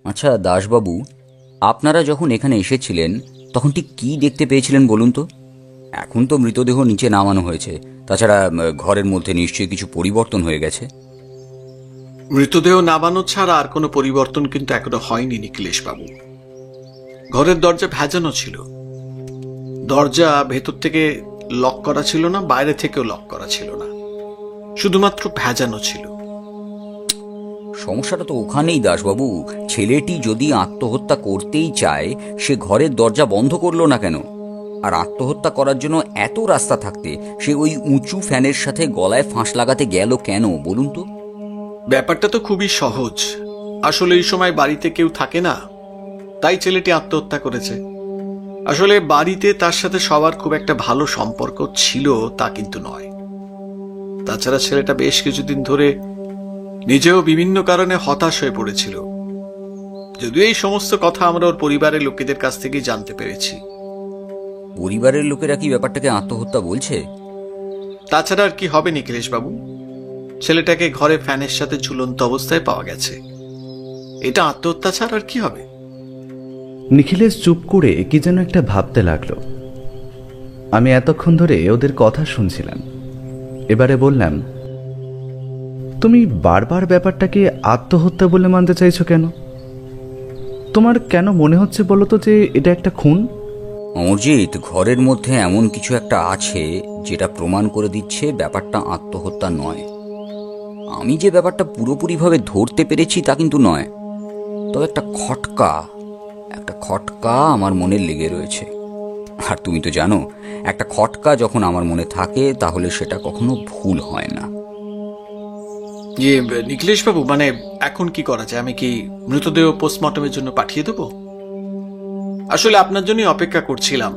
আচ্ছা দাসবাবু, আপনারা যখন এখানে এসেছিলেন তখন ঠিক কী দেখতে পেয়েছিলেন বলুন তো? এখন তো মৃতদেহ নিচে নামানো হয়েছে, তাছাড়া ঘরের মধ্যে নিশ্চয়ই কিছু পরিবর্তন হয়ে গেছে। মৃতদেহ নামানো ছাড়া আর কোনো পরিবর্তন কিন্তু এখনো হয়নি নিখিলেশ বাবু। ঘরের দরজা ভেজানো ছিল, দরজা ভেতর থেকে লক করা ছিল না, বাইরে থেকেও লক করা ছিল না, শুধুমাত্র ভেজানো ছিল। সমস্যাটা তো ওখানেই দাসবাবু। ছেলেটি যদি আত্মহত্যা করতেই চায়, সে ঘরের দরজা বন্ধ করলো না কেন? আর আত্মহত্যা করার জন্য এত রাস্তা থাকতে সে ওই উঁচু ফ্যানের সাথে গলায় ফাঁস লাগাতে গেল কেন বলুন তো? ব্যাপারটা তো খুবই সহজ। আসলে এই সময় বাড়িতে কেউ থাকে না, তাই ছেলেটি আত্মহত্যা করেছে। আসলে বাড়িতে তার সাথে সবার খুব একটা ভালো সম্পর্ক ছিল তা কিন্তু নয়। তাছাড়া ছেলেটা বেশ কিছুদিন ধরে নিজেও বিভিন্ন কারণে হতাশ হয়ে পড়েছিল। যদিও এই সমস্ত কথা আমরা ওর পরিবারের লোকেদের কাছ থেকেই জানতে পেরেছি। পরিবারের লোকেরা কি ব্যাপারটাকে আত্মহত্যা বলছে? তাছাড়া আর কি হবে নিখিলেশ বাবু? ছেলেটাকে ঘরে ফ্যানের সাথে ঝুলন্ত অবস্থায় পাওয়া গেছে, এটা আত্মহত্যা ছাড়া আর কি হবে? নিখিলেশ চুপ করে কি যেন একটা ভাবতে লাগলো। আমি এতক্ষণ ধরে ওদের কথা শুনছিলাম। এবারে বললাম, তুমি বারবার ব্যাপারটাকে আত্মহত্যা বলে মানতে চাইছো কেন? তোমার কেন মনে হচ্ছে বলো তো যে এটা একটা খুন? অমরজিৎ, ঘরের মধ্যে এমন কিছু একটা আছে যেটা প্রমাণ করে দিচ্ছে ব্যাপারটা আত্মহত্যা নয়। আমি যে ব্যাপারটা পুরোপুরিভাবে ধরতে পেরেছি তা কিন্তু নয়, তবে একটা খটকা আমার মনে লেগে রয়েছে। আর তুমি তো জানো, একটা খটকা যখন আমার মনে থাকে তাহলে সেটা কখনো ভুল হয় না। নিখিলেশ বাবু, মানে এখন কি করা যায়? আমি কি মৃতদেহ পোস্টমর্টমের জন্য পাঠিয়ে দেব? আসলে আপনার জন্যই অপেক্ষা করছিলাম।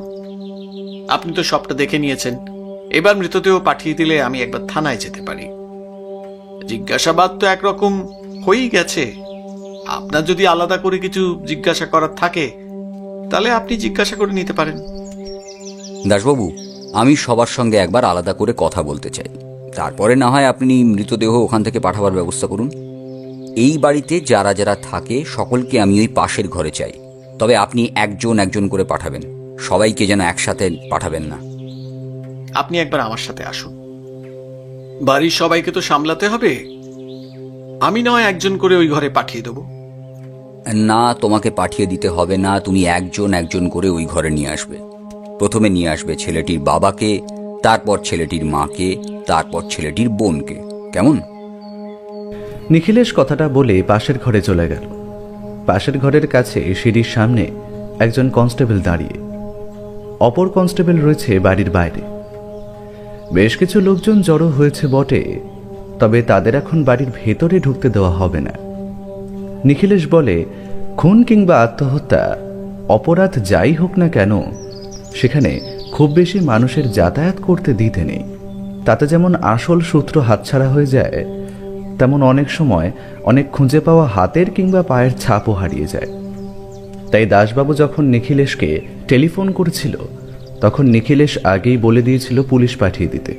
আপনি তো সবটা দেখে নিয়েছেন, এবার মৃতদেহ পাঠিয়ে দিলে আমি একবার থানায় যেতে পারি। জিজ্ঞাসাবাদ তো একরকম হয়েই গেছে। আপনার যদি আলাদা করে কিছু জিজ্ঞাসা করার থাকে তাহলে আপনি জিজ্ঞাসা করে নিতে পারেন। দাসবাবু, আমি সবার সঙ্গে একবার আলাদা করে কথা বলতে চাই, তারপরে না হয় আপনি মৃতদেহ ওখান থেকে পাঠাবার ব্যবস্থা করুন। এই বাড়িতে যারা যারা থাকে সকলকে আমি ওই পাশের ঘরে চাই, তবে আপনি একজন একজন করে পাঠাবেন, সবাইকে যেন একসাথে পাঠাবেন না। আপনি একবার আমার সাথে আসুন, বাড়ির সবাইকে তো সামলাতে হবে। আমি নয় একজন করে ওই ঘরে পাঠিয়ে দেব। না, তোমাকে পাঠিয়ে দিতে হবে না, তুমি একজন একজন করে ওই ঘরে নিয়ে আসবে। প্রথমে নিয়ে আসবে ছেলেটির বাবাকে, তারপর ছেলেটির মাকে, তারপর ছেলেটির বোনকে। কেমন? নিখিলেশ কথাটা বলে পাশের ঘরে চলে গেল। পাশের ঘরের কাছে সিঁড়ির সামনে একজন কনস্টেবল দাঁড়িয়ে, অপর কনস্টেবল রয়েছে বাড়ির বাইরে। বেশ কিছু লোকজন জড়ো হয়েছে বটে, তবে তাদের এখন বাড়ির ভেতরে ঢুকতে দেওয়া হবে না। নিখিলেশ বলে, খুন কিংবা আত্মহত্যা, অপরাধ যাই হোক না কেন, সেখানে খুব বেশি মানুষের যাতায়াত করতে দিতে নেই। তাতে যেমন আসল সূত্র হাতছাড়া হয়ে যায়, তেমন অনেক সময় অনেক খুঁজে পাওয়া হাতের কিংবা পায়ের ছাপও হারিয়ে যায়। তাই দাসবাবু যখন নিখিলেশকে টেলিফোন করেছিল, তখন নিখিলেশ আগেই বলে দিয়েছিল পুলিশ পাঠিয়ে দিতে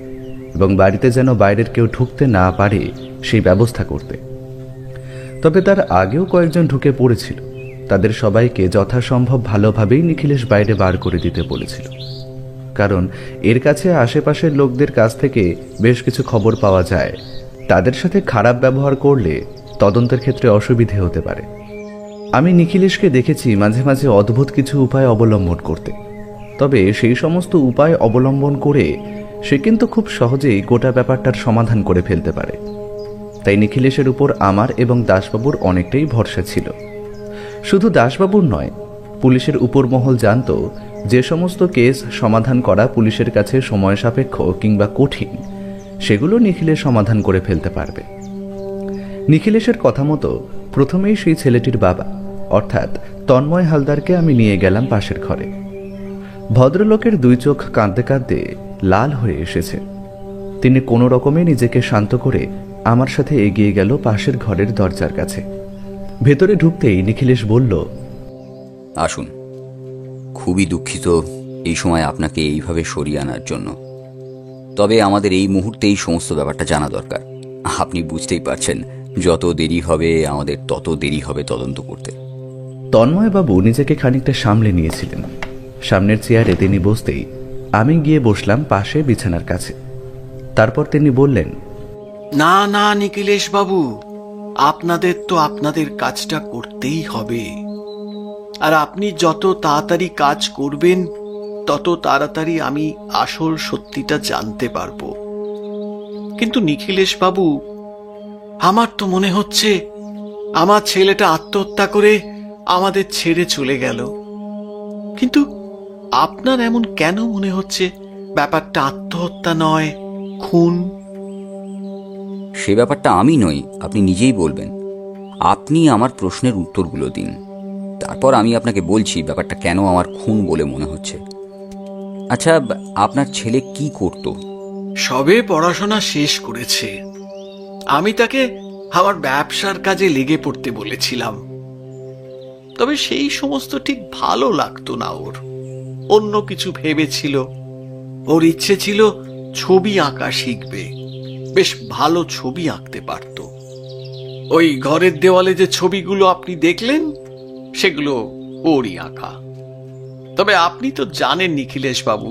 এবং বাড়িতে যেন বাইরের কেউ ঢুকতে না পারে সেই ব্যবস্থা করতে। তবে তার আগেও কয়েকজন ঢুকে পড়েছিল, তাদের সবাইকে যথাসম্ভব ভালোভাবেই নিখিলেশ বাইরে বার করে দিতে বলেছিল। কারণ এর কাছে আশেপাশের লোকদের কাছ থেকে বেশ কিছু খবর পাওয়া যায়, তাদের সাথে খারাপ ব্যবহার করলে তদন্তের ক্ষেত্রে অসুবিধে হতে পারে। আমি নিখিলেশকে দেখেছি মাঝে মাঝে অদ্ভুত কিছু উপায় অবলম্বন করতে, তবে সেই সমস্ত উপায় অবলম্বন করে সে কিন্তু খুব সহজেই গোটা ব্যাপারটার সমাধান করে ফেলতে পারে। তাই নিখিলেশের উপর আমার এবং দাসবাবুর অনেকটাই ভরসা ছিল। শুধু দাসবাবুর নয়, পুলিশের উপর মহল জানত যে সমস্ত কেস সমাধান করা পুলিশের কাছে সময় সাপেক্ষ কিংবা কঠিন, সেগুলো নিখিলেশ সমাধান করে ফেলতে পারবে। নিখিলেশের কথা মতো প্রথমেই সেই ছেলেটির বাবা অর্থাৎ তন্ময় হালদারকে আমি নিয়ে গেলাম পাশের ঘরে। ভদ্রলোকের দুই চোখ কাঁদতে কাঁদতে লাল হয়ে এসেছে। তিনি কোনো রকমে নিজেকে শান্ত করে আমার সাথে এগিয়ে গেল পাশের ঘরের দরজার কাছে। ভেতরে ঢুকতেই নিখিলেশ বলল, আসুন। খুবই দুঃখিত এই সময় আপনাকে এইভাবে সরিয়ে আনার জন্য, তবে আমাদের এই মুহূর্তে এই সমস্ত ব্যাপারটা জানা দরকার। আপনি বুঝতেই পারছেন যত দেরি হবে আমাদের তত দেরি হবে তদন্ত করতে। তন্ময়বাবু নিজেকে খানিকটা সামলে নিয়েছিলেন। সামনের চেয়ারে তিনি বসতেই আমি গিয়ে বসলাম পাশে বিছানার কাছে। তারপর তিনি বললেন, না না নিখিলেশ বাবু, আপনাদের তো আপনাদের কাজটা করতেই হবে, আর আপনি যত তাড়াতাড়ি কাজ করবেন তত তাড়াতাড়ি আমি আসল সত্যিটা জানতে পারবো। কিন্তু নিখিলেশ বাবু, আমার তো মনে হচ্ছে আমার ছেলেটা আত্মহত্যা করে আমাদের ছেড়ে চলে গেল, কিন্তু আপনার এমন কেন মনে হচ্ছে ব্যাপারটা আত্মহত্যা নয়, খুন? সে ব্যাপারটা আমি নই, আপনি নিজেই বলবেন। আপনি আমার প্রশ্নের উত্তরগুলো দিন, তারপর আমি আপনাকে বলছি ব্যাপারটা কেন আমার খুন বলে মনে হচ্ছে। আচ্ছা, আপনার ছেলে কি করত? সবে পড়াশোনা শেষ করেছে। আমি তাকে আমার ব্যবসার কাজে লেগে পড়তে বলেছিলাম, তবে সেই সমস্ত ঠিক ভালো লাগতো না ওর। অন্য কিছু ভেবেছিল। ওর ইচ্ছে ছিল ছবি আঁকা শিখবে, বেশ ভালো ছবি আঁকতে পারত। ওই ঘরের দেওয়ালে যে ছবিগুলো আপনি দেখলেন সেগুলো ওরই আঁকা। তবে আপনি তো জানেন নিখিলেশ বাবু,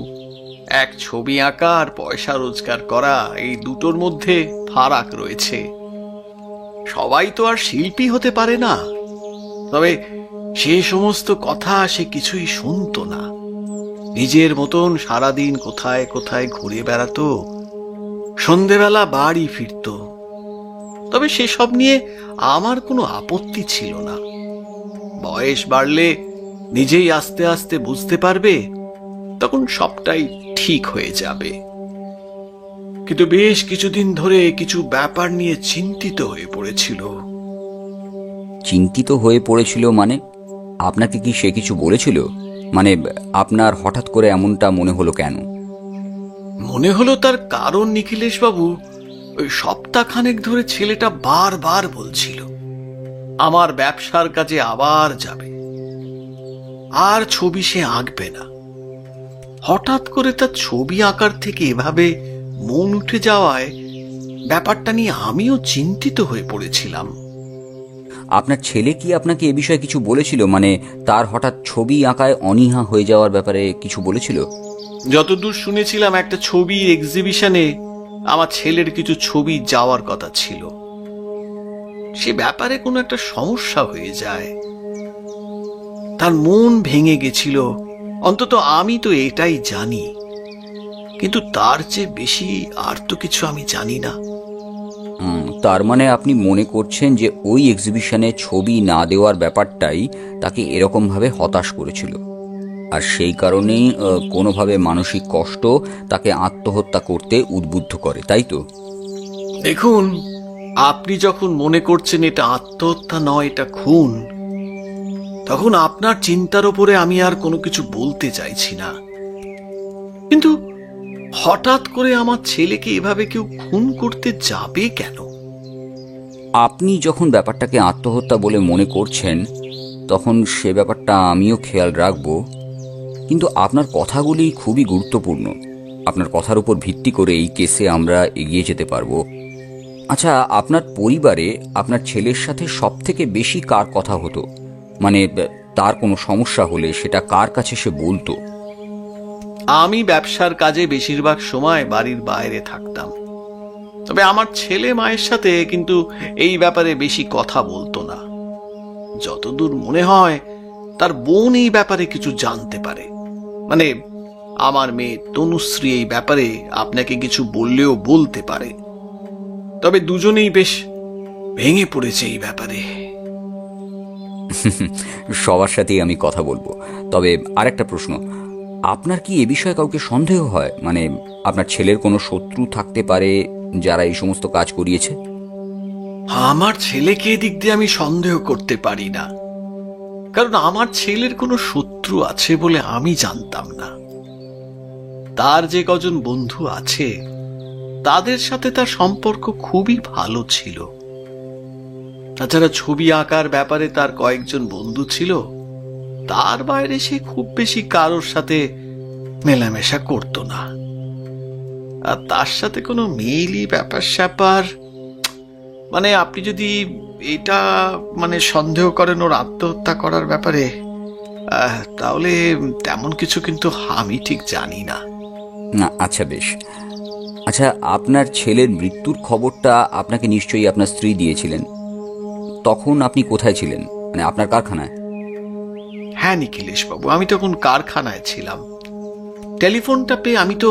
এক ছবি আঁকা আর পয়সা রোজগার করা, এই দুটোর মধ্যে ফারাক রয়েছে। সবাই তো আর শিল্পী হতে পারে না। তবে সে সমস্ত কথা সে কিছুই শুনতো না। নিজের মতন সারাদিন কোথায় কোথায় ঘুরে বেড়াতো, সন্ধেবেলা বাড়ি ফিরত। তবে সেসব নিয়ে আমার কোনো আপত্তি ছিল না। বয়স বাড়লে নিজেই আস্তে আস্তে বুঝতে পারবে, তখন সবটাই ঠিক হয়ে যাবে। কিন্তু বেশ কিছুদিন ধরে কিছু ব্যাপার নিয়ে চিন্তিত হয়ে পড়েছিল। চিন্তিত হয়ে পড়েছিল মানে? আপনাকে কি সে কিছু বলেছিল? মানে আপনার হঠাৎ করে এমনটা মনে হলো কেন? মনে হলো তার কারণ নিখিলেশ বাবু, ওই সপ্তাহখানেক ধরে ছেলেটা বারবার বলছিল আমার ব্যবসার কাজে আবার যাবে, আর ছবি সে আঁকবে না। হঠাৎ করে তার ছবি আঁকার থেকে এভাবে মন উঠে যাওয়ায় ব্যাপারটা নিয়ে আমিও চিন্তিত হয়ে পড়েছিলাম। আপনার ছেলে কি আপনাকে এ বিষয়ে কিছু বলেছিল? মানে তার হঠাৎ ছবি আঁকায় অনীহা হয়ে যাওয়ার ব্যাপারে কিছু বলেছিল? যতদূর শুনেছিলাম, একটা ছবির এক্সিবিশনে আমার ছেলের কিছু ছবি যাওয়ার কথা ছিল। সে ব্যাপারে কোনো একটা সমস্যা হয়ে যায়, তার মন ভেঙে গেছিল। অন্তত আমি তো এটাই জানি, কিন্তু তার চেয়ে বেশি আর তো কিছু আমি জানি না। তার মানে আপনি মনে করছেন যে ওই এক্সিবিশনে ছবি না দেওয়ার ব্যাপারটাই তাকে এরকমভাবে হতাশ করেছিল, আর সেই কারণেই কোনোভাবে মানসিক কষ্ট তাকে আত্মহত্যা করতে উদ্বুদ্ধ করে, তাই তো? দেখুন, আপনি যখন মনে করছেন এটা আত্মহত্যা নয়, এটা খুন, তখন আপনার চিন্তার উপরে আমি আর কোনো কিছু বলতে চাইছি না। কিন্তু হঠাৎ করে আমার ছেলেকে এভাবে কেউ খুন করতে যাবে কেন? আপনি যখন ব্যাপারটাকে আত্মহত্যা বলে মনে করছেন তখন সে ব্যাপারটা আমিও খেয়াল রাখব, কিন্তু আপনার কথাগুলি খুবই গুরুত্বপূর্ণ। আপনার কথার উপর ভিত্তি করে এই কেসে আমরা এগিয়ে যেতে পারবো। আচ্ছা, আপনার পরিবারে আপনার ছেলের সাথে সবথেকে বেশি কার কথা হতো? মানে তার কোনো সমস্যা হলে সেটা কার কাছে সে বলতো? আমি ব্যবসার কাজে বেশিরভাগ সময় বাড়ির বাইরে থাকতাম, তবে আমার ছেলে মায়ের সাথে কিন্তু এই ব্যাপারে বেশি কথা বলতো না। যতদূর মনে হয় তার বোন এই ব্যাপারে কিছু জানতে পারে। মানে আমার মেয়ে তনুশ্রী এই ব্যাপারে আপনাকে কিছু বললেও বলতে পারে। তবে দুজনেই বেশ ভেঙে পড়েছে এই ব্যাপারে। সবার সাথেই আমি কথা বলবো। তবে আরেকটা প্রশ্ন, আপনার কি এ বিষয়ে কাউকে সন্দেহ হয়? মানে আপনার ছেলের কোনো শত্রু থাকতে পারে যারা এই সমস্ত কাজ করিয়েছে? আমার ছেলেকে এদিক দিয়ে আমি সন্দেহ করতে পারি না, কারণ আমার ছেলের কোনো শত্রু আছে বলে আমি জানতাম না। তার যে কজন বন্ধু আছে তাদের সাথে তার সম্পর্ক খুবই ভালো ছিল। তাছাড়া ছবি আঁকার ব্যাপারে তার কয়েকজন বন্ধু ছিল, তার বাইরে সে খুব বেশি কারোর সাথে মেলামেশা করতো না। আর তার সাথে কোনো মেইলি ব্যাপার স্যাপার মানে আপনি যদি এটা সন্দেহ করেন ওর আত্মহত্যা করার ব্যাপারে, তাহলে তেমন কিছু কিন্তু আমি ঠিক জানি না। না, আচ্ছা বেশ। আচ্ছা, আপনার ছেলের মৃত্যুর খবরটা আপনাকে নিশ্চয়ই আপনার স্ত্রী দিয়েছিলেন। তখন আপনি কোথায় ছিলেন? মানে আপনার কারখানায়? হ্যাঁ নিখিলেশ বাবু, আমি তখন কারখানায় ছিলাম। টেলিফোনটা পেয়ে আমি তো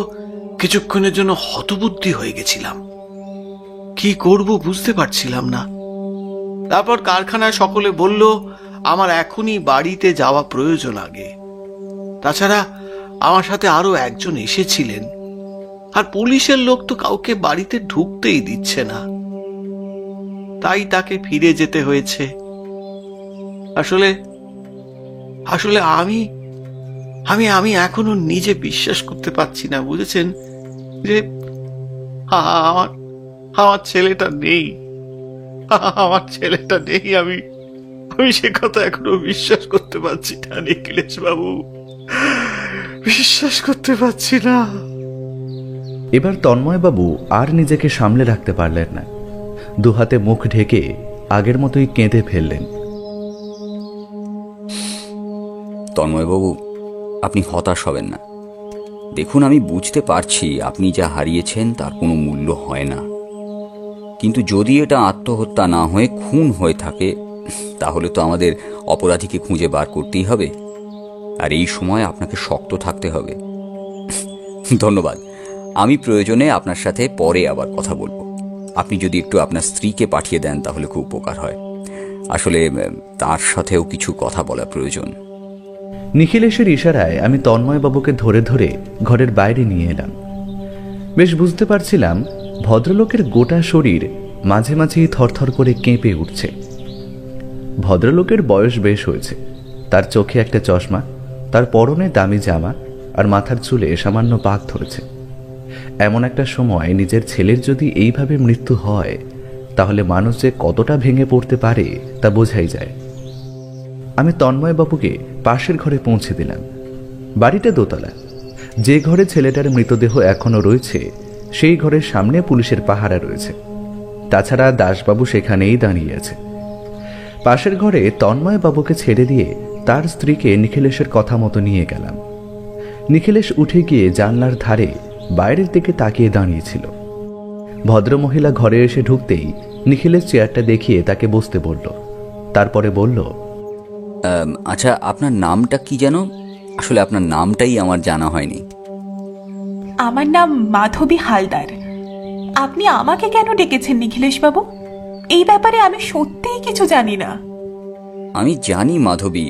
কিছুক্ষণের জন্য হতবুদ্ধি হয়ে গেছিলাম, কি করব বুঝতে পারছিলাম না। তারপর কারখানায় সকলে বলল আমার এখনই বাড়িতে যাওয়া প্রয়োজন আগে। তাছাড়া আমার সাথে আরো একজন এসেছিলেন, আর পুলিশের লোক তো কাউকে বাড়িতে ঢুকতেই দিচ্ছে না, তাই তাকে ফিরে যেতে হয়েছে। আসলে আসলে আমি আমি আমি এখনো নিজে বিশ্বাস করতে পারছি না, বুঝেছেন, যে আমার আমার ছেলেটা নেই। আমার ছেলেটা নেই, আমি সে কথা এখনো বিশ্বাস করতে পারছি না নিখিলেশ বাবু, বিশ্বাস করতে পারছি না। এবার তন্ময়বাবু আর নিজেকে সামলে রাখতে পারলেন না, দুহাতে মুখ ঢেকে আগের মতোই কেঁদে ফেললেন। তন্ময়বাবু, আপনি হতাশ হবেন না। দেখুন, আমি বুঝতে পারছি আপনি যা হারিয়েছেন তার কোনো মূল্য হয় না, কিন্তু যদি এটা আত্মহত্যা না হয়ে খুন হয়ে থাকে, তাহলে তো আমাদের অপরাধীকে খুঁজে বার করতেই হবে, আর এই সময় আপনাকে শক্ত থাকতে হবে। ধন্যবাদ। আমি প্রয়োজনে আপনার সাথে পরে আবার কথা বলবো। আপনি যদি একটু আপনার স্ত্রীকে পাঠিয়ে দেন তাহলে খুব উপকার হয়। আসলে তার সাথেও কিছু কথা বলা প্রয়োজন। নিখিলেশের ইশারায় আমি তন্ময়বাবুকে ধরে ধরে ঘরের বাইরে নিয়ে এলাম। বেশ বুঝতে পারছিলাম ভদ্রলোকের গোটা শরীর মাঝে মাঝেই থরথর করে কেঁপে উঠছে। ভদ্রলোকের বয়স বেশ হয়েছে, তার চোখে একটা চশমা, তার পরনে দামি জামা, আর মাথার চুলে সামান্য পাক ধরেছে। এমন একটা সময় নিজের ছেলের যদি এইভাবে মৃত্যু হয়, তাহলে মানুষ যে কতটা ভেঙে পড়তে পারে তা বোঝাই যায়। আমি তন্ময়বাবুকে পাশের ঘরে পৌঁছে দিলাম। বাড়িটা দোতলা। যে ঘরে ছেলেটার মৃতদেহ এখনো রয়েছে সেই ঘরের সামনে পুলিশের পাহারা রয়েছে। তাছাড়া দাসবাবু সেখানেই দাঁড়িয়ে আছে। পাশের ঘরে তন্ময়বাবুকে ছেড়ে দিয়ে তার স্ত্রীকে নিখিলেশের কথা মতো নিয়ে গেলাম। নিখিলেশ উঠে গিয়ে জানলার ধারে বাইরের দিকে তাকিয়ে দাঁড়িয়েছিল। ভদ্রমহিলা ঘরে এসে ঢুকতেই নিখিলেশ চেয়ারটা দেখিয়ে তাকে বসতে বলল। তারপরে বলল, আচ্ছা, আপনার নামটা কি যেন? আসলে আপনার নামটাই আমার জানা হয়নি। আমার নাম মাধবী হালদার। আপনি আমাকে কেন ডেকেছেন নিখিলেশ বাবু? এই ব্যাপারে আমি সত্যিই কিছু জানি না। আমি জানি মাধবী,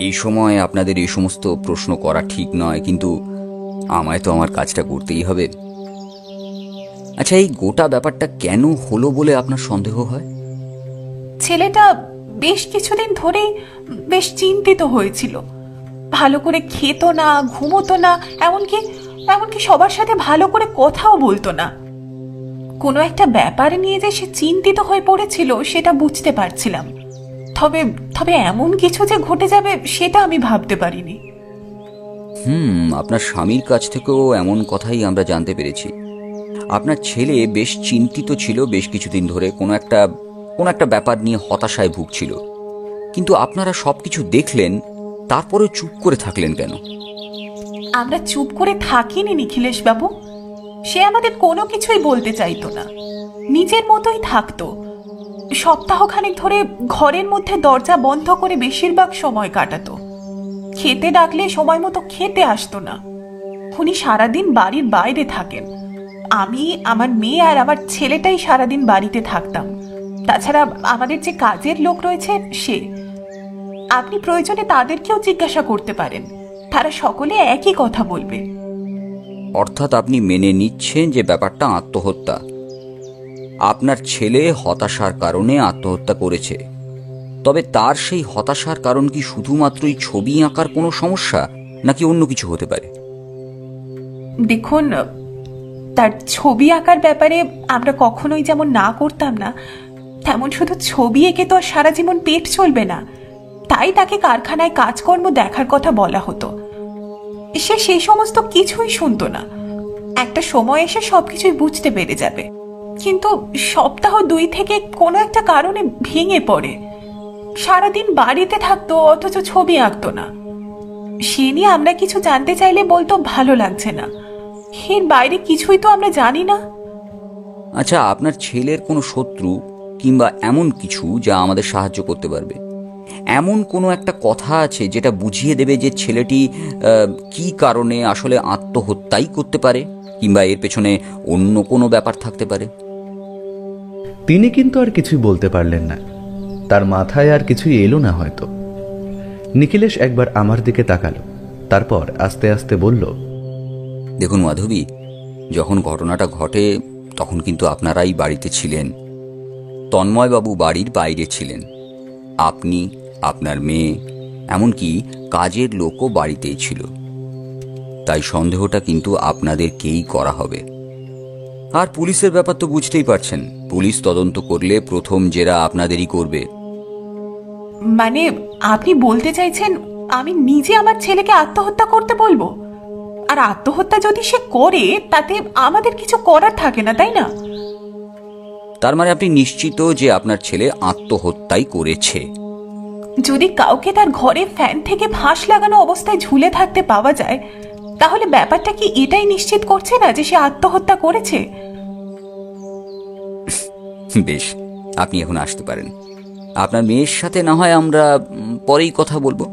এই সময় আপনাদের এই সমস্ত প্রশ্ন করা ঠিক নয়, কিন্তু আমায় তো আমার কাজটা করতেই হবে। আচ্ছা, এই গোটা ব্যাপারটা কেন হলো বলে আপনার সন্দেহ হয়? ছেলেটা বেশ কিছুদিন ধরেই বেশ চিন্তিত হয়েছিল। ভালো করে খেত না, ঘুমোতো না, এমনকি সবার সাথে ভালো করে কথাও বলতো না। কোনো একটা ব্যাপার নিয়ে যে সে চিন্তিত হয়ে পড়েছিল সেটা বুঝতে পারছিলাম, তবে এমন কিছু যে ঘটে যাবে সেটা আমি ভাবতে পারিনি। আপনার স্বামীর কাছ থেকেও এমন কথাই আমরা জানতে পেরেছি। আপনার ছেলে বেশ চিন্তিত ছিল বেশ কিছুদিন ধরে, কোনো একটা ব্যাপার নিয়ে হতাশায় ভুগছিল। কিন্তু আপনারা সবকিছু দেখলেন, তারপরে চুপ করে থাকলেন কেন? আমরা চুপ করে থাকিনি নিখিলেশ বাবু। সে আমাদের কোনো কিছুই বলতে চাইতো না, নিজের মতোই থাকতো। সপ্তাহখানেক ধরে ঘরের মধ্যে দরজা বন্ধ করে বেশিরভাগ সময় কাটাতো। খেতে ডাকলে সময় মতো খেতে আসতো না। উনি সারাদিন বাড়ির বাইরে থাকেন। আমি, আমার মেয়ে আর আমার ছেলেটাই সারাদিন বাড়িতে থাকতাম। তাছাড়া আমাদের যে কাজের লোক রয়েছে সে, আপনি প্রয়োজনে তাদেরকেও জিজ্ঞাসা করতে পারেন, তারা সকলে একই কথা বলবে। অর্থাৎ আপনি মেনে নিচ্ছেন যে ব্যাপারটা আত্মহত্যা? আপনার ছেলে হতাশার কারণে আত্মহত্যা করেছে, তবে তার সেই হতাশার কারণ কি শুধুমাত্রই ছবি আঁকার কোনো সমস্যা, নাকি অন্য কিছু হতে পারে? দেখুন, তার ছবি আঁকার ব্যাপারে আমরা কখনোই যেমন না করতাম না, তেমন শুধু ছবি এঁকে তো আর সারা জীবন পেট চলবে না। তাই তাকে কারখানায় কাজকর্ম দেখার কথা বলা হতো। সে সেই সমস্ত কিছুই শুনতো না। একটা সময় এসে সবকিছুই বুঝতে পেরে যাবে। কিন্তু সপ্তাহ 2 থেকে কোনো একটা কারণে ভেঙে পড়ে। সারাদিন বাড়িতে থাকতো অথচ ছবি আঁকতো না। সে নিয়ে আমরা কিছু জানতে চাইলে বলতো ভালো লাগছে না। এর বাইরে কিছুই তো আমরা জানি না। আচ্ছা, আপনার ছেলের কোনো শত্রু কিংবা এমন কিছু যা আমাদের সাহায্য করতে পারবে, এমন কোনো একটা কথা আছে যেটা বুঝিয়ে দেবে যে ছেলেটি কি কারণে আসলে আত্মহত্যাই করতে পারে, কিংবা এর পেছনে অন্য কোনো ব্যাপার থাকতে পারে? তিনি কিন্তু আর কিছুই বলতে পারলেন না। তার মাথায় আর কিছুই এলো না হয়তো। নিখিলেশ একবার আমার দিকে তাকালো, তারপর আস্তে আস্তে বলল, দেখুন মাধবী, যখন ঘটনাটা ঘটে তখন কিন্তু আপনারাই বাড়িতে ছিলেন। তন্ময়বাবু বাড়ির বাইরে ছিলেন। আপনি, আপনার মেয়ে, এমনকি কাজের লোকও বাড়িতেই ছিল। তাই সন্দেহটা কিন্তু আপনাদেরকেই করা হবে। আর পুলিশের ব্যাপার তো বুঝতেই পারছেন, পুলিশ তদন্ত করলে প্রথম জেরা আপনাদেরই করবে। মানে আপনি বলতে চাইছেন আমি নিজে আমার ছেলেকে আত্মহত্যা করতে বলবো? আর আত্মহত্যা যদি সে করে তাতে আমাদের কিছু করার থাকে না, তাই না? তার মানে আপনি নিশ্চিত যে আপনার ছেলে আত্মহত্যাই করেছে? যদি কাউকে তার ঘরে ফ্যান থেকে ফাঁস লাগানো অবস্থায় ঝুলে থাকতে পাওয়া যায়, তাহলে ব্যাপারটা কি এটাই নিশ্চিত করছে না যে সে আত্মহত্যা করেছে? বেশ, আপনি এখন আসতে পারেন। আপনার মেয়ের সাথে না হয় আমরা পরেই কথা বলবো।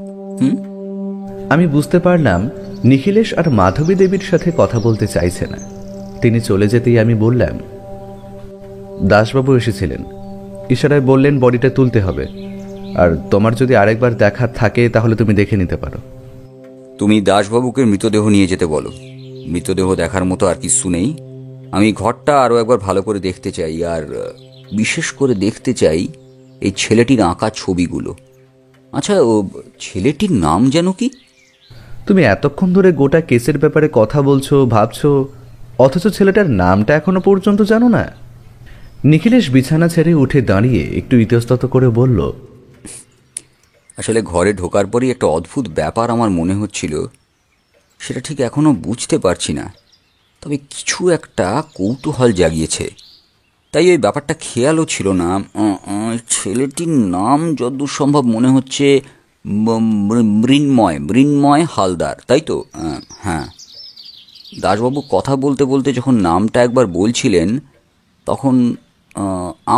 আমি বুঝতে পারলাম নিখিলেশ আর মাধবী দেবীর সাথে কথা বলতে চাইছে না। তিনি চলে যেতেই আমি বললাম, দাসবাবু এসেছিলেন, ইশারায় বললেন বডিটা তুলতে হবে, আর তোমার যদি আরেকবার দেখার থাকে তাহলে তুমি দেখে নিতে পারো। তুমি দাসবাবুকে মৃতদেহ নিয়ে যেতে বলো। মৃতদেহ দেখার মতো আর কিছু নেই। আমি ঘরটা আরও একবার ভালো করে দেখতে চাই, আর বিশেষ করে দেখতে চাই এই ছেলেটির আঁকা ছবিগুলো। আচ্ছা, ও ছেলেটির নাম যেন কি? তুমি এতক্ষণ ধরে গোটা কেসের ব্যাপারে কথা বলছো, ভাবছো, অথচ ছেলেটার নামটা এখনো পর্যন্ত জানো না? নিখিলেশ বিছানা ছেড়ে উঠে দাঁড়িয়ে একটু ইতস্তত করে বলল, আসলে ঘরে ঢোকার পরই একটা অদ্ভুত ব্যাপার আমার মনে হচ্ছিল। সেটা ঠিক এখনো বুঝতে পারছি না, তবে কিছু একটা কৌতূহল জাগিয়েছে। তাই ওই ব্যাপারটা খেয়ালও ছিল না। ছেলেটির নাম যতদূর সম্ভব মনে হচ্ছে মৃন্ময় হালদার, তাই তো? হ্যাঁ। দাসবাবু কথা বলতে বলতে যখন নামটা একবার বলছিলেন তখন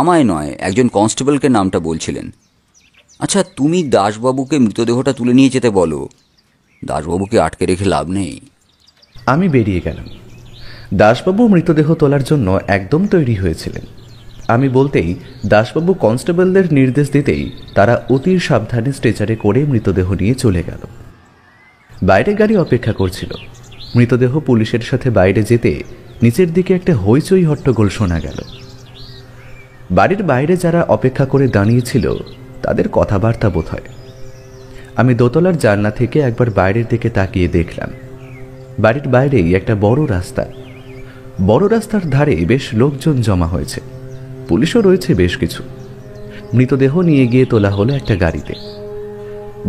আমায় নয়, একজন কনস্টেবলকে নামটা বলছিলেন। আচ্ছা, তুমি দাসবাবুকে মৃতদেহটা তুলে নিয়ে যেতে বলো। দাসবাবুকে আটকে রেখে লাভ নেই। আমি বেরিয়ে গেলাম। দাসবাবু মৃতদেহ তোলার জন্য একদম তৈরি হয়েছিলেন। আমি বলতেই দাসবাবু কনস্টেবলদের নির্দেশ দিতেই তারা অতি সাবধানে স্ট্রেচারে করে মৃতদেহ নিয়ে চলে গেল। বাইরে গাড়ি অপেক্ষা করছিল। মৃতদেহ পুলিশের সাথে বাইরে যেতে নিচের দিকে একটা হইচই হট্টগোল শোনা গেল। বাড়ির বাইরে যারা অপেক্ষা করে দাঁড়িয়েছিল তাদের কথাবার্তা বোধ হয়। আমি দোতলার জানলা থেকে একবার বাইরের দিকে তাকিয়ে দেখলাম, বাড়ির বাইরেই একটা বড় রাস্তা। বড় রাস্তার ধারে বেশ লোকজন জমা হয়েছে, পুলিশও রয়েছে বেশ কিছু। মৃতদেহ নিয়ে গিয়ে তোলা হলো একটা গাড়িতে।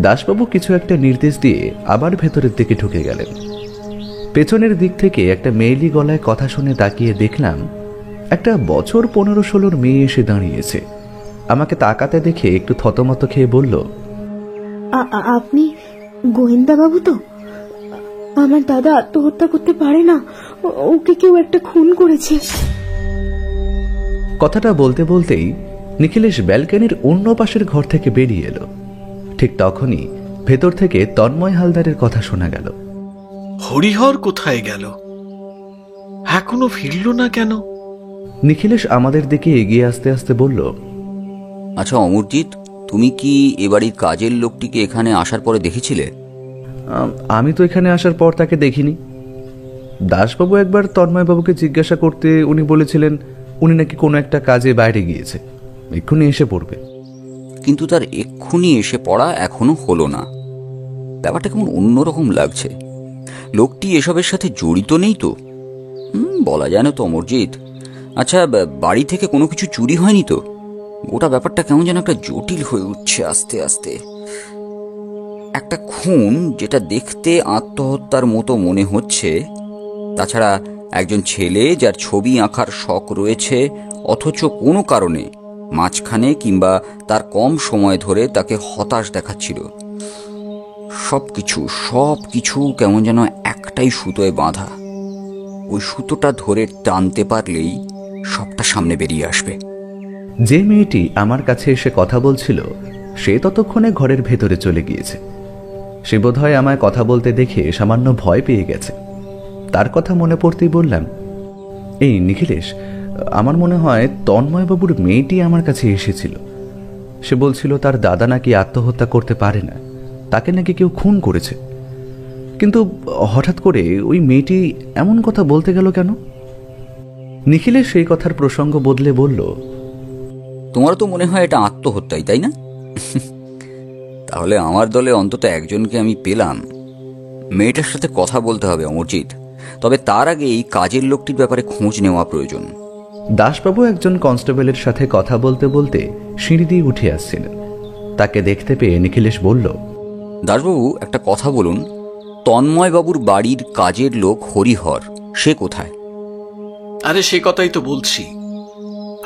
দাসবাবু কিছু একটা নির্দেশ দিয়ে আবার ভেতরের দিকে ঢুকে গেলেন। পেছনের দিক থেকে একটা মেয়েলি গলায় কথা শুনে তাকিয়ে দেখলাম একটা বছর 15-16 মেয়ে এসে দাঁড়িয়েছে। আমাকে তাকাতে দেখে একটু থতমত খেয়ে বলল, আপনি গোয়েন্দা বাবু তো? আমার দাদা আত্মহত্যা করতে পারে না, ওকে কেউ একটা খুন করেছে। কথাটা বলতে বলতেই নিখিলেশ ব্যালকনির অন্য পাশের ঘর থেকে বেরিয়ে এলো। ঠিক তখনই ভেতর থেকে তন্ময় হালদারের কথা শোনা গেল। হরিহর কোথায় গেল? এখনো ফিরল না কেন? নিখিলেশ আমাদের দিকে এগিয়ে আসতে আসতে বলল, আচ্ছা অমরজিৎ, তুমি কি এ বাড়ির কাজের লোকটিকে এখানে আসার পরে দেখেছিলে? আমি তো এখানে আসার পর তাকে দেখিনি। দাসবাবু একবার তন্ময়বাবুকে জিজ্ঞাসা করতে উনি বলেছিলেন উনি নাকি কোনো একটা কাজে বাইরে গিয়েছে, এক্ষুনি এসে পড়বে। কিন্তু তার এক্ষুনি এসে পড়া এখনো হলো না। ব্যাপারটা কেমন অন্যরকম লাগছে। লোকটি এসবের সাথে জড়িত নেই তো? বলা যায় না তো অমরজিৎ। আচ্ছা, বাড়ি থেকে কোনো কিছু চুরি হয়নি তো? গোটা ব্যাপারটা কেমন যেন একটা জটিল হয়ে উঠছে আস্তে আস্তে। একটা খুন যেটা দেখতে আত্মহত্যার মতো মনে হচ্ছে, তাছাড়া একজন ছেলে যার ছবি আঁকার শখ রয়েছে, অথচ কোনো কারণে মাঝখানে কিংবা তার কম সময় ধরে তাকে হতাশ দেখাচ্ছিল। সবকিছু কেমন যেন একটাই সুতোয় বাঁধা। ওই সুতোটা ধরে টানতে পারলেই সবটা সামনে বেরিয়ে আসবে। যে মেয়েটি আমার কাছে এসে কথা বলছিল সে ততক্ষণে ঘরের ভেতরে চলে গিয়েছে। সে বোধহয় আমায় কথা বলতে দেখে সামান্য ভয় পেয়ে গেছে। তার কথা মনে পড়তেই বললাম, এই নিখিলেশ, আমার মনে হয় তন্ময়বাবুর মেয়েটি আমার কাছে এসেছিল। সে বলছিল তার দাদা নাকি আত্মহত্যা করতে পারে না, তাকে নাকি কেউ খুন করেছে। কিন্তু হঠাৎ করে ওই মেয়েটি এমন কথা বলতে গেল কেন? নিখিলেশ সেই কথার প্রসঙ্গ বদলে বলল, তোমারও তো মনে হয় এটা আত্মহত্যাই, তাই না? তাহলে আমার দলে অন্তত একজনকে আমি পেলাম। মেয়েটার সাথে কথা বলতে হবে অমরজিৎ, তবে তার আগে এই কাজের লোকটির ব্যাপারে খোঁজ নেওয়া প্রয়োজন। দাসবাবু একজন কনস্টেবলের সাথে কথা বলতে বলতে সিঁড়ি দিয়ে উঠে আসছিলেন। তাকে দেখতে পেয়ে নিখিলেশ বলল, দাসবাবু, একটা কথা বলুন, তন্ময়বাবুর বাড়ির কাজের লোক হরিহর, সে কোথায়? আরে সে কথাই তো বলছি।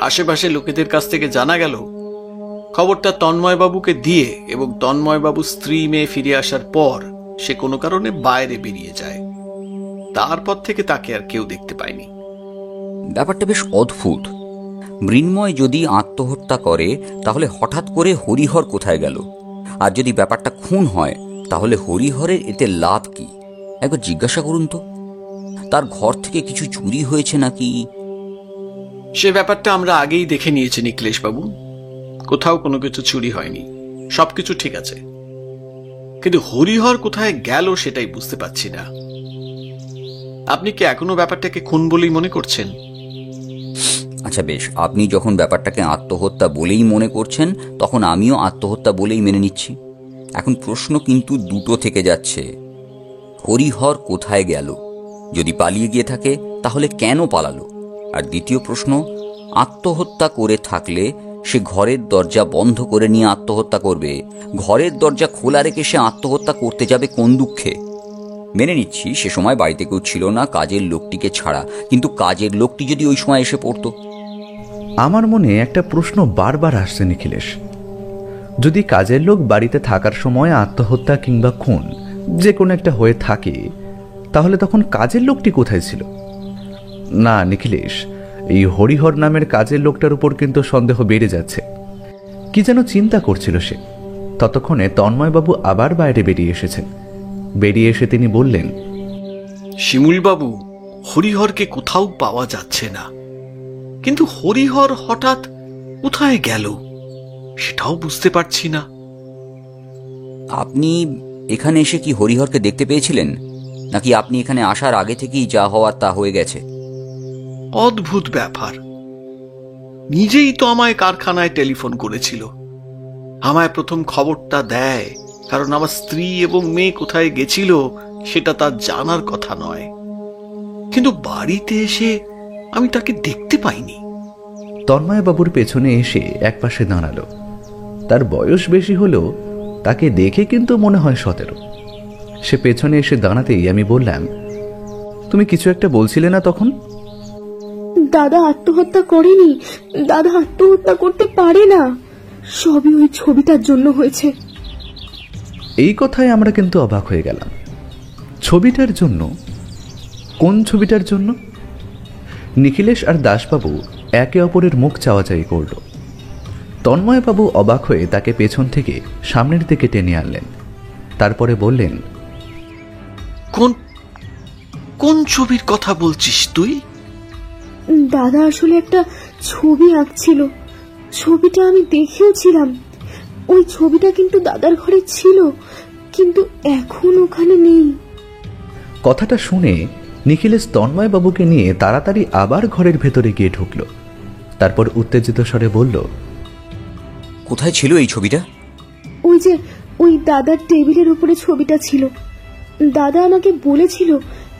আশেপাশে লোকেদের কাছ থেকে জানা গেল খবরটা তন্ময়বাবুকে দিয়ে, এবং তন্ময়বাবু স্ত্রী মেয়ে ফিরে আসার পর সে কোনো কারণে বাইরে বেরিয়ে যায়। তারপর থেকে তাকে আর কেউ দেখতে পায়নি। ব্যাপারটা বেশ অদ্ভুত। মৃন্ময় যদি আত্মহত্যা করে তাহলে হঠাৎ করে হরিহর কোথায় গেল? আর যদি ব্যাপারটা খুন হয় তাহলে হরিহরের এতে লাভ কি? একবার জিজ্ঞাসা করুন তো, তার ঘর থেকে কিছু চুরি হয়েছে নাকি? সে ব্যাপারটা আমরা আগেই দেখে নিয়েছি নিখিলেশ বাবু। কোথাও কোনো কিছু চুরি হয়নি, সবকিছু ঠিক আছে। কিন্তু হরিহর কোথায় গেল সেটাই বুঝতে পারছি না। আপনি কি এখনো ব্যাপারটাকে খুন বলেই মনে করছেন? আচ্ছা বেশ, আপনি যখন ব্যাপারটাকে আত্মহত্যা বলেই মনে করছেন, তখন আমিও আত্মহত্যা বলেই মেনে নিচ্ছি। এখন প্রশ্ন কিন্তু দুটো থেকে যাচ্ছে। হরিহর কোথায় গেল? যদি পালিয়ে গিয়ে থাকে তাহলে কেন পালালো? আর দ্বিতীয় প্রশ্ন, আত্মহত্যা করে থাকলে সে ঘরের দরজা বন্ধ করে নিয়ে আত্মহত্যা করবে, ঘরের দরজা খোলা রেখে সে আত্মহত্যা করতে যাবে কোন দুঃখে? মেনে নিচ্ছি সে সময় বাড়িতে কেউ ছিল না কাজের লোকটিকে ছাড়া, কিন্তু কাজের লোকটি যদি ওই সময় এসে পড়তো? আমার মনে একটা প্রশ্ন বারবার আসছে নিখিলেশ। যদি কাজের লোক বাড়িতে থাকার সময় আত্মহত্যা কিংবা খুন যে কোনো একটা হয়ে থাকে, তাহলে তখন কাজের লোকটি কোথায় ছিল? না নিখিলেশ, এই হরিহর নামের কাজের লোকটার উপর কিন্তু সন্দেহ বেড়ে যাচ্ছে। কি যেন চিন্তা করছিল সে। ততক্ষণে তন্ময়বাবু আবার বাইরে বেরিয়ে এসেছেন। বেরিয়ে এসে তিনি বললেন, শিমুলবাবু, হরিহরকে কোথাও পাওয়া যাচ্ছে না, কিন্তু হরিহর হঠাৎ কোথায় গেল সেটাও বুঝতে পারছি না। আপনি এখানে এসে কি হরিহরকে দেখতে পেয়েছিলেন, নাকি আপনি এখানে আসার আগে থেকেই যা হওয়ার তা হয়ে গেছে? অদ্ভুত ব্যাপার। নিজেই তো আমায় কারখানায় টেলিফোন করেছিল, আমায় প্রথম খবরটা দেয়, কারণ আমার স্ত্রী এবং মেয়ে কোথায় গেছিল সেটা তার জানার কথা নয়। কিন্তু বাড়িতে এসে আমি তাকে দেখতে পাইনি। তন্ময়বাবুর পেছনে এসে একপাশে দাঁড়ালো। তার বয়স বেশি হলেও তাকে দেখে কিন্তু মনে হয় 17। সে পেছনে এসে দাঁড়াতেই আমি বললাম, তুমি কিছু একটা বলছিলে না তখন? দাদা আত্মহত্যা করেনি, দাদা আত্মহত্যা করতে পারে না, সবই ওই ছবিটার জন্য হয়েছে। এই কথায় আমরা কিন্তু অবাক হয়ে গেলাম। ছবিটার জন্য? কোন ছবিটার জন্য? নিখিলেশ আর দাসবাবু একে অপরের মুখ চাওয়াচাই করল। তন্ময়বাবু অবাক হয়ে তাকে পেছন থেকে সামনের দিকে টেনে আনলেন। তারপরে বললেন, কোন কোন ছবির কথা বলছিস তুই? দাদা আসলে একটা ছবি আঁকছিল, ছবিটা আমি দেখেও ছিলাম। ওই ছবিটা কিন্তু দাদার ঘরে ছিল, কিন্তু এখন ওখানে নেই। কথাটা শুনে নিখিলেশ তন্ময়বাবুকে নিয়ে তাড়াতাড়ি আবার ঘরের ভেতরে গিয়ে ঢুকল। তারপর উত্তেজিত স্বরে বলল, কোথায় ছিল এই ছবিটা? ওই যে ওই দাদার টেবিলের উপরে ছবিটা ছিল। দাদা আমাকে বলেছিল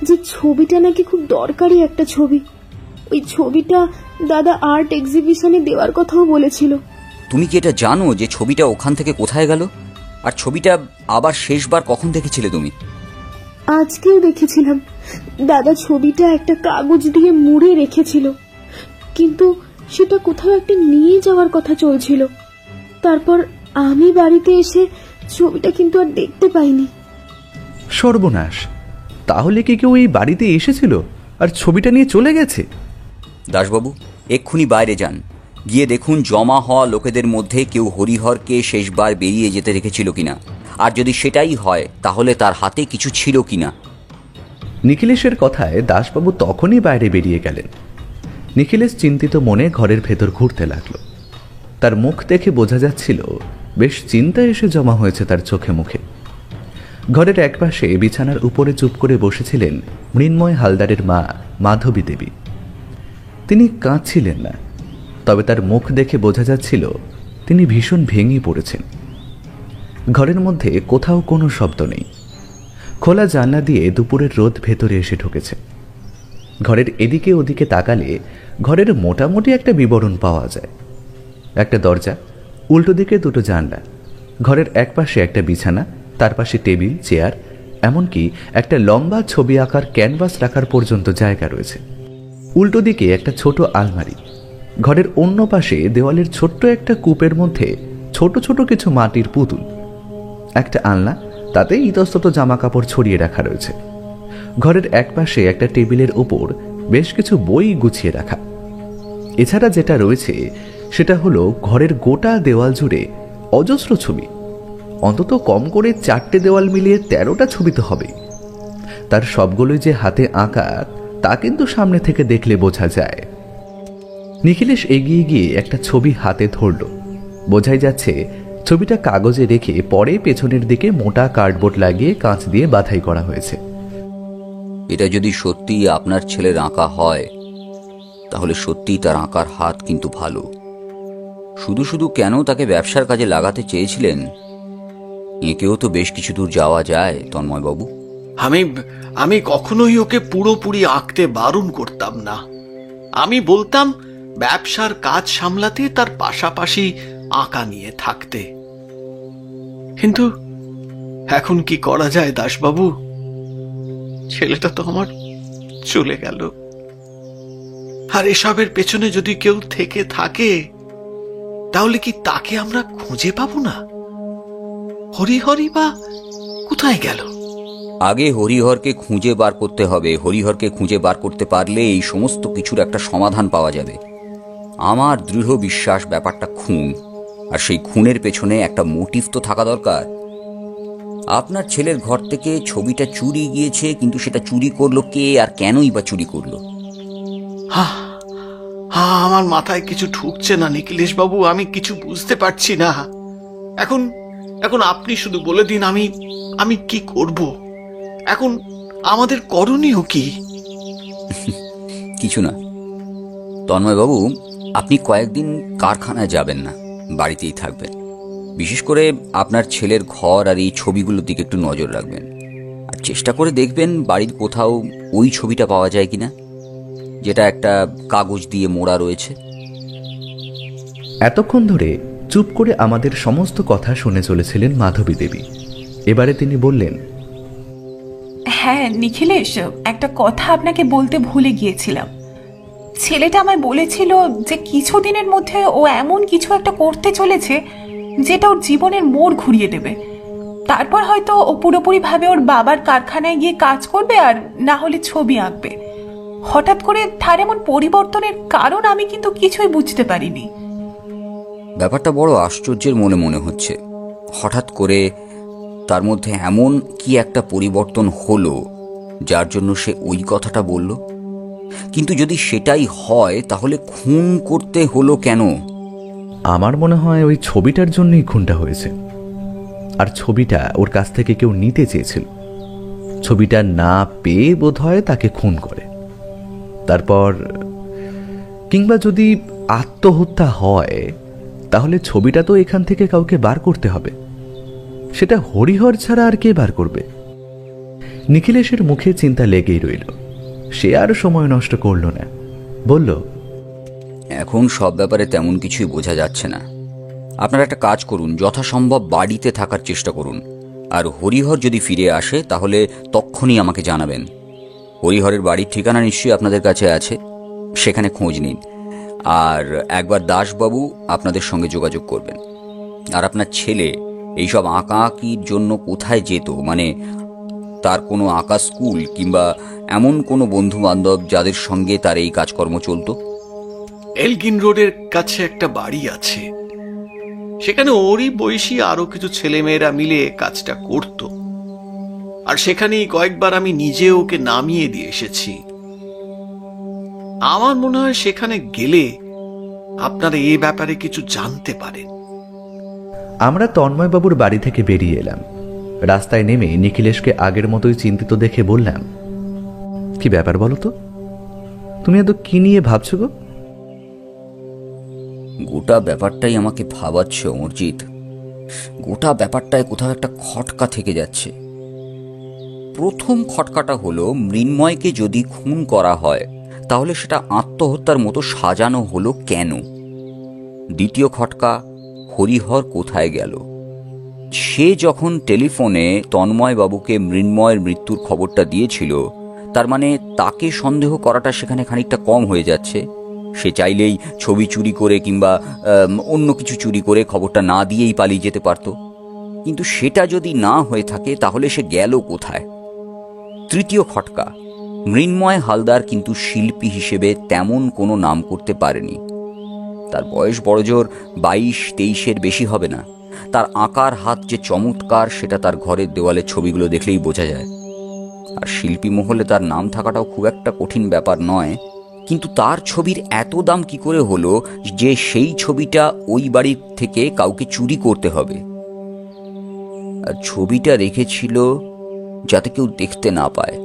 যে ছবিটা নাকি খুব দরকারি একটা ছবি। ওই ছবিটা দাদা আর্ট এক্সিবিশনে দেওয়ার কথাও বলেছিল। তুমি কি এটা জানো যে ছবিটা ওখান থেকে কোথায় গেল? আর ছবিটা আবার শেষবার কখন দেখেছিলে তুমি? আজকেও দেখেছিলাম, দাদা ছবিটা একটা কাগজ দিয়ে মুড়ে রেখেছিল, কিন্তু সেটা কোথাও একটা নিয়ে যাওয়ার কথা চলছিল। তারপর আমি বাড়িতে এসে ছবিটা কিন্তু আর দেখতে পাইনি। সর্বনাশ! তাহলে কি কেউ এই বাড়িতে এসেছিল আর ছবিটা নিয়ে চলে গেছে? দাসবাবু, এক্ষুনি বাইরে যান, গিয়ে দেখুন জমা হওয়া লোকেদের মধ্যে কেউ হরিহরকে শেষবার বেরিয়ে যেতে রেখেছিল কিনা, আর যদি সেটাই হয় তাহলে তার হাতে কিছু ছিল কিনা। নিখিলেশের কথায় দাসবাবু তখনই বাইরে বেরিয়ে গেলেন। নিখিলেশ চিন্তিত মনে ঘরের ভেতর ঘুরতে লাগলো। তার মুখ দেখে বোঝা যাচ্ছিল বেশ চিন্তা এসে জমা হয়েছে তার চোখে মুখে। ঘরের একপাশে বিছানার উপরে চুপ করে বসেছিলেন মৃন্ময় হালদারের মা মাধবী দেবী। তিনি কাঁদছিলেন না, তবে তার মুখ দেখে বোঝা যাচ্ছিল তিনি ভীষণ ভেঙে পড়েছেন। ঘরের মধ্যে কোথাও কোনো শব্দ নেই। খোলা জানলা দিয়ে দুপুরের রোদ ভেতরে এসে ঢুকেছে। ঘরের এদিকে ওদিকে তাকালে ঘরের মোটামুটি একটা বিবরণ পাওয়া যায়। একটা দরজা, উল্টো দিকে দুটো জানলা, ঘরের একপাশে একটা বিছানা, তার পাশে টেবিল, চেয়ার, এমনকি একটা লম্বা ছবি আঁকার ক্যানভাস রাখার পর্যন্ত জায়গা রয়েছে। উল্টো দিকে একটা ছোট আলমারি। ঘরের অন্য পাশে দেওয়ালের ছোট্ট একটা কূপের মধ্যে ছোট ছোট কিছু মাটির পুতুল। একটা আলনা, তাতে ইতস্তত জামা কাপড় ছড়িয়ে রাখা রয়েছে। ঘরের একপাশে একটা টেবিলের ওপর বেশ কিছু বই গুছিয়ে রাখা। এছাড়া যেটা রয়েছে সেটা হলো ঘরের গোটা দেওয়াল জুড়ে অজস্র ছবি। অন্তত কম করে 4টে দেওয়াল মিলিয়ে 13টা ছবি তো হবেই। তার সবগুলোই যে হাতে আঁকা তা কিন্তু সামনে থেকে দেখলে বোঝা যায়। নিখিলেশ এগিয়ে গিয়ে একটা ছবি হাতে ধরল। বোঝাই যাচ্ছে ছবিটা কাগজে রেখে পরে পেছনের দিকে মোটা কার্ডবোর্ড লাগিয়ে কাঁচ দিয়ে বাঁধাই করা হয়েছে। এটা যদি সত্যি আপনার ছেলের আঁকা হয় তাহলে সত্যিই তার আঁকার হাত কিন্তু ভালো। শুধু শুধু কেন তাকে ব্যবসার কাজে লাগাতে চেয়েছিলেন? এঁকেও তো বেশ কিছু দূর যাওয়া যায় তন্ময়বাবু। আমি কখনোই ওকে পুরোপুরি আঁকতে বারণ করতাম না। আমি বলতাম ব্যবসার কাজ সামলাতে তার পাশাপাশি আঁকা নিয়ে থাকতে। কিন্তু এখন কি করা যায় দাসবাবু? ছেলেটা তো আমার চলে গেল, আর এসবের পেছনে যদি কেউ থেকে থাকে তাহলে কি তাকে আমরা খুঁজে পাবো না? হরিহরি বা কোথায় গেল? আগে হরিহরকে খুঁজে বার করতে হবে। হরিহরকে খুঁজে বার করতে পারলে এই সমস্ত কিছুর একটা সমাধান পাওয়া যাবে। আমার দৃঢ় বিশ্বাস ব্যাপারটা খুন, আর সেই খুনের পেছনে একটা মোটিভ তো থাকা দরকার। আপনার ছেলের ঘর থেকে ছবিটা চুরি গিয়েছে, কিন্তু সেটা চুরি করলো কে আর কেনই বা চুরি করলো? আমার মাথায় কিছু ঢুকছে না নিখিলেশ বাবু, আমি কিছু বুঝতে পারছি না। এখন আপনি শুধু বলে দিন আমি কি করব? এখন আমাদের করণীয় কি? কিছু না তন্ময়বাবু, আপনি কয়েকদিন কারখানায় যাবেন না, বাড়িতেই থাকবেন। বিশেষ করে আপনার ছেলের ঘর আর এই ছবিগুলোর দিকে একটু নজর রাখবেন, আর চেষ্টা করে দেখবেন বাড়ির কোথাও ওই ছবিটা পাওয়া যায় কিনা, যেটা একটা কাগজ দিয়ে মোড়া রয়েছে। এতক্ষণ ধরে চুপ করে আমাদের সমস্ত কথা শুনে চলেছিলেন মাধবী দেবী। এবারে তিনি বললেন, হ্যাঁ নিখিলেশ, একটা কথা আপনাকে বলতে ভুলে গিয়েছিলাম। ছেলেটা আমায় বলেছিল যে কিছুদিনের মধ্যে ও এমন কিছু একটা করতে চলেছে যেটা ওর জীবনের মোড় ঘুরিয়ে দেবে। তারপর হয়তো ও পুরোপুরিভাবে ওর বাবার কারখানায় গিয়ে কাজ করবে, আর না হলে ছবি আঁকবে। হঠাৎ করে তার এমন পরিবর্তনের কারণ আমি কিন্তু কিছুই বুঝতে পারিনি। ব্যাপারটা বড় আশ্চর্যের মনে হচ্ছে। হঠাৎ করে তার মধ্যে এমন কি একটা পরিবর্তন হলো যার জন্য সে ওই কথাটা বলল। কিন্তু যদি সেটাই হয় তাহলে খুন করতে হলো কেন? আমার মনে হয় ওই ছবিটার জন্যই খুনটা হয়েছে। আর ছবিটা ওর কাছ থেকে কেউ নিতে চেয়েছিল। ছবিটা না পেয়ে বোধহয় তাকে খুন করে। তারপর কিংবা যদি আত্মহত্যা হয় তাহলে ছবিটা তো এখান থেকে কাউকে বার করতে হবে। সেটা হরিহর ছাড়া আর কে বার করবে? নিখিলেশের মুখে চিন্তা লেগেই রইল। সে আর সময় নষ্ট করল না, বলল, এখন সব ব্যাপারে তেমন কিছুই বোঝা যাচ্ছে না। আপনারা একটা কাজ করুন, যথাসম্ভব বাড়িতে থাকার চেষ্টা করুন, আর হরিহর যদি ফিরে আসে তাহলে তখনই আমাকে জানাবেন। হরিহরের বাড়ির ঠিকানা নিশ্চয়ই আপনাদের কাছে আছে, সেখানে খোঁজ নিন। আর একবার দাসবাবু আপনাদের সঙ্গে যোগাযোগ করবেন। আর আপনার ছেলে এইসব আঁকাআঁকির জন্য কোথায় যেত, মানে তার কোনো আঁকা স্কুল কিংবা এমন কোনো বন্ধু বান্ধব যাদের সঙ্গে তার এই কাজকর্ম চলতো? এলগিন রোডের কাছে একটা বাড়ি আছে, সেখানে ওরই বয়সী আরো কিছু ছেলেমেয়েরা মিলে কাজটা করত। আর সেখানেই কয়েকবার আমি নিজে ওকে নামিয়ে দিয়ে এসেছি। আমার মনে হয় সেখানে গেলে আপনারা এই ব্যাপারে কিছু জানতে পারেন। আমরা তন্ময়বাবুর বাড়ি থেকে বেরিয়ে এলাম। রাস্তায় নেমে নিখিলেশকে আগের মতোই চিন্তিত দেখে বললাম, কি ব্যাপার বলো তো, তুমি এত কি নিয়ে ভাবছো গো? গোটা ব্যাপারটাই আমাকে ভাবাচ্ছে অমরজিৎ। গোটা ব্যাপারটায় কোথাও একটা খটকা থেকে যাচ্ছে। প্রথম খটকাটা হলো, মৃন্ময়কে যদি খুন করা হয় তাহলে সেটা আত্মহত্যার মতো সাজানো হলো কেন? দ্বিতীয় খটকা, হরিহর কোথায় গেল? সে যখন টেলিফোনে তন্ময়বাবুকে মৃন্ময়ের মৃত্যুর খবরটা দিয়েছিল, তার মানে তাকে সন্দেহ করাটা সেখানে খানিকটা কম হয়ে যাচ্ছে। সে চাইলেই ছবি চুরি করে কিংবা অন্য কিছু চুরি করে খবরটা না দিয়েই পালিয়ে যেতে পারত। কিন্তু সেটা যদি না হয়ে থাকে তাহলে সে গেল কোথায়? তৃতীয় খটকা, মৃন্ময় হালদার কিন্তু শিল্পী হিসেবে তেমন কোনো নাম করতে পারেনি। তার বয়স বড়জোর 22-23-এর বেশি হবে না। তার আঁকার হাত যে চমৎকার সেটা তার ঘরের দেওয়ালের ছবিগুলো দেখলেই বোঝা যায়। আর শিল্পী মহলে তার নাম থাকাটাও খুব একটা কঠিন ব্যাপার নয়। কিন্তু তার ছবির এত দাম কি করে হলো যে সেই ছবিটা ওই বাড়ির থেকে কাউকে চুরি করতে হবে? আর ছবিটা রেখেছিল যাতে কেউ দেখতে না পায়।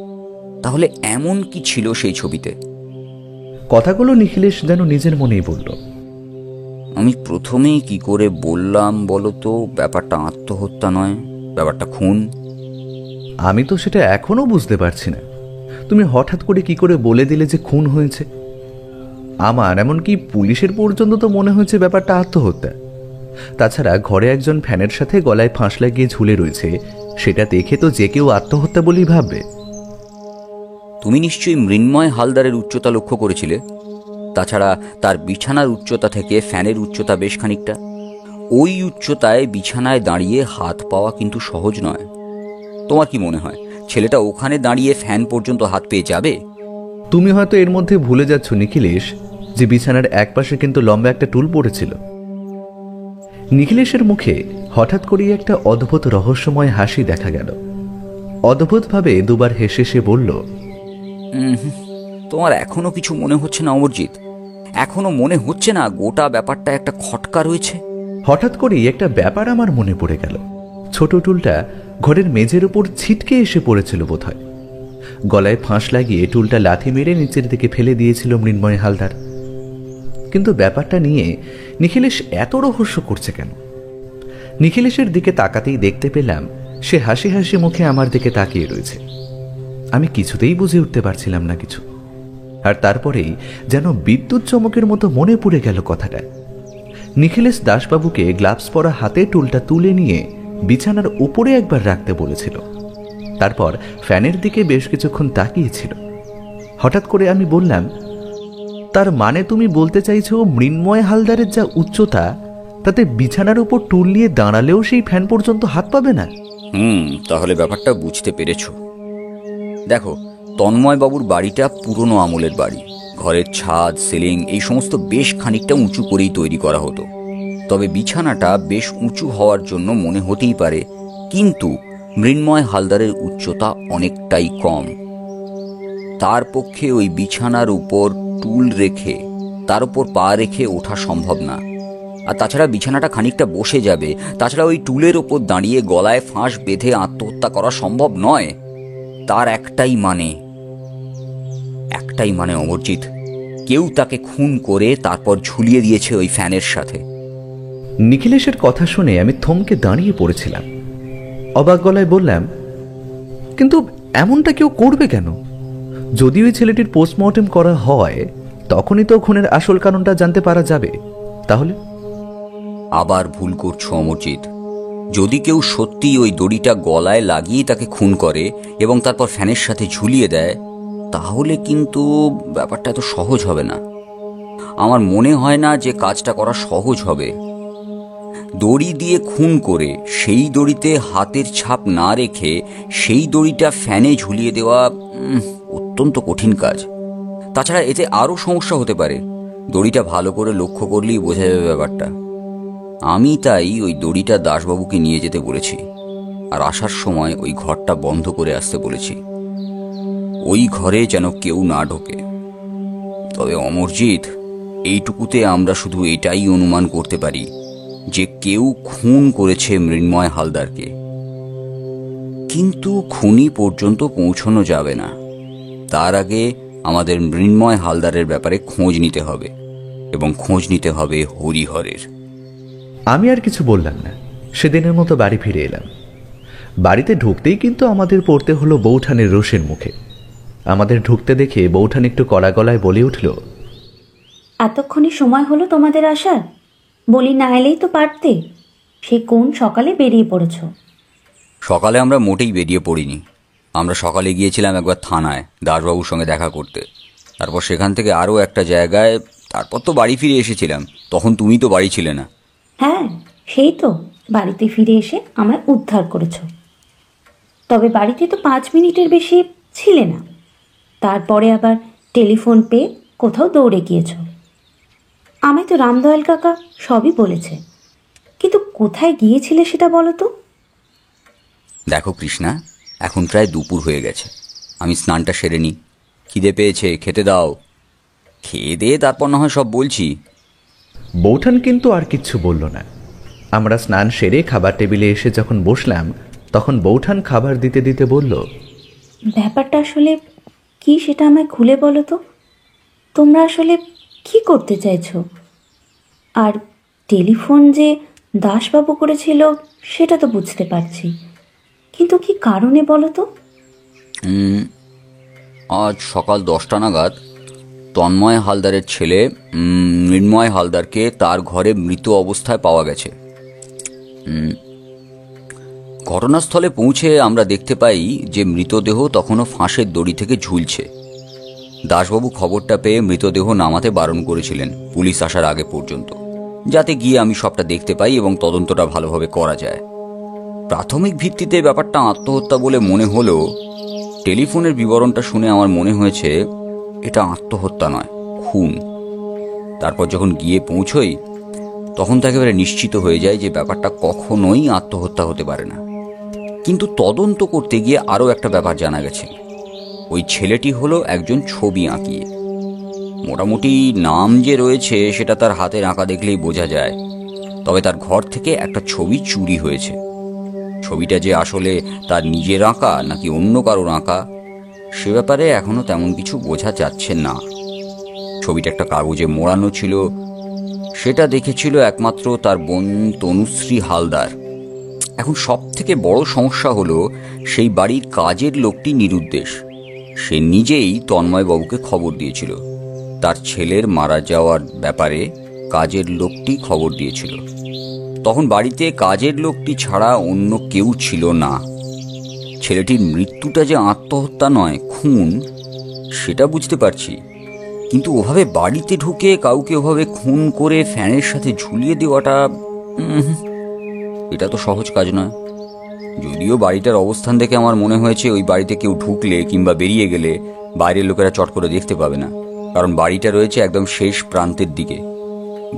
তাহলে এমন কি ছিল সেই ছবিতে? কথাগুলো নিখিলেশ যেন নিজের মনেই বলল। আমি প্রথমেই কি করে বললাম বলো তো, ব্যাপারটা আত্মহত্যা নয়, ব্যাপারটা খুন? আমি তো সেটা এখনো বুঝতে পারছি না। তুমি হঠাৎ করে কি করে বলে দিলে যে খুন হয়েছে? আমার এমনকি পুলিশের পর্যন্ত তো মনে হয়েছে ব্যাপারটা আত্মহত্যা। তাছাড়া ঘরে একজন ফ্যানের সাথে গলায় ফাঁস লাগিয়ে ঝুলে রয়েছে, সেটা দেখে তো যে কেউ আত্মহত্যা বলেই ভাববে। তুমি নিশ্চয়ই মৃন্ময় হালদারের উচ্চতা লক্ষ্য করেছিলে। তাছাড়া তার বিছানার উচ্চতা থেকে ফ্যানের উচ্চতা বেশ খানিকটা। ওই উচ্চতায় বিছানায় দাঁড়িয়ে হাত পাওয়া কিন্তু সহজ নয়। তোমার কি মনে হয় ছেলেটা ওখানে দাঁড়িয়ে ফ্যান পর্যন্ত হাত পেয়ে যাবে? তুমি হয়তো এর মধ্যে ভুলে যাচ্ছ নিখিলেশ, যে বিছানার একপাশে কিন্তু লম্বা একটা টুল পড়েছিল। নিখিলেশের মুখে হঠাৎ করেই একটা অদ্ভুত রহস্যময় হাসি দেখা গেল। অদ্ভুতভাবে দুবার হেসে সে বলল, তোমার এখনো কিছু মনে হচ্ছে না অমরজিৎ? এখনো মনে হচ্ছে না গোটা ব্যাপারটা একটা খটকা রয়েছে? হঠাৎ করেই একটা ব্যাপার আমার মনে পড়ে গেল। ছোট টুলটা ঘরের মেঝের উপর ছিটকে এসে পড়েছিল বোধহয়। গলায় ফাঁস লাগিয়ে টুলটা লাথি মেরে নিচের দিকে ফেলে দিয়েছিল মৃন্ময় হালদার। কিন্তু ব্যাপারটা নিয়ে নিখিলেশ এত রহস্য করছে কেন? নিখিলেশের দিকে তাকাতেই দেখতে পেলাম সে হাসি হাসি মুখে আমার দিকে তাকিয়ে রয়েছে। আমি কিছুতেই বুঝে উঠতে পারছিলাম না কিছু। আর তারপরেই যেন বিদ্যুৎ চমকের মতো মনে পড়ে গেল কথাটা। নিখিলেশ দাসবাবুকে গ্লাভস পরা হাতে টুলটা তুলে নিয়ে বিছানার উপরে একবার রাখতে বলেছিল। তারপর ফ্যানের দিকে বেশ কিছুক্ষণ তাকিয়েছিল। হঠাৎ করে আমি বললাম, তার মানে তুমি বলতে চাইছো মৃন্ময় হালদারের যা উচ্চতা, তাতে বিছানার উপর টুল নিয়ে দাঁড়ালেও সেই ফ্যান পর্যন্ত হাত পাবে না? তাহলে ব্যাপারটা বুঝতে পেরেছ। দেখো, তন্ময়বাবুর বাড়িটা পুরনো আমলের বাড়ি। ঘরের ছাদ, সিলিং এই সমস্ত বেশ খানিকটা উঁচু করেই তৈরি করা হতো। তবে বিছানাটা বেশ উঁচু হওয়ার জন্য মনে হতেই পারে, কিন্তু মৃন্ময় হালদারের উচ্চতা অনেকটাই কম। তার পক্ষে ওই বিছানার উপর টুল রেখে তার উপর পা রেখে ওঠা সম্ভব না। আর তাছাড়া বিছানাটা খানিকটা বসে যাবে। তাছাড়া ওই টুলের ওপর দাঁড়িয়ে গলায় ফাঁস বেঁধে আত্মহত্যা করা সম্ভব নয়। তার একটাই মানে অমরজিৎ, কেউ তাকে খুন করে তারপর ঝুলিয়ে দিয়েছে ওই ফ্যানের সাথে। নিখিলেশের কথা শুনে আমি থমকে দাঁড়িয়ে পড়েছিলাম। অবাক গলায় বললাম, কিন্তু এমনটা কেউ করবে কেন? যদি ওই ছেলেটির পোস্টমর্টেম করা হয় তখনই তো খুনের আসল কারণটা জানতে পারা যাবে। তাহলে আবার ভুল করছো অমরজিৎ। যদি কেউ সত্যি ওই দড়িটা গলায় লাগিয়ে তাকে খুন করে এবং তারপর ফ্যানের সাথে ঝুলিয়ে দেয়, তাহলে কিন্তু ব্যাপারটা এত সহজ হবে না। আমার মনে হয় না যে কাজটা করা সহজ হবে। দড়ি দিয়ে খুন করে সেই দড়িতে হাতের ছাপ না রেখে সেই দড়িটা ফ্যানে ঝুলিয়ে দেওয়া অত্যন্ত কঠিন কাজ। তাছাড়া এতে আরও সমস্যা হতে পারে। দড়িটা ভালো করে লক্ষ্য করলেই বোঝা যাবে ব্যাপারটা। আমি তাই ওই দড়িটা দাসবাবুকে নিয়ে যেতে বলেছি, আর আসার সময় ওই ঘরটা বন্ধ করে আসতে বলেছি। ওই ঘরে যেন কেউ না ঢোকে। তবে অমরজিৎ, এইটুকুতে আমরা শুধু এটাই অনুমান করতে পারি যে কেউ খুন করেছে মৃন্ময় হালদারকে। কিন্তু খুনি পর্যন্ত পৌঁছানো যাবে না। তার আগে আমাদের মৃন্ময় হালদারের ব্যাপারে খোঁজ নিতে হবে, এবং খোঁজ নিতে হবে হরিহরের। আমি আর কিছু বললাম না। সেদিনের মতো বাড়ি ফিরে এলাম। বাড়িতে ঢুকতেই কিন্তু আমাদের পড়তে হলো বৌঠানের রোষের মুখে। আমাদের ঢুকতে দেখে বৌঠান একটু কড়া গলায় বলে উঠল, এতক্ষণে সময় হলো তোমাদের আসার? বলি না এলেই তো পারতে। সে কোন সকালে বেরিয়ে পড়েছ? সকালে আমরা মোটেই বেরিয়ে পড়িনি। আমরা সকালে গিয়েছিলাম একবার থানায় দাসবাবুর সঙ্গে দেখা করতে, তারপর সেখান থেকে আরও একটা জায়গায়, তারপর তো বাড়ি ফিরে এসেছিলাম। তখন তুমি তো বাড়ি ছিলে না। হ্যাঁ, সেই তো বাড়িতে ফিরে এসে আমায় উদ্ধার করেছ। তবে বাড়িতে তো 5 মিনিটের বেশি ছিলে না। তারপরে আবার টেলিফোন পেয়ে কোথাও দৌড়ে গিয়েছ। আমায় তো রামদয়াল কাকা সবই বলেছে, কিন্তু কোথায় গিয়েছিলে সেটা বলো তো। দেখো কৃষ্ণা, এখন প্রায় দুপুর হয়ে গেছে। আমি স্নানটা সেরে নিই। খিদে পেয়েছে, খেতে দাও। খেয়ে দিয়ে তারপর না হয় সব বলছি। বৌঠান কিন্তু আর কিচ্ছু বলল না। আমরা স্নান সেরে খাবার টেবিলে এসে যখন বসলাম, তখন বৌঠান খাবার দিতে দিতে বলল, ব্যাপারটা আসলে কি সেটা আমায় খুলে বলো তো। তোমরা আসলে কি করতে চাইছো? আর টেলিফোন যে দাসবাবু করেছিল সেটা তো বুঝতে পারছি, কিন্তু কি কারণে বলো তো। আজ সকাল 10টা নাগাদ তন্ময় হালদারের ছেলে মৃন্ময় হালদারকে তার ঘরে মৃত অবস্থায় পাওয়া গেছে। ঘটনাস্থলে পৌঁছে আমরা দেখতে পাই যে মৃতদেহ তখনও ফাঁসের দড়ি থেকে ঝুলছে। দাসবাবু খবরটা পেয়ে মৃতদেহ নামাতে বারণ করেছিলেন পুলিশ আসার আগে পর্যন্ত, যাতে গিয়ে আমি সবটা দেখতে পাই এবং তদন্তটা ভালোভাবে করা যায়। প্রাথমিক ভিত্তিতে ব্যাপারটা আত্মহত্যা বলে মনে হলেও টেলিফোনের বিবরণটা শুনে আমার মনে হয়েছে এটা আত্মহত্যা নয়, খুন। তারপর যখন গিয়ে পৌঁছই তখন তো একেবারে নিশ্চিত হয়ে যায় যে ব্যাপারটা কখনোই আত্মহত্যা হতে পারে না। কিন্তু তদন্ত করতে গিয়ে আরও একটা ব্যাপার জানা গেছে। ওই ছেলেটি হলো একজন ছবি আঁকিয়ে। মোটামুটি নাম যে রয়েছে সেটা তার হাতের আঁকা দেখলেই বোঝা যায়। তবে তার ঘর থেকে একটা ছবি চুরি হয়েছে। ছবিটা যে আসলে তার নিজের আঁকা নাকি অন্য কারোর আঁকা সে ব্যাপারে এখনো তেমন কিছু বোঝা যাচ্ছে না। ছবিটা একটা কাগজে মোড়ানো ছিল। সেটা দেখেছিল একমাত্র তার বোন তনুশ্রী হালদার। এখন সব থেকে বড় সমস্যা হলো সেই বাড়ির কাজের লোকটি নিরুদ্দেশ। সে নিজেই তন্ময়বাবুকে খবর দিয়েছিল। তার ছেলের মারা যাওয়ার ব্যাপারে কাজের লোকটি খবর দিয়েছিল। তখন বাড়িতে কাজের লোকটি ছাড়া অন্য কেউ ছিল না। ছেলেটির মৃত্যুটা যে আত্মহত্যা নয়, খুন, সেটা বুঝতে পারছি। কিন্তু ওভাবে বাড়িতে ঢুকে কাউকে ওভাবে খুন করে ফ্যানের সাথে ঝুলিয়ে দেওয়াটা এটা তো সহজ কাজ নয়। যদিও বাড়িটার অবস্থান দেখে আমার মনে হয়েছে ওই বাড়িতে কেউ ঢুকলে কিংবা বেরিয়ে গেলে বাইরের লোকেরা চট করে দেখতে পাবে না, কারণ বাড়িটা রয়েছে একদম শেষ প্রান্তের দিকে।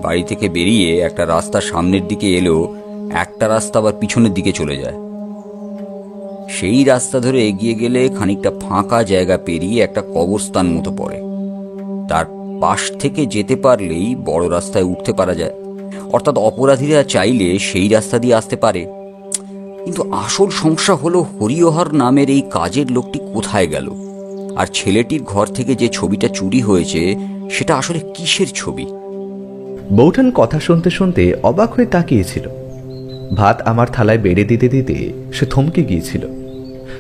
বাড়ি থেকে বেরিয়ে একটা রাস্তা সামনের দিকে এলেও একটা রাস্তা আবার পিছনের দিকে চলে যায়। সেই রাস্তা ধরে এগিয়ে গেলে খানিকটা ফাঁকা জায়গা পেরিয়ে একটা কবরস্থান মতো পড়ে। তার পাশ থেকে যেতে পারলেই বড় রাস্তায় উঠতে পারা যায়, অর্থাৎ অপরাধীরা চাইলে সেই রাস্তা দিয়ে আসতে পারে। কিন্তু আসল সমস্যা হলো হরিহর নামের এই কাজের লোকটি কোথায় গেল, আর ছেলেটির ঘর থেকে যে ছবিটা চুরি হয়েছে সেটা আসলে কিসের ছবি? বৌঠান কথা শুনতে শুনতে অবাক হয়ে তাকিয়েছিল। ভাত আমার থালায় বেড়ে দিতে দিতে সে থমকে গিয়েছিল।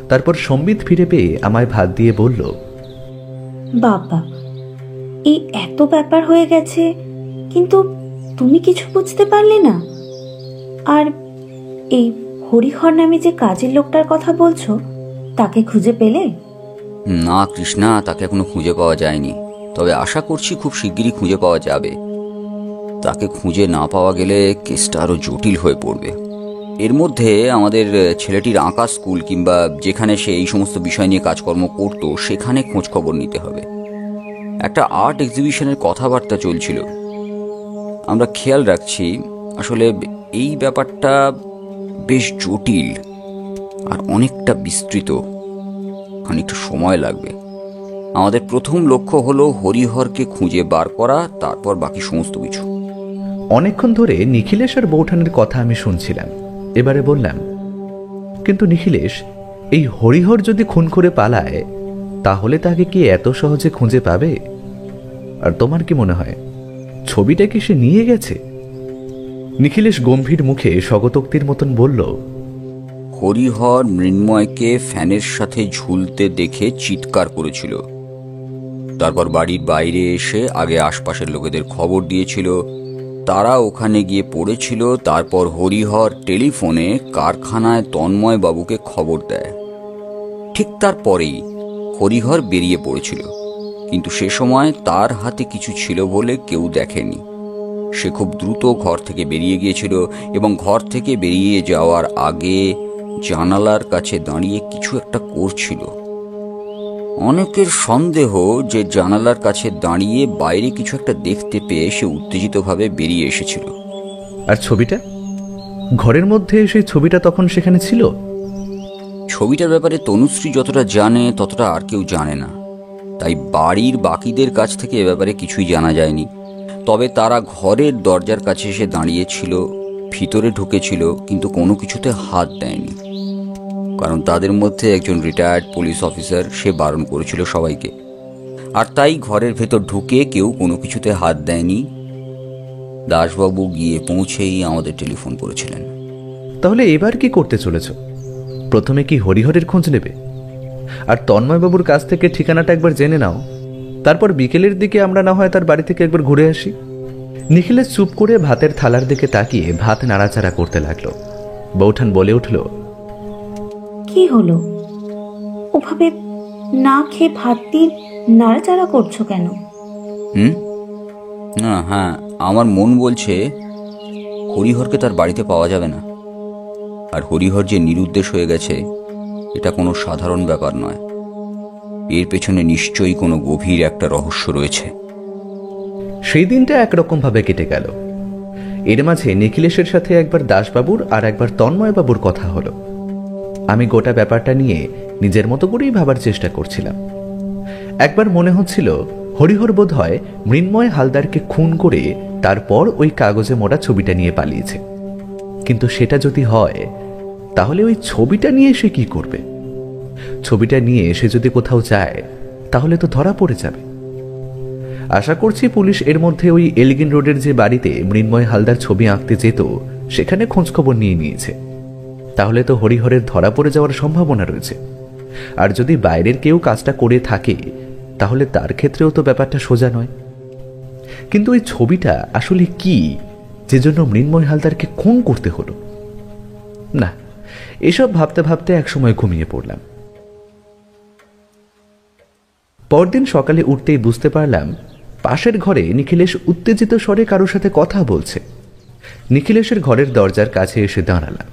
তারপর সম্বিত ফিরে পেয়ে আমায় ভাত দিয়ে বলল, বাবা, এই এত ব্যাপার হয়ে গেছে, কিন্তু তুমি কিছু বুঝতে পারলে না? আর এই হরিহর নামে যে কাজের লোকটার কথা বলছো, তাকে খুঁজে পেলে? না কৃষ্ণা, তাকে এখনো খুঁজে পাওয়া যায়নি, তবে আশা করছি খুব শিগগিরই খুঁজে পাওয়া যাবে। তাকে খুঁজে না পাওয়া গেলে কেসটা আরো জটিল হয়ে পড়বে। এর মধ্যে আমাদের ছেলেটির আঁকা স্কুল কিংবা যেখানে সে এই সমস্ত বিষয় নিয়ে কাজকর্ম করত সেখানে খোঁজ খবর নিতে হবে। একটা আর্ট এক্সিবিশনের কথাবার্তা চলছিল, আমরা খেয়াল রাখছি। আসলে এই ব্যাপারটা বেশ জটিল আর অনেকটা বিস্তৃত, খানিকটা সময় লাগবে। আমাদের প্রথম লক্ষ্য হলো হরিহরকে খুঁজে বার করা, তারপর বাকি সমস্ত কিছু। অনেকক্ষণ ধরে নিখিলেশ আর বৌঠানের কথা আমি শুনছিলাম। এবারে বললাম, কিন্তু নিখিলেশ, এই হরিহর যদি খুন করে পালায় তাহলে তাকে কি এত সহজে খুঁজে পাবে? আর তোমার কি মনে হয় ছবিটা কি সে নিয়ে গেছে? নিখিলেশ গম্ভীর মুখে স্বগতোক্তির মতন বলল, হরিহর মৃন্ময়কে ফ্যানের সাথে ঝুলতে দেখে চিৎকার করেছিল। তারপর বাড়ির বাইরে এসে আগে আশপাশের লোকেদের খবর দিয়েছিল, তারা ওখানে গিয়ে পড়েছিল। তারপর হরিহর টেলিফোনে কারখানায় তন্ময় বাবুকে খবর দেয়। ঠিক তারপরেই হরিহর বেরিয়ে পড়েছিল, কিন্তু সে সময় তার হাতে কিছু ছিল বলে কেউ দেখেনি। সে খুব দ্রুত ঘর থেকে বেরিয়ে গিয়েছিল এবং ঘর থেকে বেরিয়ে যাওয়ার আগে জানালার কাছে দাঁড়িয়ে কিছু একটা করছিল। অনেকের সন্দেহ যে জানালার কাছে দাঁড়িয়ে বাইরে কিছু একটা দেখতে পেয়ে সে উত্তেজিতভাবে বেরিয়ে এসেছিল। আর ছবিটা? ঘরের মধ্যে সেই ছবিটা তখন সেখানে ছিল? ছবিটার ব্যাপারে তনুশ্রী যতটা জানে ততটা আর কেউ জানে না, তাই বাড়ির বাকিদের কাছ থেকে এ ব্যাপারে কিছুই জানা যায়নি। তবে তারা ঘরের দরজার কাছে এসে দাঁড়িয়েছিল, ভিতরে ঢুকেছিল, কিন্তু কোনো কিছুতে হাত দেয়নি, কারণ তাদের মধ্যে একজন রিটায়ার্ড পুলিশ অফিসার, সে বারণ করেছিল সবাইকে। আর তাই ঘরের ভেতর ঢুকে কেউ কোনো কিছুতে হাত দেয়নি। দাসবাবু গিয়ে পৌঁছেই আমাদের টেলিফোন করেছিলেন। তাহলে এবার কি করতে চলেছ? প্রথমে কি হরিহরের খোঁজ নেবে? আর তন্ময়বাবুর কাছ থেকে ঠিকানাটা একবার জেনে নাও, তারপর বিকেলের দিকে আমরা না হয় তার বাড়ি থেকে একবার ঘুরে আসি। নিখিলেশ চুপ করে ভাতের থালার দিকে তাকিয়ে ভাত নাড়াচাড়া করতে লাগলো। বৌঠান বলে উঠল, কি হলো? ওভাবে না খেয়ে ভাত দিয়ে নাড়াচাড়া করছো কেন? না, হ্যাঁ, আমার মন বলছে হরিহরকে তার বাড়িতে পাওয়া যাবে না। আর হরিহর যে নিরুদ্দেশ হয়ে গেছে এটা কোনো সাধারণ ব্যাপার নয়, এর পেছনে নিশ্চয়ই কোনো গভীর একটা রহস্য রয়েছে। সেই দিনটা একরকম ভাবে কেটে গেল। এর মাঝে নিখিলেশের সাথে একবার দাসবাবুর আর একবার তন্ময়বাবুর কথা হলো। আমি গোটা ব্যাপারটা নিয়ে নিজের মতো করেই ভাবার চেষ্টা করছিলাম। একবার মনে হচ্ছিল হরিহর বোধ হয় মৃন্ময় হালদারকে খুন করে তারপর ওই কাগজে মোড়া ছবিটা নিয়ে পালিয়েছে। কিন্তু সেটা যদি হয় তাহলে ওই ছবিটা নিয়ে সে কি করবে? ছবিটা নিয়ে সে যদি কোথাও যায় তাহলে তো ধরা পড়ে যাবে। আশা করছি পুলিশ এর মধ্যে ওই এলগিন রোডের যে বাড়িতে মৃন্ময় হালদার ছবি আঁকতে যেত সেখানে খোঁজখবর নিয়ে নিয়েছে। তাহলে তো হরিহরের ধরা পড়ে যাওয়ার সম্ভাবনা রয়েছে। আর যদি বাইরের কেউ কাজটা করে থাকে তাহলে তার ক্ষেত্রেও তো ব্যাপারটা সোজা নয়। কিন্তু ওই ছবিটা আসলে কি যে জন্য মৃন্ময় হালদারকে খুন করতে হলো? না, এসব ভাবতে ভাবতে একসময় ঘুমিয়ে পড়লাম। পরদিন সকালে উঠতেই বুঝতে পারলাম পাশের ঘরে নিখিলেশ উত্তেজিত স্বরে কারোর সাথে কথা বলছে। নিখিলেশের ঘরের দরজার কাছে এসে দাঁড়ালাম।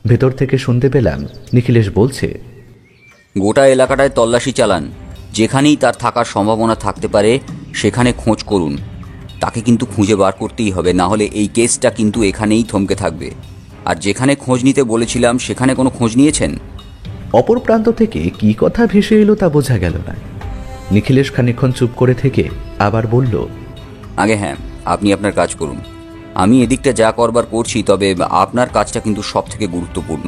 ভেতর থেকে শুনতে পেলাম নিখিলেশ বলছে, গোটা এলাকাটায় তল্লাশি চালান, যেখানেই তার থাকার সম্ভাবনা থাকতে পারে সেখানে খোঁজ করুন। তাকে কিন্তু খুঁজে বার করতেই হবে, না হলে এই কেসটা কিন্তু এখানেই থমকে থাকবে। আর যেখানে খোঁজ নিতে বলেছিলাম সেখানে কোনো খোঁজ নিয়েছেন? অপর প্রান্ত থেকে কি কথা ভেসে এলো তা বোঝা গেল না। নিখিলেশ খানিকক্ষণ চুপ করে থেকে আবার বলল, আগে হ্যাঁ, আপনি আপনার কাজ করুন, আমি এদিকটা যা করবার করছি। তবে আপনার কাজটা কিন্তু সব থেকে গুরুত্বপূর্ণ।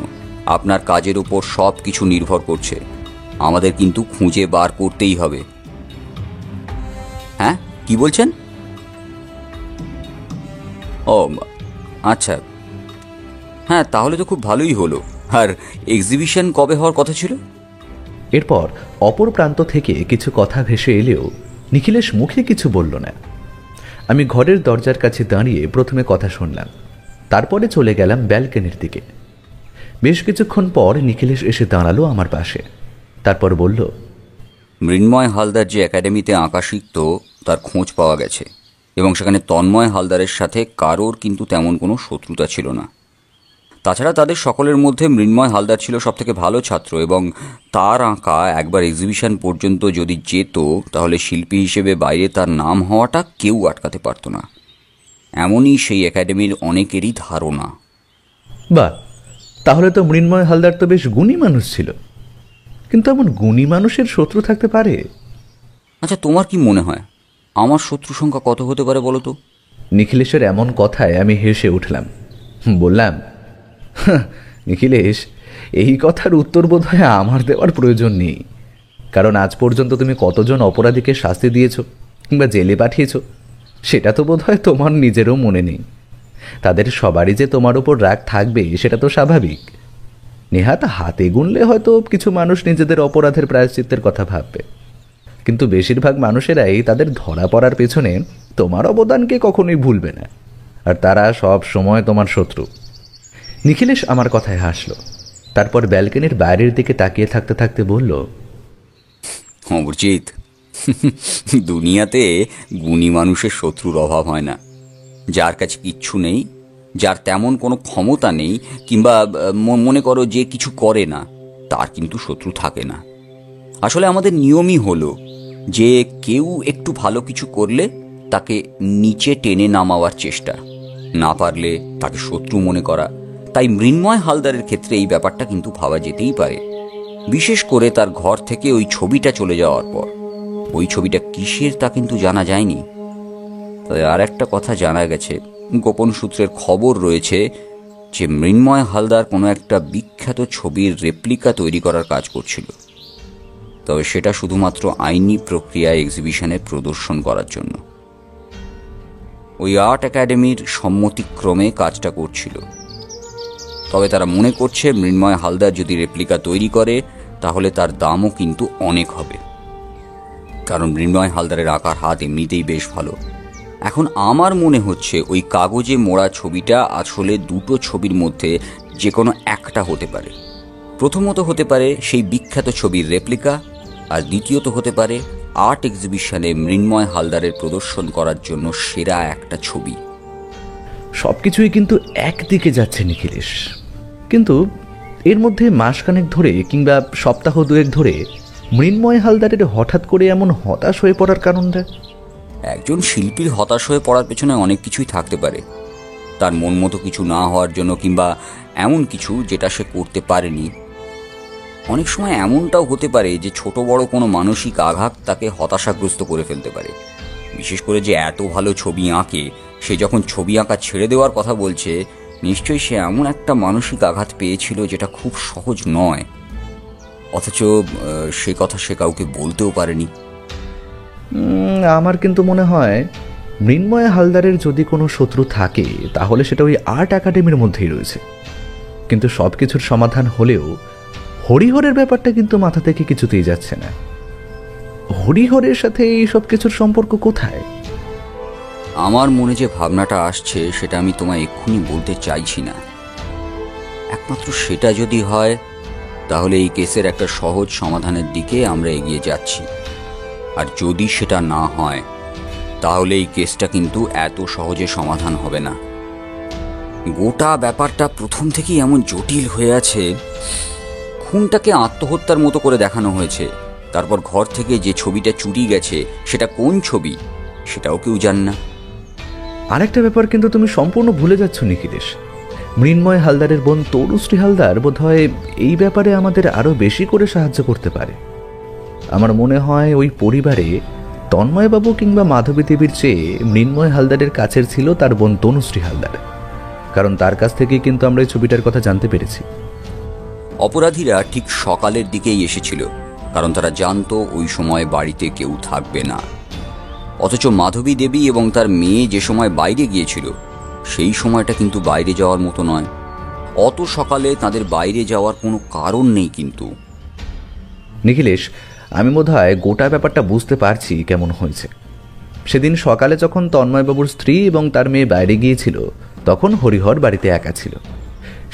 আপনার কাজের উপর সব কিছু নির্ভর করছে। আমাদের কিন্তু খুঁজে বার করতেই হবে। হ্যাঁ, কি বলছেন? ও আচ্ছা, হ্যাঁ, তাহলে তো খুব ভালোই হলো। আর এক্সিবিশন কবে হওয়ার কথা ছিল? এরপর অপর প্রান্ত থেকে কিছু কথা ভেসে এলেও নিখিলেশ মুখে কিছু বলল না। আমি ঘরের দরজার কাছে দাঁড়িয়ে প্রথমে কথা শুনলাম, তারপরে চলে গেলাম ব্যালকনির দিকে। বেশ কিছুক্ষণ পর নিখিলেশ এসে দাঁড়ালো আমার পাশে। তারপর বলল, মৃন্ময় হালদার যে একাডেমিতে আঁকা শিখত তার খোঁজ পাওয়া গেছে, এবং সেখানে তন্ময় হালদারের সাথে কারোর কিন্তু তেমন কোনো শত্রুতা ছিল না। তাছাড়া তাদের সকলের মধ্যে মৃন্ময় হালদার ছিল সবথেকে ভালো ছাত্র, এবং তার আঁকা একবার এক্সিবিশন পর্যন্ত যদি যেত তাহলে শিল্পী হিসেবে বাইরে তার নাম হওয়াটা কেউ আটকাতে পারত না। এমনই সেই একাডেমির অনেকেরই ধারণা। বাহ, তাহলে তো মৃন্ময় হালদার তো বেশ গুণী মানুষ ছিল। কিন্তু এমন গুণী মানুষের শত্রু থাকতে পারে? আচ্ছা, তোমার কি মনে হয় আমার শত্রু সংখ্যা কত হতে পারে বলো তো? নিখিলেশের এমন কথায় আমি হেসে উঠলাম। বললাম, নিখিলেশ, এই কথার উত্তর বোধ হয় আমার দেওয়ার প্রয়োজন নেই, কারণ আজ পর্যন্ত তুমি কতজন অপরাধীকে শাস্তি দিয়েছ কিংবা জেলে পাঠিয়েছ সেটা তো বোধ হয় তোমার নিজেরও মনে নেই। তাদের সবারই যে তোমার ওপর রাগ থাকবে সেটা তো স্বাভাবিক। নেহাত হাতে গুনলে হয়তো কিছু মানুষ নিজেদের অপরাধের প্রায়শ্চিত্তের কথা ভাববে, কিন্তু বেশিরভাগ মানুষেরাই তাদের ধরা পড়ার পেছনে তোমার অবদানকে কখনোই ভুলবে না, আর তারা সব সময় তোমার শত্রু। নিখিলেশ আমার কথায় হাসল, তারপর ব্যালকনির বাইরের দিকে তাকিয়ে থাকতে থাকতে বলল, অমরজিৎ, দুনিয়াতে গুণী মানুষের শত্রুর অভাব হয় না। যার কাছে কিচ্ছু নেই, যার তেমন কোনো ক্ষমতা নেই, কিংবা মনে করো যে কিছু করে না, তার কিন্তু শত্রু থাকে না। আসলে আমাদের নিয়মই হলো যে কেউ একটু ভালো কিছু করলে তাকে নিচে টেনে নামাবার চেষ্টা, না পারলে তাকে শত্রু মনে করা। তাই মৃন্ময় হালদারের ক্ষেত্রে এই ব্যাপারটা কিন্তু ভাবা যেতেই পারে, বিশেষ করে তার ঘর থেকে ওই ছবিটা চলে যাওয়ার পর। ওই ছবিটা কিসের তা কিন্তু জানা যায়নি। তবে আর একটা কথা জানা গেছে, গোপন সূত্রের খবর রয়েছে যে মৃন্ময় হালদার কোনো একটা বিখ্যাত ছবির রেপ্লিকা তৈরি করার কাজ করছিল, তবে সেটা শুধুমাত্র আইনি প্রক্রিয়ায় এক্সিবিশনে প্রদর্শন করার জন্য। ওই আর্ট একাডেমির সম্মতিক্রমে কাজটা করছিল। তবে তারা মনে করছে মৃন্ময় হালদার যদি রেপ্লিকা তৈরি করে তাহলে তার দামও কিন্তু অনেক হবে, কারণ মৃন্ময় হালদারের আঁকার হাত এমনিতেই বেশ ভালো। এখন আমার মনে হচ্ছে ওই কাগজে মোড়া ছবিটা আসলে দুটো ছবির মধ্যে যে কোনো একটা হতে পারে। প্রথমত হতে পারে সেই বিখ্যাত ছবির রেপ্লিকা, আর দ্বিতীয়ত হতে পারে আর্ট এক্সিবিশনে মৃন্ময় হালদারের প্রদর্শন করার জন্য সেরা একটা ছবি। সবকিছুই কিন্তু একদিকে যাচ্ছে নিখিলেশ, কিন্তু এর মধ্যে মাসখানেক ধরে কিংবা সপ্তাহ দুয়েক ধরে মৃন্ময় হালদারের হঠাৎ করে এমন হতাশ হয়ে পড়ার কারণটা? একজন শিল্পীর হতাশ হয়ে পড়ার পেছনে অনেক কিছুই থাকতে পারে। তার মন মতো কিছু না হওয়ার জন্য, কিংবা এমন কিছু যেটা সে করতে পারেনি। অনেক সময় এমনটাও হতে পারে যে ছোট বড় কোনো মানসিক আঘাত তাকে হতাশাগ্রস্ত করে ফেলতে পারে। বিশেষ করে যে এত ভালো ছবি আঁকে, সে যখন ছবি আঁকা ছেড়ে দেওয়ার কথা বলছে, নিশ্চয়ই সে এমন একটা মানসিক আঘাত পেয়েছিল যেটা খুব সহজ নয়, অথচ সে কথা সে কাউকে বলতেও পারেনি। আমার কিন্তু মনে হয় মৃন্ময় হালদারের যদি কোনো শত্রু থাকে তাহলে সেটা ওই আর্ট একাডেমির মধ্যেই রয়েছে। কিন্তু সব কিছুর সমাধান হলেও হরিহরের ব্যাপারটা কিন্তু মাথা থেকে কিছুতেই যাচ্ছে না। হরিহরের সাথে এই সব কিছুর সম্পর্ক কোথায়? আমার মনে যে ভাবনাটা আসছে সেটা আমি তোমায় এক্ষুনি বলতে চাইছি না। একমাত্র সেটা যদি হয় তাহলে এই কেসের একটা সহজ সমাধানের দিকে আমরা এগিয়ে যাচ্ছি, আর যদি সেটা না হয় তাহলে এই কেসটা কিন্তু এত সহজে সমাধান হবে না। গোটা ব্যাপারটা প্রথম থেকেই এমন জটিল হয়ে আছে। খুনটাকে আত্মহত্যার মতো করে দেখানো হয়েছে, তারপর ঘর থেকে যে ছবিটা চুরি গেছে সেটা কোন ছবি সেটাও কেউ জানে না। আরেকটা ব্যাপার কিন্তু তুমি সম্পূর্ণ ভুলে যাচ্ছ নিখিলেশ। মৃন্ময় হালদারের বোন তনুশ্রী হালদার বোধহয় এই ব্যাপারে আমাদের আরো বেশি করে সাহায্য করতে পারে। আমার মনে হয় ওই পরিবারে তন্ময়বাবু কিংবা মাধবী দেবীর চেয়ে মৃন্ময় হালদারের কাছের ছিল তার বোন তনুশ্রী হালদার, কারণ তার কাছ থেকেই কিন্তু আমরা এই ছবিটার কথা জানতে পেরেছি। অপরাধীরা ঠিক সকালের দিকেই এসেছিল, কারণ তারা জানতো ওই সময় বাড়িতে কেউ থাকবে না। অথচ মাধবী দেবী এবং তার মেয়ে যে সময় বাইরে গিয়েছিল সেই সময়টা কিন্তু বাইরে যাওয়ার মতো নয়। অত সকালে তাদের বাইরে যাওয়ার কোনো কারণ নেই। কিন্তু নিখিলেশ, আমি বোধহয় গোটা ব্যাপারটা বুঝতে পারছি কেমন হয়েছে। সেদিন সকালে যখন তন্ময়বাবুর স্ত্রী এবং তার মেয়ে বাইরে গিয়েছিল তখন হরিহর বাড়িতে একা ছিল।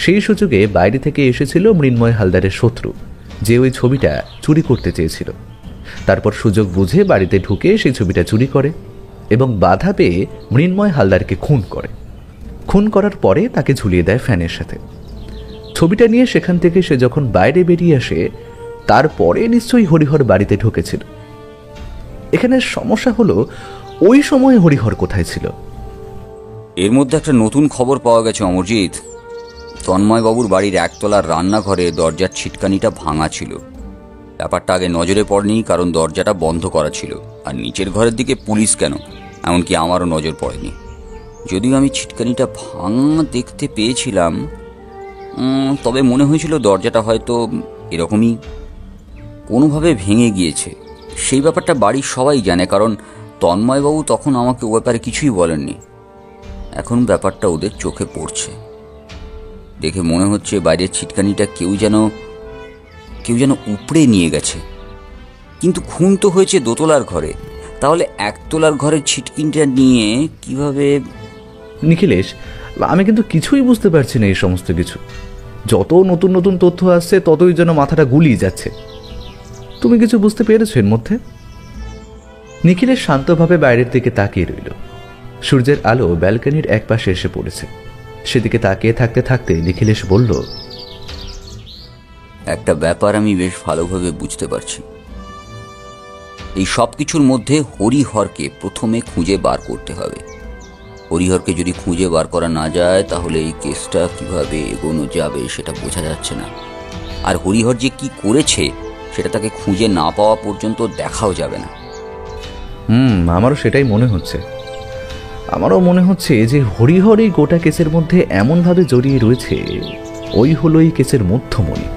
সেই সুযোগে বাইরে থেকে এসেছিল মৃন্ময় হালদারের শত্রু, যে ওই ছবিটা চুরি করতে চেয়েছিল। তারপর সুযোগ বুঝে বাড়িতে ঢুকে সেই ছবিটা চুরি করে এবং বাধা পেয়ে মৃন্ময় হালদারকে খুন করে। খুন করার পরে তাকে ঝুলিয়ে দেয় ফ্যানের সাথে। ছবিটা নিয়ে সেখান থেকে সে যখন বাইরে বেরিয়ে আসে তারপরে নিশ্চয়ই হরিহর বাড়িতে ঢুকেছিল। এখানে সমস্যা হলো ওই সময় হরিহর কোথায় ছিল? এর মধ্যে একটা নতুন খবর পাওয়া গেছে অমরজিৎ। তন্ময়বাবুর বাড়ির একতলার রান্নাঘরে দরজার ছিটকানিটা ভাঙা ছিল। ব্যাপারটা আগে নজরে পড়েনি, কারণ দরজাটা বন্ধ করা ছিল। আর নিচের ঘরের দিকে পুলিশ কেন, এমনকি আমারও নজর পড়েনি। যদিও আমি ছিটকানিটা ভাঙা দেখতে পেয়েছিলাম, তবে মনে হয়েছিল দরজাটা হয়তো এরকমই কোনোভাবে ভেঙে গিয়েছে। সেই ব্যাপারটা বাড়ির সবাই জানে, কারণ তন্ময়বাবু তখন আমাকে ও ব্যাপারে কিছুই বলেননি। এখন ব্যাপারটা ওদের চোখে পড়ছে দেখে মনে হচ্ছে বাইরের ছিটকানিটা কেউ যেন উপড়ে নিয়ে গেছে। কিন্তু খুন তো হয়েছে দোতলার ঘরে, তাহলে একতলার ঘরের ছিটকিনটা নিয়ে কিভাবে? নিখিলেশ, আমি কিন্তু কিছুই বুঝতে পারছি না এই সমস্ত কিছু। যত নতুন নতুন তথ্য আসছে ততই যেন মাথাটা গুলিয়ে যাচ্ছে। তুমি কিছু বুঝতে পেরেছো এর মধ্যে? নিখিলেশ শান্তভাবে বাইরের দিকে তাকিয়ে রইল। সূর্যের আলো ব্যালকনির একপাশে এসে পড়েছে। সেদিকে তাকিয়ে থাকতে থাকতে নিখিলেশ বলল, একটা ব্যাপার আমি বেশ ভালোভাবে বুঝতে পারছি। এই সব কিছুর মধ্যে হরিহরকে প্রথমে খুঁজে বার করতে হবে। হরিহরকে যদি খুঁজে বার করা না যায় তাহলে এই কেসটা কিভাবে এগোনো যাবে সেটা বোঝা যাচ্ছে না। আর হরিহর যে কি করেছে সেটা তাকে খুঁজে না পাওয়া পর্যন্ত দেখাও যাবে না। আমারও সেটাই মনে হচ্ছে। আমারও মনে হচ্ছে যে হরিহর এই গোটা কেসের মধ্যে এমনভাবে জড়িয়ে রয়েছে, ওই হলো এই কেসের মধ্যমণি।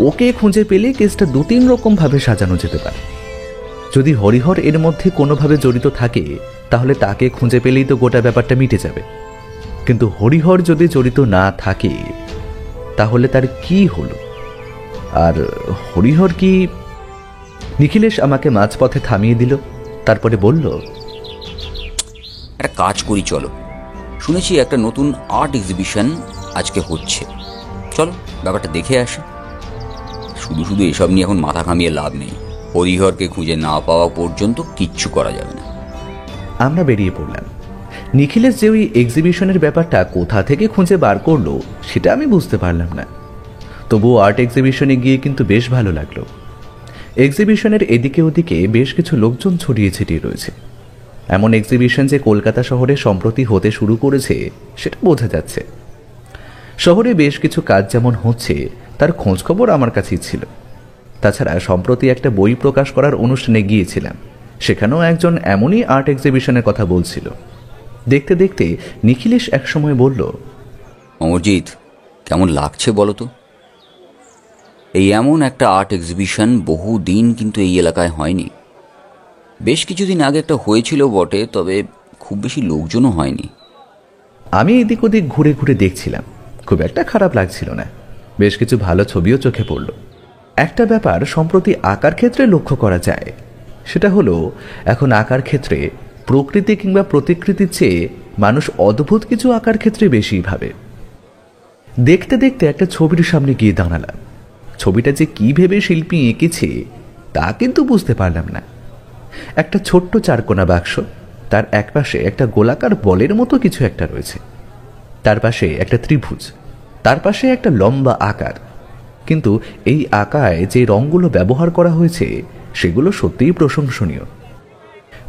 ওকে খুঁজে পেলে কেসটা 2-3 রকমভাবে সাজানো যেতে পারে। যদি হরিহর এর মধ্যে কোনোভাবে জড়িত থাকে তাহলে তাকে খুঁজে পেলেই তো গোটা ব্যাপারটা মিটে যাবে। কিন্তু হরিহর যদি জড়িত না থাকে তাহলে তার কি হলো? আর হরিহর কি? নিখিলেশ আমাকে মাঝপথে থামিয়ে দিল, তারপরে বলল, একটা কাজ করি, চলো। শুনেছি একটা নতুন আর্ট এক্সিবিশন আজকে হচ্ছে, চলো ব্যাপারটা দেখে আসি। শুধু শুধু এসব নিয়ে এখন মাথা ঘামিয়ে লাভ নেই। হরিহরকে খুঁজে না পাওয়া পর্যন্ত কিচ্ছু করা যাবে না। আমরা বেরিয়ে পড়লাম। নিখিলেশ যে ওই এক্সিবিশনের ব্যাপারটা কোথা থেকে খুঁজে বার করলো সেটা আমি বুঝতে পারলাম না। তবুও আর্ট এক্সিবিশনে গিয়ে কিন্তু বেশ ভালো লাগলো। এক্সিবিশনের এদিকে ওদিকে বেশ কিছু লোকজন ছড়িয়ে ছিটিয়ে রয়েছে। এমন এক্সিবিশন যে কলকাতা শহরে সম্প্রতি হতে শুরু করেছে সেটা বোঝা যাচ্ছে। শহরে বেশ কিছু কাজ যেমন হচ্ছে তার খোঁজখবর আমার কাছেই ছিল। তাছাড়া সম্প্রতি একটা বই প্রকাশ করার অনুষ্ঠানে গিয়েছিলাম, সেখানেও একজন এমনই আর্ট এক্সিবিশনের কথা বলছিল। দেখতে দেখতে নিখিলেশ একসময় বলল, অমরজিৎ, কেমন লাগছে বলো তো? এই এমন একটা আর্ট এক্সিবিশন বহুদিন কিন্তু এই এলাকায় হয়নি। বেশ কিছুদিন আগে একটা হয়েছিল বটে, তবে খুব বেশি লোকজনও হয়নি। আমি এদিক ওদিক ঘুরে ঘুরে দেখছিলাম, খুব একটা খারাপ লাগছিল না। বেশ কিছু ভালো ছবিও চোখে পড়ল। একটা ব্যাপার সম্প্রতি আঁকার ক্ষেত্রে লক্ষ্য করা যায়, সেটা হলো এখন আঁকার ক্ষেত্রে প্রকৃতি কিংবা প্রতিকৃতির চেয়ে মানুষ অদ্ভুত কিছু আঁকার ক্ষেত্রে বেশি ভাবে। দেখতে দেখতে একটা ছবির সামনে গিয়ে দাঁড়ালাম। ছবিটা যে কি ভেবে শিল্পী এঁকেছে তা কিন্তু বুঝতে পারলাম না। একটা ছোট্ট চারকোনা বাক্স, তার একপাশে একটা গোলাকার বলের মতো কিছু একটা রয়েছে, তার পাশে একটা ত্রিভুজ, তার পাশে একটা লম্বা আকার। কিন্তু এই আকায় যে রঙগুলো ব্যবহার করা হয়েছে সেগুলো সত্যিই প্রশংসনীয়।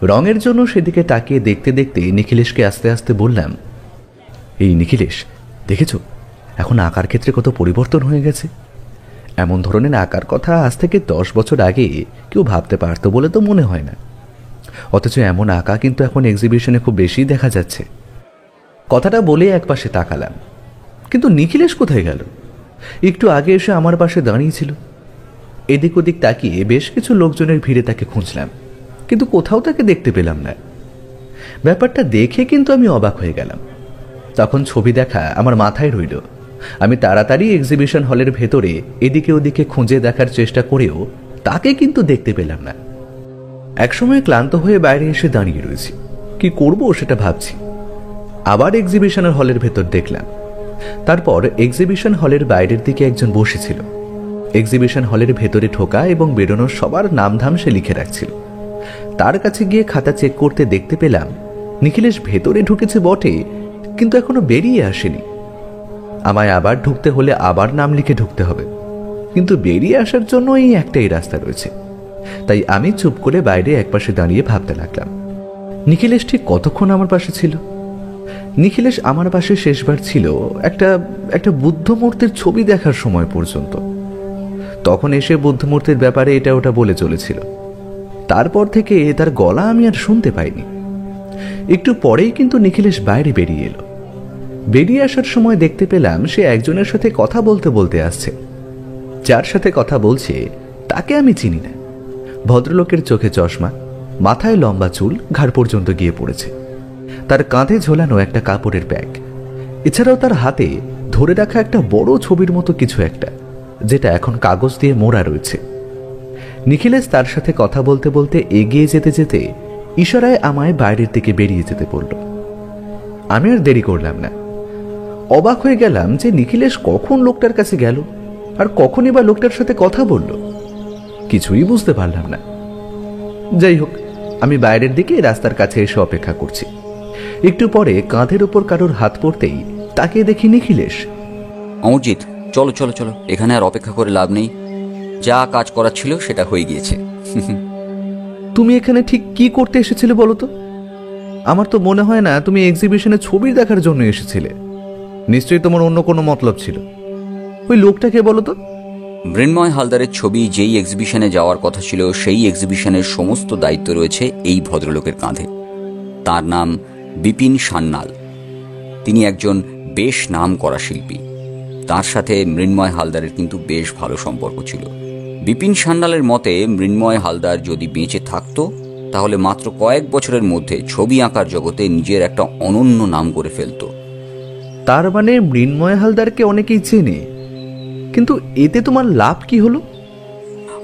রঙের জন্য সেদিকে তাকিয়ে দেখতে দেখতে নিখিলেশকে আস্তে আস্তে বললাম, এই নিখিলেশ, দেখেছো এখন আঁকার ক্ষেত্রে কত পরিবর্তন হয়ে গেছে? এমন ধরনের আঁকার কথা আজ থেকে 10 বছর আগে কেউ ভাবতে পারতো বলে তো মনে হয় না। অথচ এমন আঁকা কিন্তু এখন এক্সিবিশনে খুব বেশি দেখা যাচ্ছে। কথাটা বলে একপাশে তাকালাম, কিন্তু নিখিলেশ কোথায় গেল? একটু আগে এসে আমার পাশে দাঁড়িয়েছিল। এদিক ওদিক তাকিয়ে বেশ কিছু লোকজনের ভিড়ে তাকে খুঁজলাম, কিন্তু কোথাও তাকে দেখতে পেলাম না। ব্যাপারটা দেখে কিন্তু আমি অবাক হয়ে গেলাম। তখন ছবি দেখা আমার মাথায় রইল। আমি তাড়াতাড়ি এক্সিবিশন হলের ভেতরে এদিকে ওদিকে খুঁজে দেখার চেষ্টা করেও তাকে কিন্তু দেখতে পেলাম না। একসময় ক্লান্ত হয়ে বাইরে এসে দাঁড়িয়ে রয়েছি, কি করব সেটা ভাবছি। আবার এক্সিবিশনের হলের ভেতর দেখলাম। তারপর এক্সিবিশন হলের বাইরের দিকে একজন বসেছিল। এক্সিবিশন হলের ভেতরে ঢোকা এবং বেরোনোর সবার নামধাম সে লিখে রাখছিল। তার কাছে গিয়ে খাতা চেক করতে দেখতে পেলাম নিখিলেশ ভেতরে ঢুকেছে বটে, কিন্তু এখনো বেরিয়ে আসেনি। আমায় আবার ঢুকতে হলে আবার নাম লিখে ঢুকতে হবে, কিন্তু বেরিয়ে আসার জন্য এই একটাই রাস্তা রয়েছে। তাই আমি চুপ করে বাইরে একপাশে দাঁড়িয়ে ভাবতে লাগলাম, নিখিলেশ ঠিক কতক্ষণ আমার পাশে ছিল? নিখিলেশ আমার পাশে শেষবার ছিল একটা বুদ্ধ মূর্তির ছবি দেখার সময় পর্যন্ত। তখন এসে বুদ্ধ মূর্তির ব্যাপারে এটা ওটা বলে চলেছিল। তারপর থেকে তার গলা আমি আর শুনতে পাইনি। একটু পরেই কিন্তু নিখিলেশ বাইরে বেরিয়ে এলো। বেরিয়ে আসার সময় দেখতে পেলাম সে একজনের সাথে কথা বলতে বলতে আসছে। যার সাথে কথা বলছে তাকে আমি চিনি না। ভদ্রলোকের চোখে চশমা, মাথায় লম্বা চুল ঘাড় পর্যন্ত গিয়ে পড়েছে। তার কাঁধে ঝোলানো একটা কাপড়ের ব্যাগ, এছাড়াও তার হাতে ধরে রাখা একটা বড় ছবির মতো কিছু একটা, যেটা এখন কাগজ দিয়ে মোড়া রয়েছে। নিখিলেশ তার সাথে কথা বলতে বলতে এগিয়ে যেতে যেতে ইশারায় আমায় বাইরের দিকে বেরিয়ে যেতে বলল। আমি আর দেরি করলাম না। অবাক হয়ে গেলাম যে নিখিলেশ কখন লোকটার কাছে গেল আর কখনই বা লোকটার সাথে কথা বলল, কিছুই বুঝতে পারলাম না। যাই হোক, আমি বাইরের দিকে রাস্তার কাছে এসে অপেক্ষা করছি। একটু পরে কাঁধের উপর কারোর হাত পড়তেই তাকে দেখি নিখিলেশ। অমরজিৎ, চলো চলো চলো, এখানে আর অপেক্ষা করে লাভ নেই। যা কাজ করার ছিল সেটা হয়ে গিয়েছে। তুমি এখানে ঠিক কি করতে এসেছিলে বলো তো? আমার তো মনে হয় না তুমি এক্সিবিশনে ছবি দেখার জন্য এসেছিলে। নিশ্চয়ই তোমার অন্য কোনো মতলব ছিল। ওই লোকটাকে বলো তো। মৃন্ময় হালদারের ছবি যেই এক্সিবিশনে যাওয়ার কথা ছিল সেই এক্সিবিশনের সমস্ত দায়িত্ব রয়েছে এই ভদ্রলোকের কাঁধে। তার নাম বিপিন সান্যাল। তিনি একজন বেশ নাম করা শিল্পী। তার সাথে মৃন্ময় হালদারের কিন্তু বেশ ভালো সম্পর্ক ছিল। বিপিন সান্যালের মতে মৃন্ময় হালদার যদি বেঁচে থাকতো তাহলে মাত্র কয়েক বছরের মধ্যে ছবি আঁকার জগতে নিজের একটা অনন্য নাম করে ফেলত। তার মানে মৃন্ময় হালদারকে অনেকেই চেনে, কিন্তু এতে তোমার লাভ কি হলো?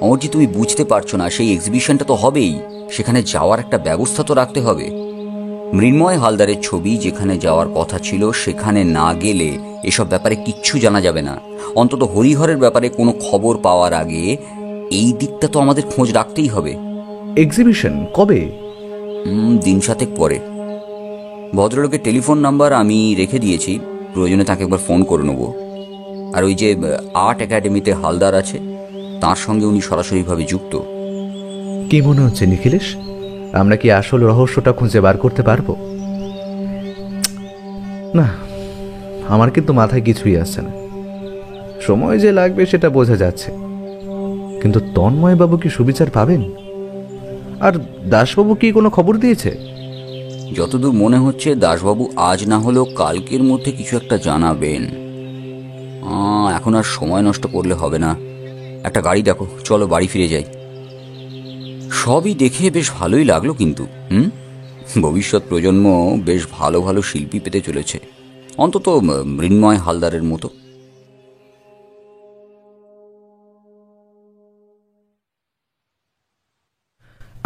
অমরজি, তুমি বুঝতে পারছো না, সেই এক্সিবিশনটা তো হবেই, সেখানে যাওয়ার একটা ব্যবস্থা তো রাখতে হবে। মৃন্ময় হালদারের ছবি যেখানে যাওয়ার কথা ছিল সেখানে না গেলে এসব ব্যাপারে কিচ্ছু জানা যাবে না। অন্তত হরিহরের ব্যাপারে কোনো খবর পাওয়ার আগে এই দিকটা তো আমাদের খোঁজ রাখতেই হবে। এক্সিবিশন কবে? দিন 7 পরে। ভদ্রলোকের টেলিফোন নাম্বার আমি রেখে দিয়েছি, প্রয়োজনে তাকে একবার ফোন করে নেব। আর ওই যে আর্ট একাডেমিতে হালদার আছে, তার সঙ্গে উনি সরাসরিভাবে যুক্ত। কি মনে হচ্ছে নিখিলেশ, আমরা কি আসল রহস্যটা খুঁজে বার করতে পারবো? না, আমার কিন্তু মাথায় কিছুই আসছে না। সময় যে লাগবে সেটা বোঝা যাচ্ছে, কিন্তু তন্ময় বাবু কি সুবিচার পাবেন? আর দাসবাবু কি কোনো খবর দিয়েছে? যতদূর মনে হচ্ছে দাসবাবু আজ না হলেও কালকের মধ্যে কিছু একটা জানাবেন। এখন আর সময় নষ্ট করলে হবে না। একটা গাড়ি দেখো, চলো বাড়ি ফিরে যাই। সবই দেখে বেশ ভালোই লাগলো, কিন্তু ভবিষ্যৎ প্রজন্ম বেশ ভালো ভালো শিল্পী পেতে চলেছে, অন্তত মৃন্ময় হালদারের মতো।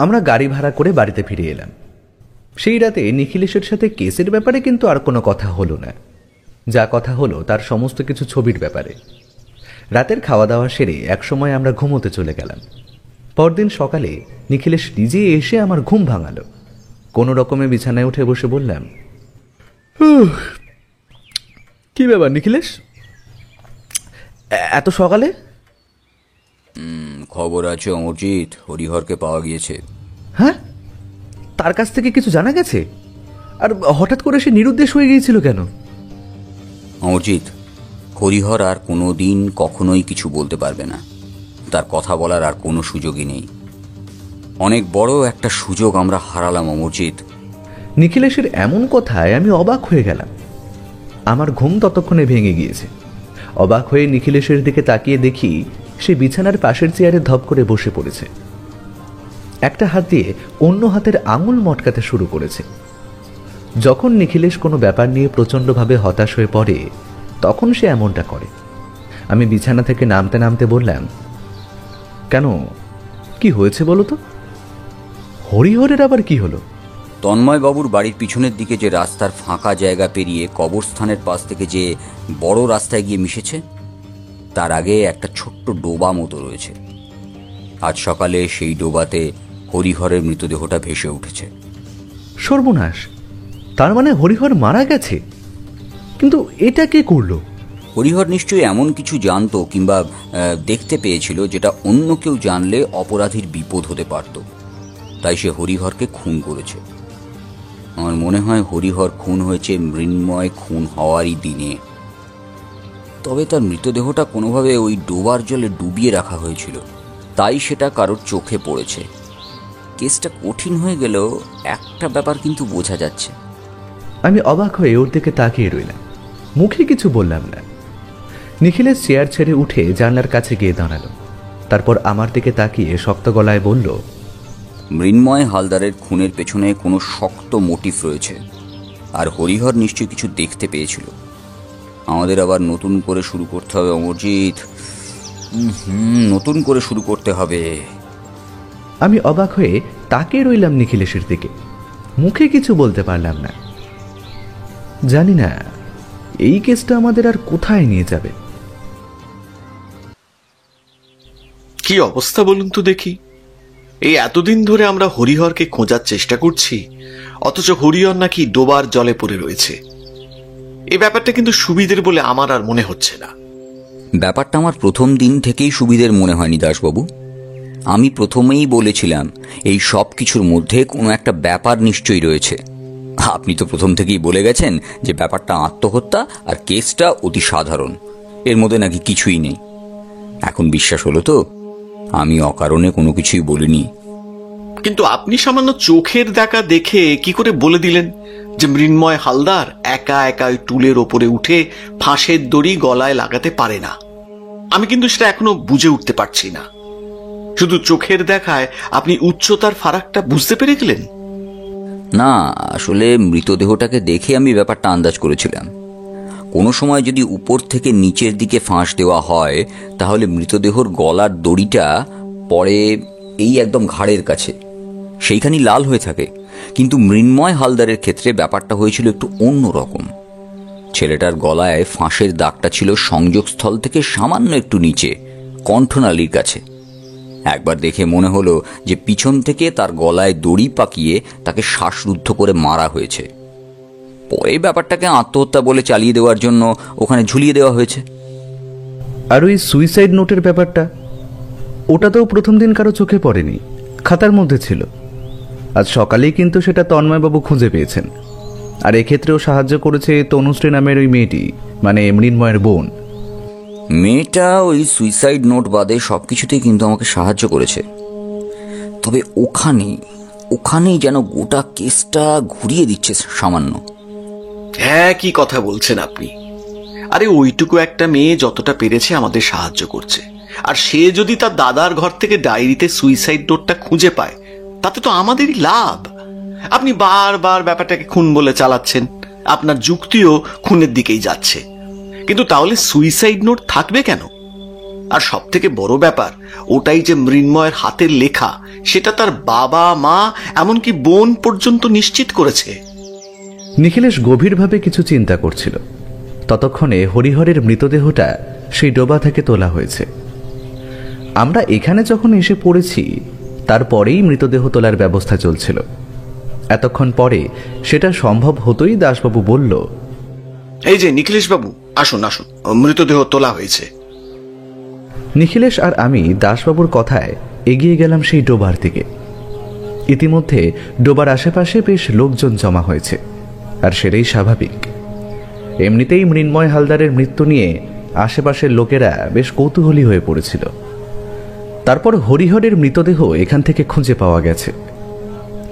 আমরা গাড়ি ভাড়া করে বাড়িতে ফিরে এলাম। সেই রাতে নিখিলেশের সাথে কেসের ব্যাপারে কিন্তু আর কোনো কথা হলো না। যা কথা হলো তার সমস্ত কিছু ছবির ব্যাপারে। রাতের খাওয়া দাওয়া সেরে একসময় আমরা ঘুমোতে চলে গেলাম। পরদিন সকালে নিখিলেশ নিজে এসে আমার ঘুম ভাঙালো। কোনো রকমে বিছানায় উঠে বসে বললাম, কি ব্যাপার নিখিলেশ, এত সকালে? খবর আছে অমরজিৎ, হরিহরকে পাওয়া গিয়েছে। হ্যাঁ, তার কাছ থেকে কিছু জানা গেছে? আর হঠাৎ করে সে নিরুদ্দেশ হয়ে গিয়েছিল কেন? অমরজিৎ, হরিহর আর কোনো দিন কখনোই কিছু বলতে পারবে না। তার কথা বলার আর কোনো সুযোগই নেই। অনেক বড় একটা সুযোগ আমরা হারালাম অমরজিৎ। নিখিলেশের এমন কথায় আমি অবাক হয়ে গেলাম। আমার ঘুম ততক্ষণে ভেঙে গিয়েছে। অবাক হয়ে নিখিলেশের দিকে তাকিয়ে দেখি সে বিছানার পাশের চেয়ারে ধপ করে বসে পড়েছে। একটা হাত দিয়ে অন্য হাতের আঙুল মটকাতে শুরু করেছে। যখন নিখিলেশ কোনো ব্যাপার নিয়ে প্রচণ্ডভাবে হতাশ হয়ে পড়ে তখন সে এমনটা করে। আমি বিছানা থেকে নামতে নামতে বললাম, কেন, কি হয়েছে বলো তো? হরিহরের আবার কি হলো? তন্ময় বাবুর বাড়ির পিছনের দিকে যে রাস্তার ফাঁকা জায়গা পেরিয়ে কবরস্থানের পাশ থেকে যে বড় রাস্তায় গিয়ে মিশেছে, তার আগে একটা ছোট্ট ডোবা মতো রয়েছে। আজ সকালে সেই ডোবাতে হরিহরের মৃতদেহটা ভেসে উঠেছে। সর্বনাশ! তার মানে হরিহর মারা গেছে? কিন্তু এটা কে করলো? হরিহর নিশ্চয়ই এমন কিছু জানতো কিংবা দেখতে পেয়েছিল যেটা অন্য কেউ জানলে অপরাধীর বিপদ হতে পারত, তাই সে হরিহরকে খুন করেছে। আমার মনে হয় হরিহর খুন হয়েছে মৃন্ময় খুন হওয়ারই দিনে। তবে তার মৃতদেহটা কোনোভাবে ওই ডোবার জলে ডুবিয়ে রাখা হয়েছিল, তাই সেটা কারোর চোখে পড়েছে। কেসটা কঠিন হয়ে গেলেও একটা ব্যাপার কিন্তু বোঝা যাচ্ছে। আমি অবাক হয়ে ওর দিকে তাকিয়ে রইলাম, মুখে কিছু বললাম না। নিখিলেশ চেয়ার ছেড়ে উঠে জানলার কাছে গিয়ে দাঁড়ালো, তারপর আমার দিকে তাকিয়ে শক্ত গলায় বলল, মৃন্ময় হালদারের খুনের পেছনে কোনো শক্ত মোটিভ রয়েছে, আর হরিহর নিশ্চয়ই কিছু দেখতে পেয়েছিল। আমাদের আবার নতুন করে শুরু করতে হবে অমরজিৎ, নতুন করে শুরু করতে হবে। আমি অবাক হয়ে তাকিয়ে রইলাম নিখিলেশের দিকে, মুখে কিছু বলতে পারলাম না। জানি না এই কেসটা আমাদের আর কোথায় নিয়ে যাবে। কি অবস্থা বলুন তো দেখি। এই এতদিন ধরে আমরা হরিহরকে খোঁজার চেষ্টা করছি, অথচ হরিহর নাকি ডোবার জলে পড়ে রয়েছে। এই ব্যাপারটা কিন্তু সুবিধের বলে আমার আর মনে হচ্ছে না। ব্যাপারটা আমার প্রথম দিন থেকেই সুবিধের মনে হয়নি দাসবাবু। আমি প্রথমেই বলেছিলাম এই সব কিছুর মধ্যে কোনো একটা ব্যাপার নিশ্চয়ই রয়েছে। আপনি তো প্রথম থেকেই বলে গেছেন যে ব্যাপারটা আত্মহত্যা আর কেসটা অতি সাধারণ, এর মধ্যে নাকি কিছুই নেই। এখন বিশ্বাস হলো তো আমি অকারণে কোনো কিছুই বলিনি। কিন্তু আপনি সামান্য চোখের দেখা দেখে কি করে বলে দিলেন যে মৃন্ময় হালদার একা একা ওই টুলের ওপরে উঠে ফাঁসের দড়ি গলায় লাগাতে পারে না? আমি কিন্তু সেটা এখনো বুঝে উঠতে পারছি না। শুধু চোখের দেখায় আপনি উচ্চতার ফারাকটা বুঝতে পেরে গেলেন? না, আসলে মৃতদেহটাকে দেখে আমি ব্যাপারটা আন্দাজ করেছিলাম। কোনো সময় যদি উপর থেকে নিচের দিকে ফাঁস দেওয়া হয় তাহলে মৃতদেহর গলার দড়িটা পড়ে এই একদম ঘাড়ের কাছে, সেইখানেই লাল হয়ে থাকে। কিন্তু মৃন্ময় হালদারের ক্ষেত্রে ব্যাপারটা হয়েছিল একটু অন্য রকম। ছেলেটার গলায় ফাঁসের দাগটা ছিল সংযোগস্থল থেকে সামান্য একটু নিচে, কণ্ঠনালীর কাছে। একবার দেখে মনে হলো যে পিছন থেকে তার গলায় দড়ি পাকিয়ে তাকে শ্বাসরুদ্ধ করে মারা হয়েছে। পরে ব্যাপারটাকে আত্মহত্যা বলে চালিয়ে দেওয়ার জন্য ওখানে ঝুলিয়ে দেওয়া হয়েছে। আর ওই সুইসাইড নোটের ব্যাপারটা, ওটা তো প্রথম দিন কারো চোখে পড়েনি, খাতার মধ্যে ছিল। আজ সকালেই কিন্তু সেটা তন্ময়বাবু খুঁজে পেয়েছেন। আর এক্ষেত্রেও সাহায্য করেছে তনুশ্রী নামের ওই মেয়েটি, মানে মৃন্ময়ের বোন। মেয়েটা ওই সুইসাইড নোট বাদে সবকিছুতেই কিন্তু আমাকে সাহায্য করেছে। তবে ওখানেই যেন গোটা কেসটা ঘুরিয়ে দিচ্ছে সামান্য। হ্যাঁ, কি কথা বলছেন আপনি? আরে ওইটুকু একটা মেয়ে যতটা পেরেছে আমাদের সাহায্য করছে, আর সে যদি তার দাদার ঘর থেকে ডায়েরিতে সুইসাইড নোটটা খুঁজে পায় তাতে তো আমাদেরই লাভ। আপনি বারবার ব্যাপারটাকে খুন বলে চালাচ্ছেন, আপনার যুক্তিও খুনের দিকেই যাচ্ছে। কিন্তু তাহলে সুইসাইড নোট থাকবে কেন? আর সব থেকে বড় ব্যাপার, ওটাই যে মৃন্ময়ের হাতের লেখা সেটা তার বাবা মা এমনকি বোন পর্যন্ত নিশ্চিত করেছে। নিখিলেশ গভীরভাবে কিছু চিন্তা করছিল। ততক্ষণে হরিহরের মৃতদেহটা সেই ডোবা থেকে তোলা হয়েছে। আমরা এখানে যখন এসে পড়েছি তারপরেই মৃতদেহ তোলার ব্যবস্থা চলছিল। এতক্ষণ পরে সেটা সম্ভব হতোই দাসবাবু বলল, এই যে নিখিলেশ বাবু, আসুন আসুন, মৃতদেহ তোলা হয়েছে। নিখিলেশ আর আমি দাসবাবুর কথায় এগিয়ে গেলাম সেই ডোবার দিকে। ইতিমধ্যে ডোবার আশেপাশে বেশ লোকজন জমা হয়েছে, আর সেটাই স্বাভাবিক। এমনিতেই মৃন্ময় হালদারের মৃত্যু নিয়ে আশেপাশের লোকেরা বেশ কৌতূহলী হয়ে পড়েছিল। তারপর হরিহরের মৃতদেহ এখান থেকে খুঁজে পাওয়া গেছে।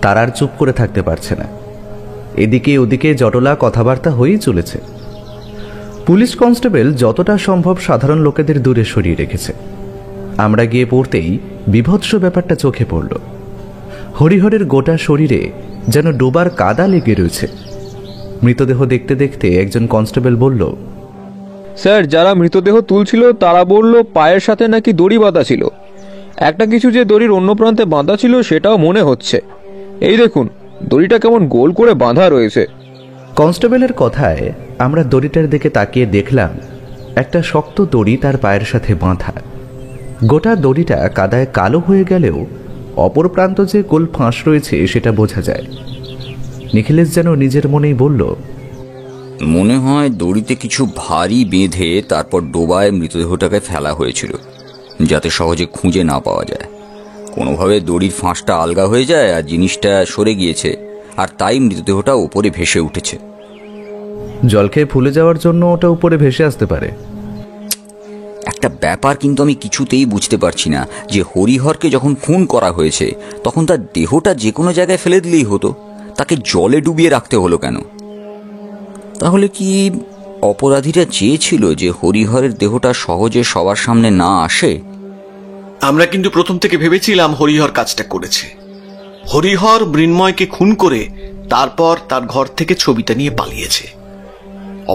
তারা আর চুপ করে থাকতে পারছে না। এদিকে ওদিকে জটলা কথাবার্তা হয়েই চলেছে। পুলিশ কনস্টেবল যতটা সম্ভব সাধারণ লোকেদের দূরে সরিয়ে রেখেছে। আমরা গিয়ে পড়তেই বিভৎস ব্যাপারটা চোখে পড়ল। হরিহরের গোটা শরীরে যেন ডোবার কাদা লেগে রয়েছে। মৃতদেহ দেখতে দেখতে একজন কনস্টেবল বলল, স্যার, যারা মৃতদেহ তুলছিল তারা বলল পায়ের সাথে নাকি দড়ি বাঁধা ছিল। একটা কিছু যে দড়ির অন্য প্রান্তে বাঁধা ছিল সেটাও মনে হচ্ছে। এই দেখুন, দড়িটা কেমন গোল করে বাঁধা রয়েছে। কনস্টেবলের কথায় আমরা দড়িটার দিকে তাকিয়ে দেখলাম একটা শক্ত দড়ি তার পায়ের সাথে বাঁধা। গোটা দড়িটা কাদায় কালো হয়ে গেলেও অপর প্রান্ত যে গোল ফাঁস রয়েছে সেটা বোঝা যায়। নিখিলেশ যেন নিজের মনেই বলল, মনে হয় দড়িতে কিছু ভারী বেঁধে তারপর ডোবায় মৃতদেহটাকে ফেলা হয়েছিল, যাতে সহজে খুঁজে না পাওয়া যায়। কোনোভাবে দড়ির ফাঁসটা আলগা হয়ে যায় আর জিনিসটা সরে গিয়েছে, আর তাই মৃতদেহটা উপরে ভেসে উঠেছে। জল খেয়ে ফুলে যাওয়ার জন্য ওটা উপরে ভেসে আসতে পারে। একটা ব্যাপার কিন্তু আমি কিছুতেই বুঝতে পারছি না, যে হরিহরকে যখন খুন করা হয়েছে তখন তার দেহটা যে কোনো জায়গায় ফেলে দিলেই হতো, তাকে জলে ডুবিয়ে রাখতে হলো কেন? তাহলে কি অপরাধীরা চেয়েছিল যে হরিহরের দেহটা সহজে সবার সামনে না আসে? আমরা কিন্তু প্রথম থেকে ভেবেছিলাম হরিহর কাজটা করেছে। হরিহর মৃন্ময়কে খুন করে তারপর তার ঘর থেকে ছবিটা নিয়ে পালিয়েছে।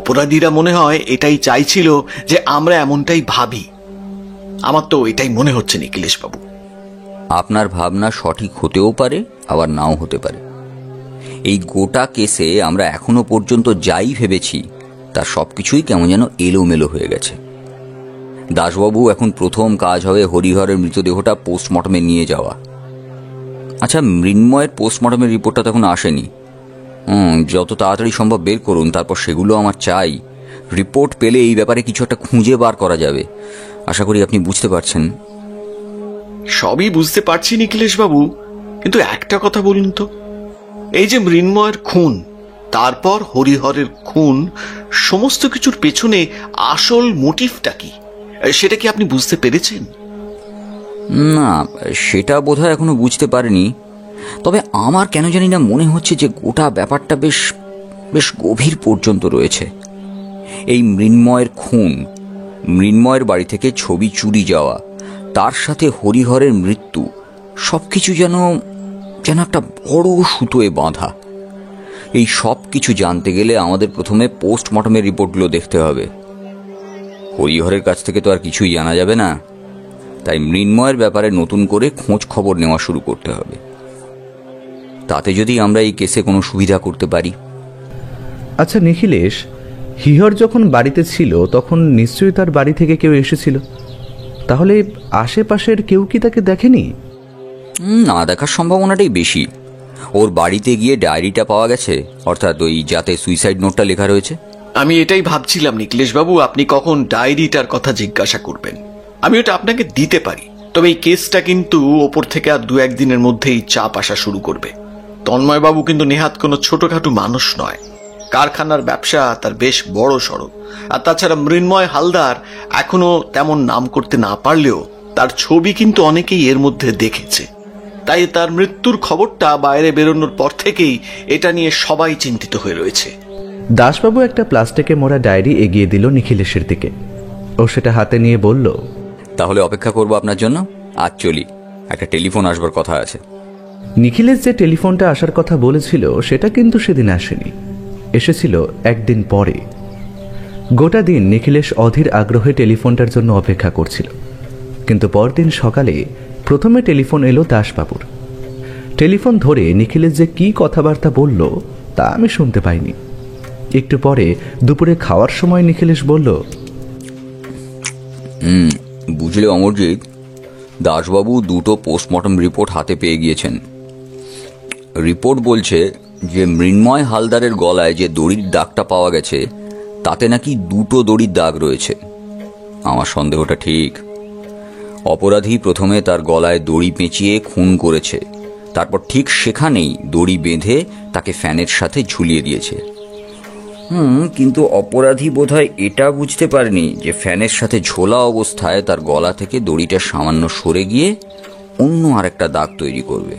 অপরাধীরা মনে হয় এটাই চাইছিল যে আমরা এমনটাই ভাবি। আমার তো এটাই মনে হচ্ছে নিখিলেশ বাবু। আপনার ভাবনা সঠিক হতেও পারে, আবার নাও হতে পারে। এই গোটা কেসে আমরা এখনো পর্যন্ত যাই ভেবেছি তার সবকিছুই কেমন যেন এলোমেলো হয়ে গেছে। দাসবাবু, এখন প্রথম কাজ হবে হরিহরের মৃতদেহটা পোস্টমর্টমে নিয়ে যাওয়া। আচ্ছা, মৃন্ময়ের পোস্টমর্টমের রিপোর্টটা তখন আসেনি। যত তাড়াতাড়ি সম্ভব বের করুন, তারপর সেগুলো আমার চাই। রিপোর্ট পেলে এই ব্যাপারে কিছু একটা খুঁজে বার করা যাবে। আশা করি আপনি বুঝতে পারছেন। সবই বুঝতে পারছি নিখিলেশ বাবু, কিন্তু একটা কথা বলুন তো, এই যে মৃন্ময়ের খুন, তারপর হরিহরের খুন, সমস্ত কিছুর পেছনে আসল মোটিভটা কি, সেটা কি আপনি বুঝতে পেরেছেন? না, সেটা বোধহয় এখনো বুঝতে পারিনি। তবে আমার কেন জানি না মনে হচ্ছে যে গোটা ব্যাপারটা বেশ বেশ গভীর পর্যন্ত রয়েছে। এই মৃন্ময়ের খুন, মৃন্ময়ের বাড়ি থেকে ছবি চুরি যাওয়া, তার সাথে হরিহরের মৃত্যু, সবকিছু যেন যেন একটা বড় সুতোয় বাঁধা। এই সব কিছু জানতে গেলে আমাদের প্রথমে পোস্টমর্টমের রিপোর্টগুলো দেখতে হবে। হরিহরের কাছ থেকে তো আর কিছুই জানা যাবে না, তাই মৃন্ময়ের ব্যাপারে নতুন করে খোঁজ খবর নেওয়া শুরু করতে হবে। তাতে যদি আমরা এই কেসে কোনো সুবিধা করতে পারি। আচ্ছা নিখিলেশ, হিহর যখন বাড়িতে ছিল তখন নিশ্চয়ই তার বাড়ি থেকে কেউ এসেছিল। তাহলে আশেপাশের কেউ কি তাকে দেখেনি? না দেখার সম্ভাবনাটাই বেশি। ওর বাড়িতে গিয়ে ডায়েরিটা পাওয়া গেছে, অর্থাৎ ওই যাতে সুইসাইড নোটটা লেখা রয়েছে। আমি এটাই ভাবছিলাম নিখিলেশ বাবু, আপনি কখন ডায়েরিটার কথা জিজ্ঞাসা করবেন। আমি ওটা আপনাকে দিতে পারি, তবে এই কেসটা কিন্তু ওপর থেকে আর 2-1 দিনের মধ্যেই চাপ আসা শুরু করবে। তন্ময় বাবু কিন্তু নেহাত কোনো ছোটখাটো মানুষ নয়। কারখানার ব্যবসা তার বেশ বড় সড়ো। আর তাছাড়া মৃন্ময় হালদার এখনো তেমন নাম করতে না পারলেও তার ছবি কিন্তু অনেকেই এর মধ্যে দেখেছে। তাই তার মৃত্যুর খবরটা বাইরে বেরোনোর পর থেকেই এটা নিয়ে সবাই চিন্তিত হয়ে রয়েছে। দাসবাবু একটা প্লাস্টিকে মোড়া ডায়েরি এগিয়ে দিল নিখিলেশের দিকে। ও সেটা হাতে নিয়ে বলল, তাহলে অপেক্ষা করবো আপনার জন্য। আজ চলি, একটা টেলিফোন আসবার কথা আছে। নিখিলেশ যে টেলিফোনটা আসার কথা বলেছিল সেটা কিন্তু সেদিন আসেনি, এসেছিল একদিন পরে। গোটা দিন নিখিলেশ অধীর আগ্রহে টেলিফোনটার জন্য অপেক্ষা করছিল, কিন্তু পরদিন সকালে প্রথমে টেলিফোন এলো দাসবাবুর। টেলিফোন ধরে নিখিলেশ যে কি কথাবার্তা বলল তা আমি শুনতে পাইনি। একটু পরে দুপুরে খাওয়ার সময় নিখিলেশ বলল, বুঝলে অমরজিৎ, দাসবাবু 2টো পোস্টমর্টম রিপোর্ট হাতে পেয়ে গিয়েছেন। রিপোর্ট বলছে যে মৃন্ময় হালদারের গলায় যে দড়ির দাগটা পাওয়া গেছে তাতে নাকি 2টো দড়ির দাগ রয়েছে। আমার সন্দেহটা ঠিক। অপরাধী প্রথমে তার গলায় দড়ি পেঁচিয়ে খুন করেছে, তারপর ঠিক সেখানেই দড়ি বেঁধে তাকে ফ্যানের সাথে ঝুলিয়ে দিয়েছে। কিন্তু অপরাধী বোধহয় এটা বুঝতে পারেনি যে ফ্যানের সাথে ঝোলা অবস্থায় তার গলা থেকে দড়িটা সামান্য সরে গিয়ে অন্য আরেকটা দাগ তৈরি করবে।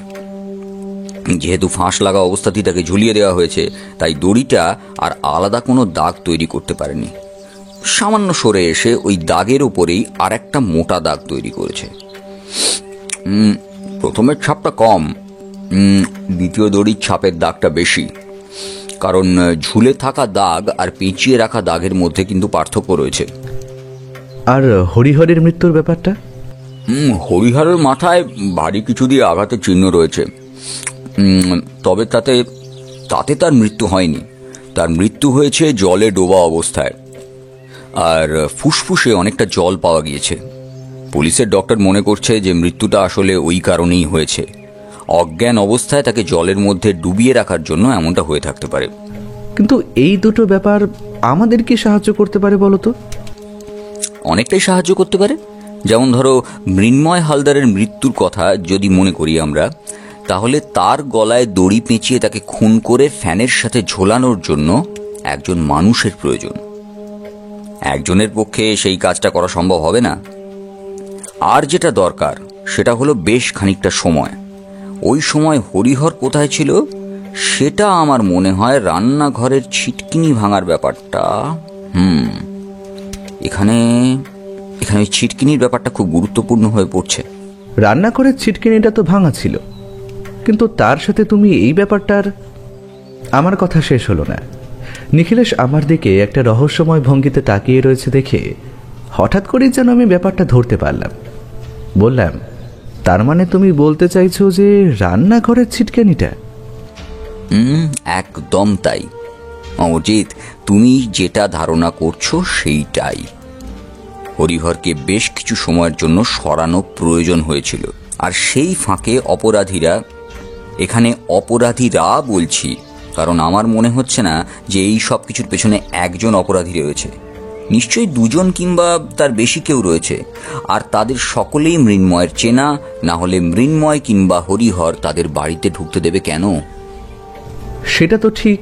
যেহেতু ফাঁস লাগা অবস্থাতেই তাকে ঝুলিয়ে দেওয়া হয়েছে, তাই দড়িটা আর আলাদা কোনো দাগ তৈরি করতে পারেনি। সামান্য সরে এসে ওই দাগের উপরেই আর একটা মোটা দাগ তৈরি করেছে। প্রথমের ছাপটা কম, দ্বিতীয় দড়ির ছাপের দাগটা বেশি। কারণ ঝুলে থাকা দাগ আর পেঁচিয়ে রাখা দাগের মধ্যে কিন্তু পার্থক্য রয়েছে। আর হরিহরের মৃত্যুর ব্যাপারটা? হরিহরের মাথায় ভারী কিছু দিয়ে আঘাতের চিহ্ন রয়েছে, তবে তাতে তার মৃত্যু হয়নি। তার মৃত্যু হয়েছে জলে ডোবা অবস্থায়। আর ফুসফুসে অনেকটা জল পাওয়া গিয়েছে। পুলিশের ডক্টর মনে করছে যে মৃত্যুটা আসলে ওই কারণেই হয়েছে। অজ্ঞান অবস্থায় তাকে জলের মধ্যে ডুবিয়ে রাখার জন্য এমনটা হয়ে থাকতে পারে। কিন্তু এই দুটো ব্যাপার আমাদের কি সাহায্য করতে পারে বলো তো? অনেকটাই সাহায্য করতে পারে। যেমন ধরো, মৃন্ময় হালদারের মৃত্যুর কথা যদি মনে করি আমরা, তাহলে তার গলায় দড়ি পেঁচিয়ে তাকে খুন করে ফ্যানের সাথে ঝোলানোর জন্য একজন মানুষের প্রয়োজন। একজনের পক্ষে সেই কাজটা করা সম্ভব হবে না। আর যেটা দরকার সেটা হলো বেশ খানিকটা সময়। ওই সময় হরিহর কোথায় ছিল সেটা আমার মনে হয় রান্নাঘরের ছিটকিনি ভাঙার ব্যাপারটা। এখানে ওই ছিটকিনির ব্যাপারটা খুব গুরুত্বপূর্ণ হয়ে পড়ছে। রান্নাঘরের ছিটকিনিটা তো ভাঙা ছিল, কিন্তু তার সাথে তুমি এই ব্যাপারটার... আমার কথা শেষ হলো না। নিখিলেশ আমার দিকে একটা রহস্যময় ভঙ্গিতে তাকিয়ে রয়েছে দেখে হঠাৎ করেই যেন আমি ব্যাপারটা ধরতে পারলাম। বললাম, তার মানে তুমি বলতে চাইছো যে রান্নাঘরের ছিটকিনিটা? একদম তাই অমরজিৎ, তুমি যেটা ধারণা করছো সেইটাই। হরিহরকে বেশ কিছু সময়ের জন্য সরানো প্রয়োজন হয়েছিল, আর সেই ফাঁকে অপরাধীরা, এখানে অপরাধীরা বলছি কারণ আমার মনে হচ্ছে না যে এই সব কিছুর পেছনে একজন অপরাধী রয়েছে। নিশ্চয়ই দুজন কিংবা তার বেশি কেউ রয়েছে, আর তাদের সকলেই মৃন্ময়ের চেনা। না হলে মৃন্ময় কিংবা হরিহর তাদের বাড়িতে ঢুকতে দেবে কেন? সেটা তো ঠিক।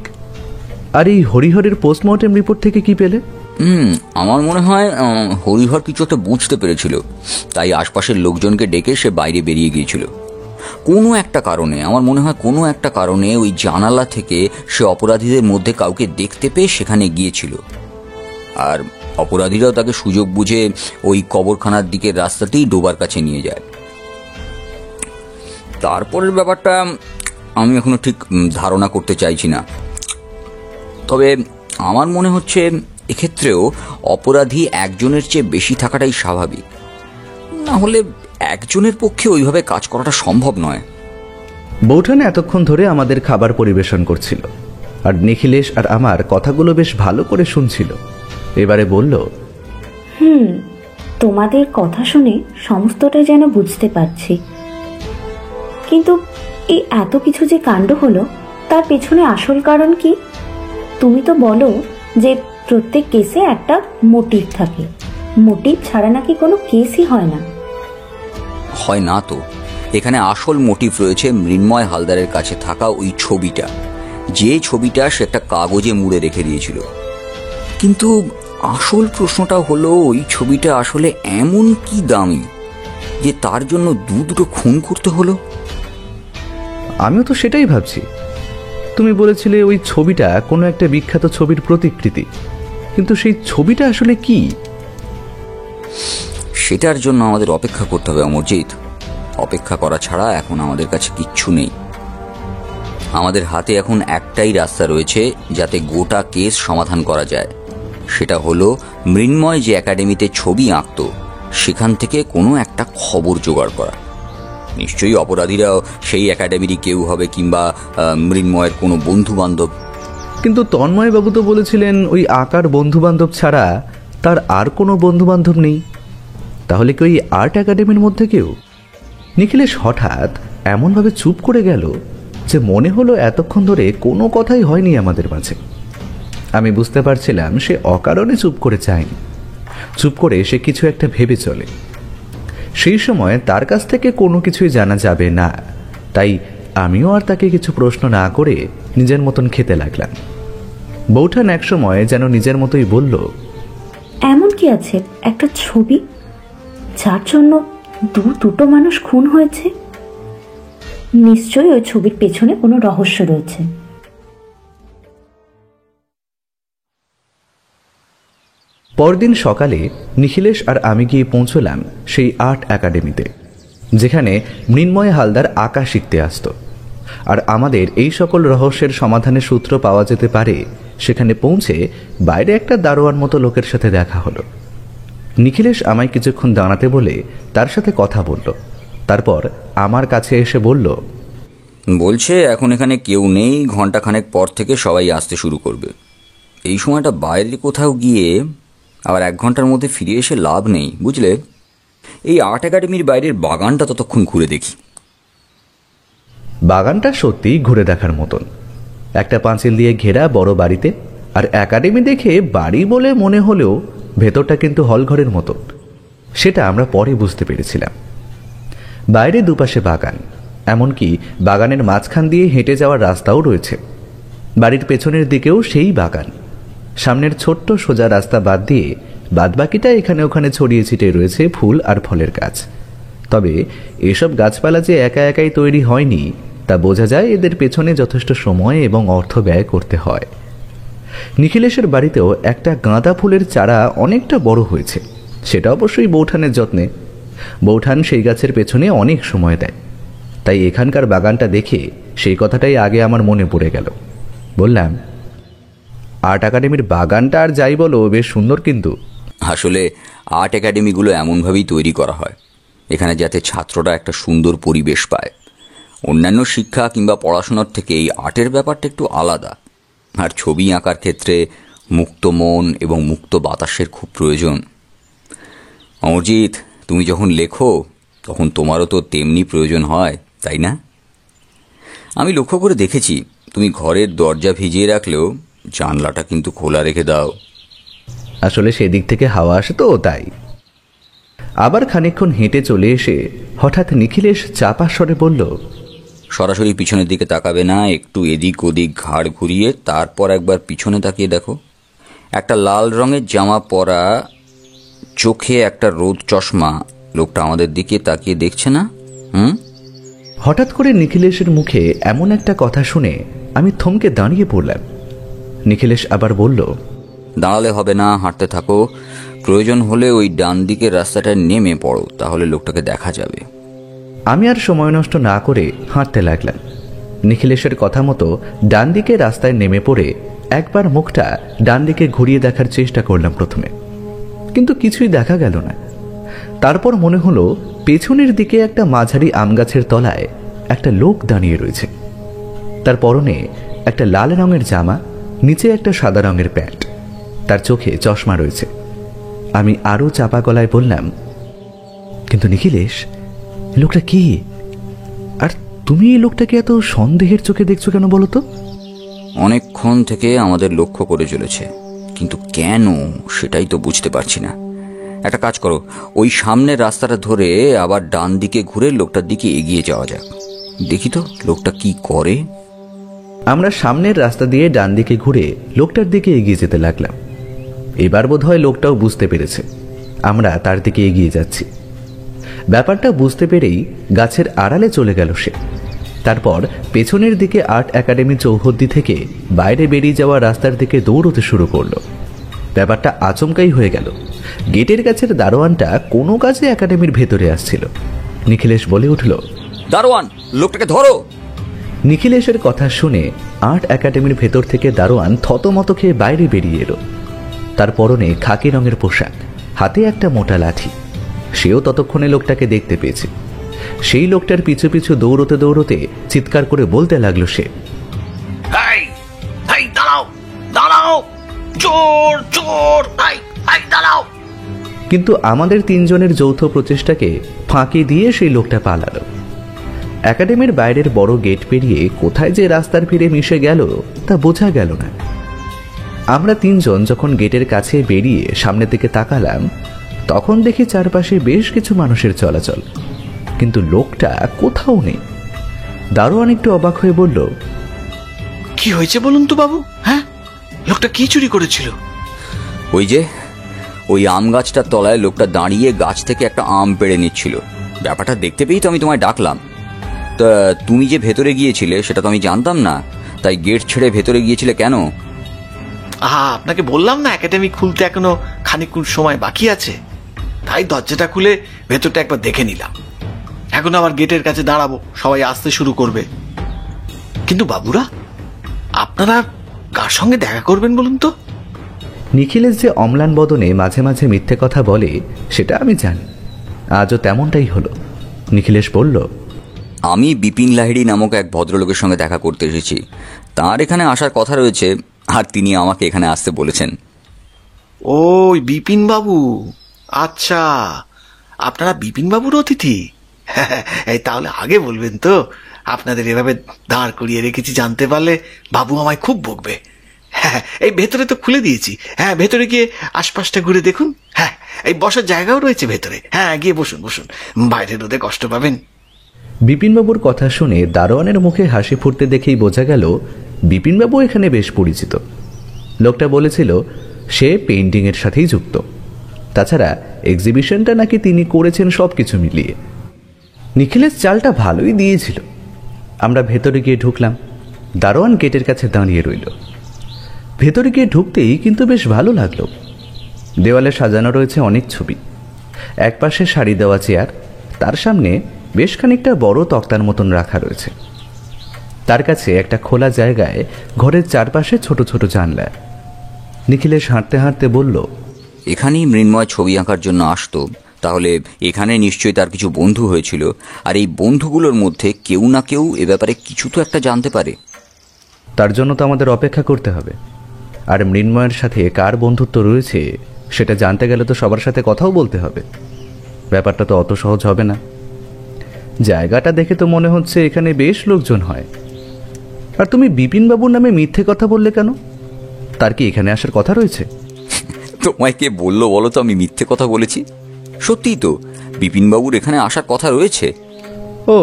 আর এই হরিহরের পোস্টমর্টেম রিপোর্ট থেকে কি পেলে? আমার মনে হয় হরিহর কিছু একটা বুঝতে পেরেছিল, তাই আশপাশের লোকজনকে ডেকে সে বাইরে বেরিয়ে গিয়েছিল। কোনো একটা কারণে, আমার মনে হয় কোনো একটা কারণে ওই জানালা থেকে সে অপরাধীদের মধ্যে কাউকে দেখতে পেয়ে সেখানে গিয়েছিল, আর অপরাধীরাও তাকে সুযোগ বুঝে ওই কবরখানার দিকের রাস্তাতেই ডোবার কাছে নিয়ে যায়। তারপরের ব্যাপারটা আমি এখনো ঠিক ধারণা করতে চাইছি না, তবে আমার মনে হচ্ছে এক্ষেত্রেও অপরাধী একজনের চেয়ে বেশি থাকাটাই স্বাভাবিক। না হলে একজনের পক্ষে ওইভাবে কাজ করাটা সম্ভব নয়। বৌঠান এতক্ষণ ধরে আমাদের খাবার পরিবেশন করছিল, আর নিখিলেশ আর আমার কথাগুলো বেশ ভালো করে শুনছিল। এবারে বলল, তোমাদের কথা শুনে সমস্তটা যেন বুঝতে পারছি, কিন্তু এই এত কিছু যে কাণ্ড হলো তার পেছনে আসল কারণ কি? তুমি তো বলো যে প্রত্যেক কেসে একটা মোটিভ থাকে, মোটিভ ছাড়া নাকি কোনো কেসই হয় না। হয় না তো, এখানে আসল মোটিভ রয়েছে মৃন্ময় হালদারের কাছে থাকা ওই ছবিটা, যে ছবিটা সে একটা কাগজে মুড়ে রেখে দিয়েছিল। কিন্তু আসল প্রশ্নটা হলো, ওই ছবিটা আসলে এমন কি দামি যে তার জন্য দুটো খুন করতে হলো? আমিও তো সেটাই ভাবছি। তুমি বলেছিলে ওই ছবিটা কোনো একটা বিখ্যাত ছবির প্রতিকৃতি, কিন্তু সেই ছবিটা আসলে কি? সেটার জন্য আমাদের অপেক্ষা করতে হবে অমরজিৎ। অপেক্ষা করা ছাড়া এখন আমাদের কাছে কিচ্ছু নেই। আমাদের হাতে এখন একটাই রাস্তা রয়েছে যাতে গোটা কেস সমাধান করা যায়, সেটা হলো মৃন্ময় যে একাডেমিতে ছবি আঁকত সেখান থেকে কোনো একটা খবর জোগাড় করা। নিশ্চয়ই অপরাধীরাও সেই একাডেমিরই কেউ হবে, কিংবা মৃন্ময়ের কোনো বন্ধু বান্ধব। কিন্তু তন্ময়বাবু তো বলেছিলেন ওই আঁকার বন্ধু বান্ধব ছাড়া তার আর কোনো বন্ধু বান্ধব নেই। তাহলে কি ওই আর্ট একাডেমির মধ্যে কেউ? নিখিলেশ হঠাৎ এমনভাবে চুপ করে গেল যে মনে হলো এতক্ষণ ধরে কোনো কথাই হয়নি আমাদের মাঝে। আমি বুঝতে পারছিলাম সে অকারণে চুপ করে চায়নি, চুপ করে সে কিছু একটা ভেবে চলে। সেই সময় তার কাছ থেকে কোনো কিছুই জানা যাবে না, তাই আমিও আর তাকে কিছু প্রশ্ন না করে নিজের মতন খেতে লাগলাম। বৌঠান এক সময় যেন নিজের মতোই বলল, এমন কি আছে একটা ছবি যার জন্য দুটো মানুষ খুন হয়েছে? নিশ্চয়ই ওই ছবির পেছনে কোনো রহস্য রয়েছে। পরদিন সকালে নিখিলেশ আর আমি গিয়ে পৌঁছলাম সেই আর্ট একাডেমিতে, যেখানে মৃন্ময় হালদার আঁকা শিখতে আসত। আর আমাদের এই সকল রহস্যের সমাধানের সূত্র পাওয়া যেতে পারে সেখানে পৌঁছে বাইরে একটা দারোয়ান মতো লোকের সাথে দেখা হলো। নিখিলেশ আমায় কিছুক্ষণ দাঁড়াতে বলে তার সাথে কথা বলল। তারপর আমার কাছে এসে বলল, বলছে এখন এখানে কেউ নেই, ঘন্টাখানেক পর থেকে সবাই আসতে শুরু করবে। এই সময়টা বাইরে কোথাও গিয়ে আবার 1 ঘন্টার মধ্যে ফিরে এসে লাভ নেই, বুঝলে? এই আর্ট একাডেমির বাইরের বাগানটা ততক্ষণ ঘুরে দেখি। বাগানটা সত্যি ঘুরে দেখার মতন। একটা পাঁচিল দিয়ে ঘেরা বড় বাড়িতে, আর একাডেমি দেখে বাড়ি বলে মনে হলেও ভেতরটা কিন্তু হলঘরের মতো। সেটা আমরা পরে বুঝতে পেরেছিলাম। বাইরে দুপাশে বাগান, এমনকি বাগানের মাঝখান দিয়ে হেঁটে যাওয়ার রাস্তাও রয়েছে। বাড়ির পেছনের দিকেও সেই বাগান। সামনের ছোট্ট সোজা রাস্তা বাদ দিয়ে বাদবাকিটা এখানে ওখানে ছড়িয়ে ছিটিয়ে রয়েছে ফুল আর ফলের গাছ। তবে এসব গাছপালা যে একা একাই তৈরি হয়নি তা বোঝা যায় এদের পেছনে যথেষ্ট সময় এবং অর্থ ব্যয় করতে হয়। নিখিলেশের বাড়িতেও একটা গাঁদা ফুলের চারা অনেকটা বড় হয়েছে, সেটা অবশ্যই বৌঠানের যত্নে। বৌঠান সেই গাছের পেছনে অনেক সময় দেয়, তাই এখানকার বাগানটা দেখে সেই কথাটাই আগে আমার মনে পড়ে গেল। বললাম, আর্ট একাডেমির বাগানটা আর যাই বলো বেশ সুন্দর। কিন্তু আসলে আর্ট একাডেমিগুলো এমনভাবেই তৈরি করা হয় এখানে যাতে ছাত্ররা একটা সুন্দর পরিবেশ পায়। অন্যান্য শিক্ষা কিংবা পড়াশোনার থেকে এই আর্টের ব্যাপারটা একটু আলাদা। আর ছবি আঁকার ক্ষেত্রে মুক্ত মন এবং মুক্ত বাতাসের খুব প্রয়োজন। অমরজিৎ, তুমি যখন লেখো তখন তোমারও তো তেমনি প্রয়োজন হয়, তাই না? আমি লক্ষ্য করে দেখেছি তুমি ঘরের দরজা ভিজিয়ে রাখলেও জানলাটা কিন্তু খোলা রেখে দাও। আসলে সেদিক থেকে হাওয়া আসে তো, তাই। আবার খানিকক্ষণ হেঁটে চলে এসে হঠাৎ নিখিলেশ চাপা স্বরে বলল, সরাসরি পিছনের দিকে তাকাবে না, একটু এদিক ওদিক ঘাড় ঘুরিয়ে তারপর একবার পিছনে তাকিয়ে দেখো। একটা লাল রঙের জামা পরা, চোখে একটা রোদ চশমা লোকটা আমাদের দিকে তাকিয়ে দেখছে না? হঠাৎ করে নিখিলেশের মুখে এমন একটা কথা শুনে আমি থমকে দাঁড়িয়ে পড়লাম। নিখিলেশ আবার বলল, দাঁড়ালে হবে না, হাঁটতে থাকো। প্রয়োজন হলে ওই ডান দিকের রাস্তাটা নেমে পড়ো, তাহলে লোকটাকে দেখা যাবে। আমি আর সময় নষ্ট না করে হাঁটতে লাগলাম। নিখিলেশের কথা মতো ডান দিকে রাস্তায় নেমে পড়ে একবার মুখটা ডান দিকে ঘুরিয়ে দেখার চেষ্টা করলাম প্রথমে, কিন্তু কিছুই দেখা গেল না। তারপর মনে হলো পেছনের দিকে একটা মাঝারি আম গাছের তলায় একটা লোক দাঁড়িয়ে রয়েছে। তার পরনে একটা লাল রঙের জামা, নিচে একটা সাদা রঙের প্যান্ট, তার চোখে চশমা রয়েছে। আমি আরও চাপা গলায় বললাম, কিন্তু নিখিলেশ, লোকটা কি? আর তুমি এই লোকটাকে এত সন্দেহের চোখে দেখছো কেন বলো তো? অনেকক্ষণ থেকে আমাদের লক্ষ্য করে চলেছে, কিন্তু কেন সেটাই তো বুঝতে পারছি না। একটা কাজ করো, ওই সামনের রাস্তাটা ধরে আবার ডান দিকে ঘুরে লোকটার দিকে এগিয়ে যাওয়া যাক। দেখি তো লোকটা কি করে। আমরা সামনের রাস্তা দিয়ে ডান দিকে ঘুরে লোকটার দিকে এগিয়ে যেতে লাগলাম। এবার বোধহয় লোকটাও বুঝতে পেরেছে আমরা তার দিকে এগিয়ে যাচ্ছি। ব্যাপারটা বুঝতে পেরেই গাছের আড়ালে চলে গেল সে। তারপর পেছনের দিকে আর্ট একাডেমি চৌহদ্দি থেকে বাইরে বেরিয়ে যাওয়া রাস্তার দিকে দৌড়তে শুরু করলো। ব্যাপারটা আচমকাই হয়ে গেল। গেটের কাছের দারোয়ানটা কোনো কাজে একাডেমির ভেতরে আসছিল। নিখিলেশ বলে উঠল, দারোয়ান, লোকটাকে ধরো। নিখিলেশের কথা শুনে আর্ট একাডেমির ভেতর থেকে দারোয়ান থতমত খেয়ে বাইরে বেরিয়ে এলো। তার পরনে খাকি রঙের পোশাক, হাতে একটা মোটা লাঠি। সেও ততক্ষণে লোকটাকে দেখতে পেয়েছে। সেই লোকটার পিছু পিছু দৌড়তে দৌড়তে চিৎকার করে বলতে লাগলো সে, দাঁড়াও দাঁড়াও, চোর চোর, দাঁড়াও। কিন্তু আমাদের তিনজনের যৌথ প্রচেষ্টাকে ফাঁকি দিয়ে সেই লোকটা পালালো। একাডেমির বাইরের বড় গেট পেরিয়ে কোথায় যে রাস্তার ফিরে মিশে গেল তা বোঝা গেল না। আমরা তিনজন যখন গেটের কাছে বেরিয়ে সামনের দিকে তাকালাম, তখন দেখি চারপাশে বেশ কিছু মানুষের চলাচল, কিন্তু লোকটা কোথাও নেই। দারোয়ান একটু অবাক হয়ে বলল, কি হয়েছে বলুন তো বাবু? হ্যাঁ, লোকটা কি চুরি করেছিল? ওই যে ওই আম গাছটার তলায় লোকটা দাঁড়িয়ে গাছ থেকে একটা আম পেড়ে নিচ্ছিল। ব্যাপারটা দেখতে পেয়েই তো আমি তোমায় ডাকলাম। তা তুমি যে ভেতরে গিয়েছিলে সেটা তো আমি জানতাম না, তাই গেট ছেড়ে ভেতরে গিয়েছিলে কেন? আপনাকে বললাম না একাডেমি খুলতে এখনো খানিকক্ষণ সময় বাকি আছে, তাই দরজাটা খুলে ভেতরটা একবার দেখে নিলাম। এখন আবার গেটের কাছে দাঁড়াবো, সবাই আসতে শুরু করবে। কিন্তু বাবুরা, আপনারা কার সঙ্গে দেখা করবেন বলুন তো? নিখিলেশ যে অম্লান বদনে মাঝে মাঝে মিথ্যে কথা বলে সেটা আমি জানি। আজও তেমনটাই হলো। নিখিলেশ বলল, আমি বিপিন লাহিড়ী নামক এক ভদ্রলোকের সঙ্গে দেখা করতে এসেছি। তার এখানে আসার কথা রয়েছে, আর তিনি আমাকে এখানে আসতে বলেছেন। ওই বিপিন বাবু, আচ্ছা আপনারা বিপিন বাবুর অতিথি? এই তাহলে আগে বলবেন তো, আপনাদের এভাবে দাঁড় করিয়ে রেখেছি জানতে পারলে বাবু আমায় খুব বকবে। হ্যাঁ, এই ভেতরে তো খুলে দিয়েছি। হ্যাঁ, ভেতরে গিয়ে আশপাশটা ঘুরে দেখুন। হ্যাঁ, এই বসার জায়গাও রয়েছে ভেতরে। হ্যাঁ, গিয়ে বসুন বসুন, বাইরে রোদে কষ্ট পাবেন। বিপিনবাবুর কথা শুনে দারোয়ানের মুখে হাসি ফুটতে দেখেই বোঝা গেল বিপিনবাবু এখানে বেশ পরিচিত। লোকটা বলেছিল সে পেইন্টিংয়ের সাথেই যুক্ত, তাছাড়া এক্সিবিশনটা নাকি তিনি করেছেন সব কিছু মিলিয়ে। নিখিলেশ চালটা ভালোই দিয়েছিল। আমরা ভেতরে গিয়ে ঢুকলাম। দারোয়ান গেটের কাছে দাঁড়িয়ে রইল। ভেতরে গিয়ে ঢুকতেই কিন্তু বেশ ভালো লাগলো। দেওয়ালে সাজানো রয়েছে অনেক ছবি, একপাশে সারি দেওয়া চেয়ার, তার সামনে বেশ খানিকটা বড় তক্তার মতন রাখা রয়েছে। তার কাছে একটা খোলা জায়গায় ঘরের চারপাশে ছোট ছোট জানলা। নিখিলেশ হাঁটতে হাঁটতে বলল, এখানেই মৃন্ময় ছবি আঁকার জন্য আসতো, তাহলে এখানে নিশ্চয়ই তার কিছু বন্ধু হয়েছিল, আর এই বন্ধুগুলোর মধ্যে কেউ না কেউ এ ব্যাপারে কিছু তো একটা জানতে পারে। তার জন্য তো আমাদের অপেক্ষা করতে হবে, আর মৃন্ময়ের সাথে কার বন্ধুত্ব রয়েছে সেটা জানতে গেলে তো সবার সাথে কথাও বলতে হবে। ব্যাপারটা তো অত সহজ হবে না। জায়গাটা দেখে তো মনে হচ্ছে এখানে বেশ লোকজন হয়। আর তুমি বিপিনবাবুর নামে মিথ্যে কথা বললে কেন? তার কি এখানে আসার কথা রয়েছে? তোমায় কে বললো বলো তো আমি মিথ্যে কথা বলেছি? সত্যিই তো বিপিনবাবুর এখানে আসার কথা রয়েছে। ও,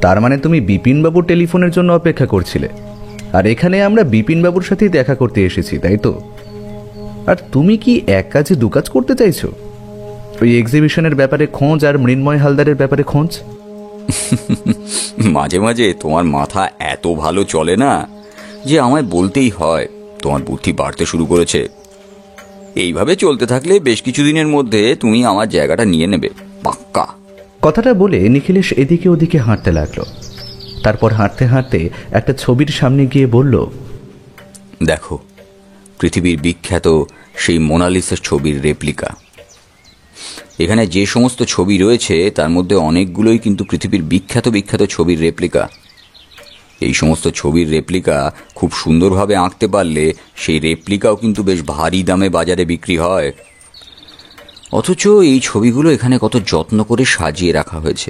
তার মানে তুমি বিপিনবাবুর টেলিফোনের জন্য অপেক্ষা করছিলে, আর এখানে আমরা বিপিনবাবুর সাথেই দেখা করতে এসেছি, তাই তো? আর তুমি কি এক কাজে দু কাজ করতে চাইছো? ওই এক্সিবিশনের ব্যাপারে খোঁজ আর মৃন্ময় হালদারের ব্যাপারে খোঁজ। মাঝে মাঝে তোমার মাথা এত ভালো চলে না যে আমায় বলতেই হয় তোমার বুদ্ধি বাড়তে শুরু করেছে। এইভাবে চলতে থাকলে বেশ কিছুদিনের মধ্যে তুমি আমার জায়গাটা নিয়ে নেবে, পাক্কা। কথাটা বলে নিখিলেশ এদিকে ওদিকে হাঁটতে লাগলো। তারপর হাঁটতে হাঁটতে একটা ছবির সামনে গিয়ে বলল, দেখো, পৃথিবীর বিখ্যাত সেই মোনালিসা ছবির রেপ্লিকা। এখানে যে সমস্ত ছবি রয়েছে তার মধ্যে অনেকগুলোই কিন্তু পৃথিবীর বিখ্যাত বিখ্যাত ছবির রেপ্লিকা। এই সমস্ত ছবির রেপ্লিকা খুব সুন্দরভাবে আঁকতে পারলে সেই রেপ্লিকাও কিন্তু বেশ ভারী দামে বাজারে বিক্রি হয়। অথচ এই ছবিগুলো এখানে কত যত্ন করে সাজিয়ে রাখা হয়েছে।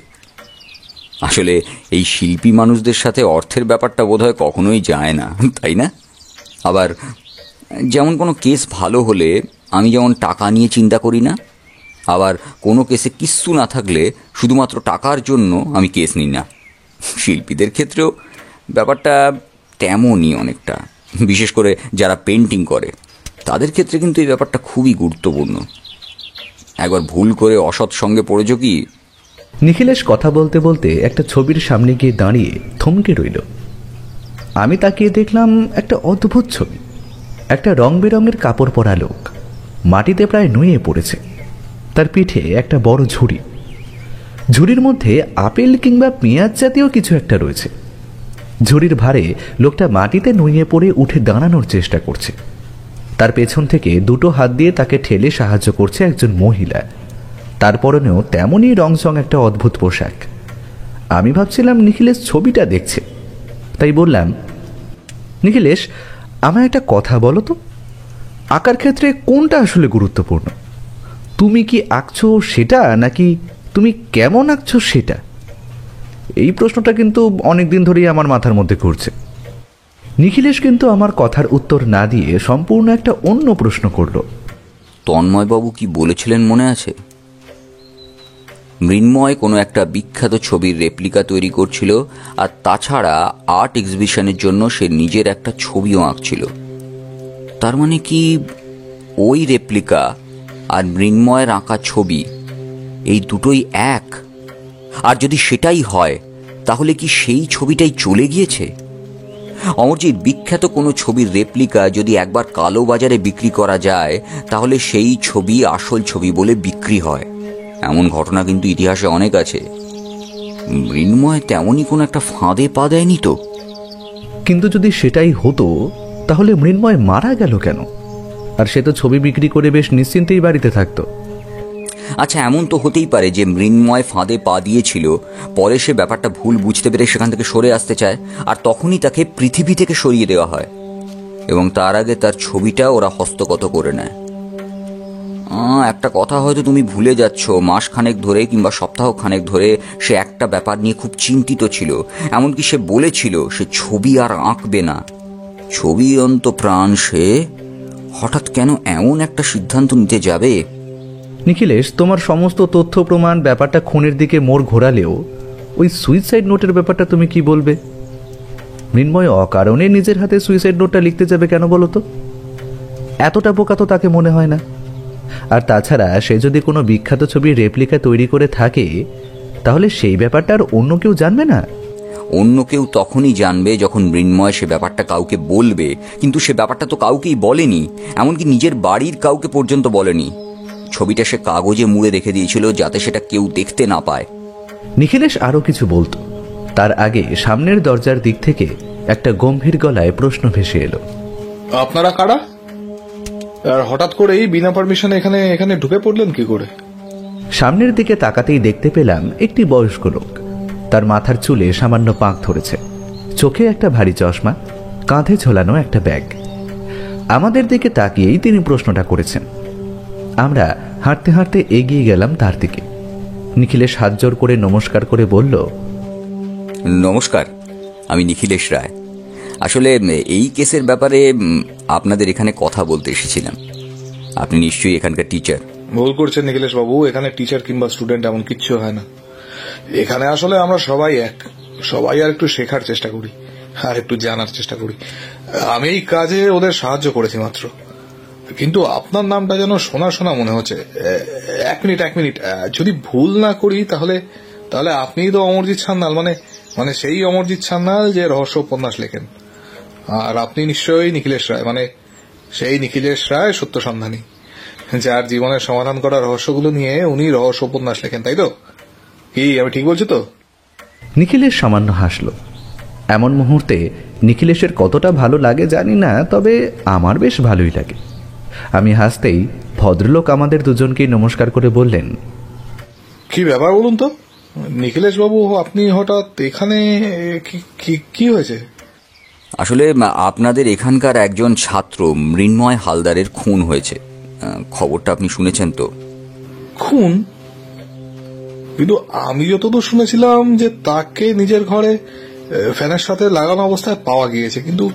আসলে এই শিল্পী মানুষদের সাথে অর্থের ব্যাপারটা বোধহয় কখনোই যায় না, তাই না? আবার যেমন কোনো কেস ভালো হলে আমি যেমন টাকা নিয়ে চিন্তা করি না, আবার কোনো কেসে কিচ্ছু না থাকলে শুধুমাত্র টাকার জন্য আমি কেস নিই না, শিল্পীদের ক্ষেত্রেও ব্যাপারটা তেমনই অনেকটা। বিশেষ করে যারা পেন্টিং করে তাদের ক্ষেত্রে কিন্তু এই ব্যাপারটা খুবই গুরুত্বপূর্ণ। একবার ভুল করে অসৎ সঙ্গে পড়েছ কি? নিখিলেশ কথা বলতে বলতে একটা ছবির সামনে গিয়ে দাঁড়িয়ে থমকে রইল। আমি তাকিয়ে দেখলাম একটা অদ্ভুত ছবি। একটা রং বেরঙের কাপড় পরা লোক মাটিতে প্রায় নুয়ে পড়েছে। তার পিঠে একটা বড় ঝুড়ি, ঝুড়ির মধ্যে আপেল কিংবা পেঁয়াজ জাতীয় কিছু একটা রয়েছে। ঝুড়ির ভারে লোকটা মাটিতে নুয়ে পড়ে উঠে দাঁড়ানোর চেষ্টা করছে। তার পেছন থেকে দুটো হাত দিয়ে তাকে ঠেলে সাহায্য করছে একজন মহিলা। তার পরনেও তেমনই রংচং একটা অদ্ভুত পোশাক। আমি ভাবছিলাম নিখিলেশ ছবিটা দেখছে, তাই বললাম, নিখিলেশ, আমায় একটা কথা বলো তো, আঁকার ক্ষেত্রে কোনটা আসলে গুরুত্বপূর্ণ? তুমি কি আঁকছো সেটা, নাকি তুমি কেমন আঁকছো সেটা? এই প্রশ্নটা কিন্তু অনেকদিন ধরেই আমার মাথার মধ্যে ঘুরছে। নিখিলেশ কিন্তু আমার কথার উত্তর না দিয়ে সম্পূর্ণ একটা অন্য প্রশ্ন করল। তন্ময়বাবু কি বলেছিলেন মনে আছে? মৃন্ময় কোনো একটা বিখ্যাত ছবির রেপ্লিকা তৈরি করছিল, আর তাছাড়া আর্ট এক্সিবিশনের জন্য সে নিজের একটা ছবিও আঁকছিল। তার মানে কি ওই রেপ্লিকা আর মৃন্ময়ের আঁকা ছবি এই দুটোই এক? আর যদি সেটাই হয় তাহলে কি সেই ছবিটাই চলে গিয়েছে? অমরজিৎ, বিখ্যাত কোনো ছবির রেপ্লিকা যদি একবার কালো বাজারে বিক্রি করা যায় তাহলে সেই ছবি আসল ছবি বলে বিক্রি হয়। এমন ঘটনা কিন্তু ইতিহাসে অনেক আছে। মৃন্ময় তেমনই কোনো একটা ফাঁদে পা দেয়নি তো? কিন্তু যদি সেটাই হতো তাহলে মৃন্ময় মারা গেল কেন? আর সে তো ছবি বিক্রি করে বেশ নিশ্চিন্তেই বাড়িতে থাকতো। আচ্ছা, এমন তো হতেই পারে যে মৃন্ময় ফাঁদে পা দিয়েছিল, পরে সে ব্যাপারটা ভুল বুঝতে পেরে সেখান থেকে সরে আসতে চায়, আর তখনই তাকে পৃথিবী থেকে সরিয়ে দেওয়া হয় এবং তার আগে তার ছবিটা ওরা হস্তগত করে নেয়। একটা কথা হয়তো তুমি ভুলে যাচ্ছ, মাসখানেক ধরে কিংবা সপ্তাহখানেক ধরে সে একটা ব্যাপার নিয়ে খুব চিন্তিত ছিল। এমনকি সে বলেছিল সে ছবি আর আঁকবে না। ছবি অন্তপ্রাণ সে হঠাৎ কেন এমন একটা সিদ্ধান্ত নিতে যাবে? নিখিলেশ, তোমার সমস্ত তথ্য প্রমাণ ব্যাপারটা খুনের দিকে মোড় ঘোরালেও ওই সুইসাইড নোটের ব্যাপারটা তুমি কি বলবে? মৃন্ময় অকারণে নিজের হাতে সুইসাইড নোটটা লিখতে যাবে কেন বলো তো? এতটা বোকা তো তাকে মনে হয় না। আর তাছাড়া সে যদি কোনো বিখ্যাত ছবির রেপ্লিকা তৈরি করে থাকে তাহলে সেই ব্যাপারটা আর অন্য কেউ জানবে না? অন্য কেউ তখনই জানবে যখন মৃন্ময় সে ব্যাপারটা কাউকে বলবে, কিন্তু সে ব্যাপারটা তো কাউকেই বলেনি, এমনকি নিজের বাড়ির কাউকে পর্যন্ত বলেনি। ছবিটা সে কাগজে মুড়ে রেখে দিয়েছিল যাতে সেটা কেউ দেখতে না পায়। নিখিলেশ আরও কিছু বলতো, তার আগে সামনের দরজার দিক থেকে একটা গম্ভীর গলায় প্রশ্ন ভেসে এলো। আপনারা কারা? আর হঠাৎ করেই বিনা পারমিশনে এখানে এখানে ঢুকে পড়লেন কি করে? সামনের দিকে তাকাতেই দেখতে পেলাম একটি বয়স্ক লোক। তার মাথার চুলে সামান্য পাক ধরেছে, চোখে একটা ভারী চশমা, কাঁধে ঝোলানো একটা ব্যাগ। আমাদের দিকে তাকিয়েই তিনি প্রশ্নটা করেছেন। আমরা হাঁটতে হাঁটতে এগিয়ে গেলাম তার দিকে। নিখিলেশ হাত জোর করে নমস্কার করে বলল, নমস্কার, আমি নিখিলেশ রায়। আসলে এই কেসের ব্যাপারে আপনাদের এখানে কথা বলতে এসেছিলাম। আপনি নিশ্চয়ই এখানকার টিচার। ভুল করছেন নিখিলেশ বাবু, এখানে টিচার কিংবা স্টুডেন্ট এমন কিচ্ছু হয় না। এখানে আসলে আমরা সবাই এক, সবাই আর একটু শেখার চেষ্টা করি আর একটু জানার চেষ্টা করি। আমি এই কাজে ওদের সাহায্য করেছি মাত্র। কিন্তু আপনার নামটা যেন শোনা শোনা মনে হচ্ছে। এক মিনিট, যদি ভুল না করি তাহলে তাহলে আপনিই তো অমরজিৎ সান্যাল, মানে সেই অমরজিৎ সান্যাল যে রহস্য উপন্যাস লেখেন। আর আপনি নিশ্চয়ই নিখিলেশ রায়, মানে সেই নিখিলেশ রায় সত্য সন্ধানী, যার জীবনের সমাধান করা রহস্যগুলো নিয়ে উনি রহস্য উপন্যাস লেখেন, তাই তো? কি আমি ঠিক বলছি তো? নিখিলেশ সামান্য হাসল। এমন মুহূর্তে নিখিলেশের কতটা ভালো লাগে জানি না, তবে আমার বেশ ভালোই লাগে। আমি হাসতেই ভদ্রলোক আমাদের দুজনকেই নমস্কার করে বললেন, কি ব্যাপার বলুন তো নিখিলেশ বাবু, আপনি হঠাৎ এখানে? কি হয়েছে? আসলে আপনাদের এখানকার একজন ছাত্র মৃন্ময় হালদারের খুন হয়েছে। খবরটা আপনি শুনেছেন তো? খুন? কিন্তু আমি যতদূর শুনেছিলাম যে তাকে নিজের ঘরে ফ্যানের সাথে লাগানো অবস্থায় পাওয়া গিয়েছে, কিন্তু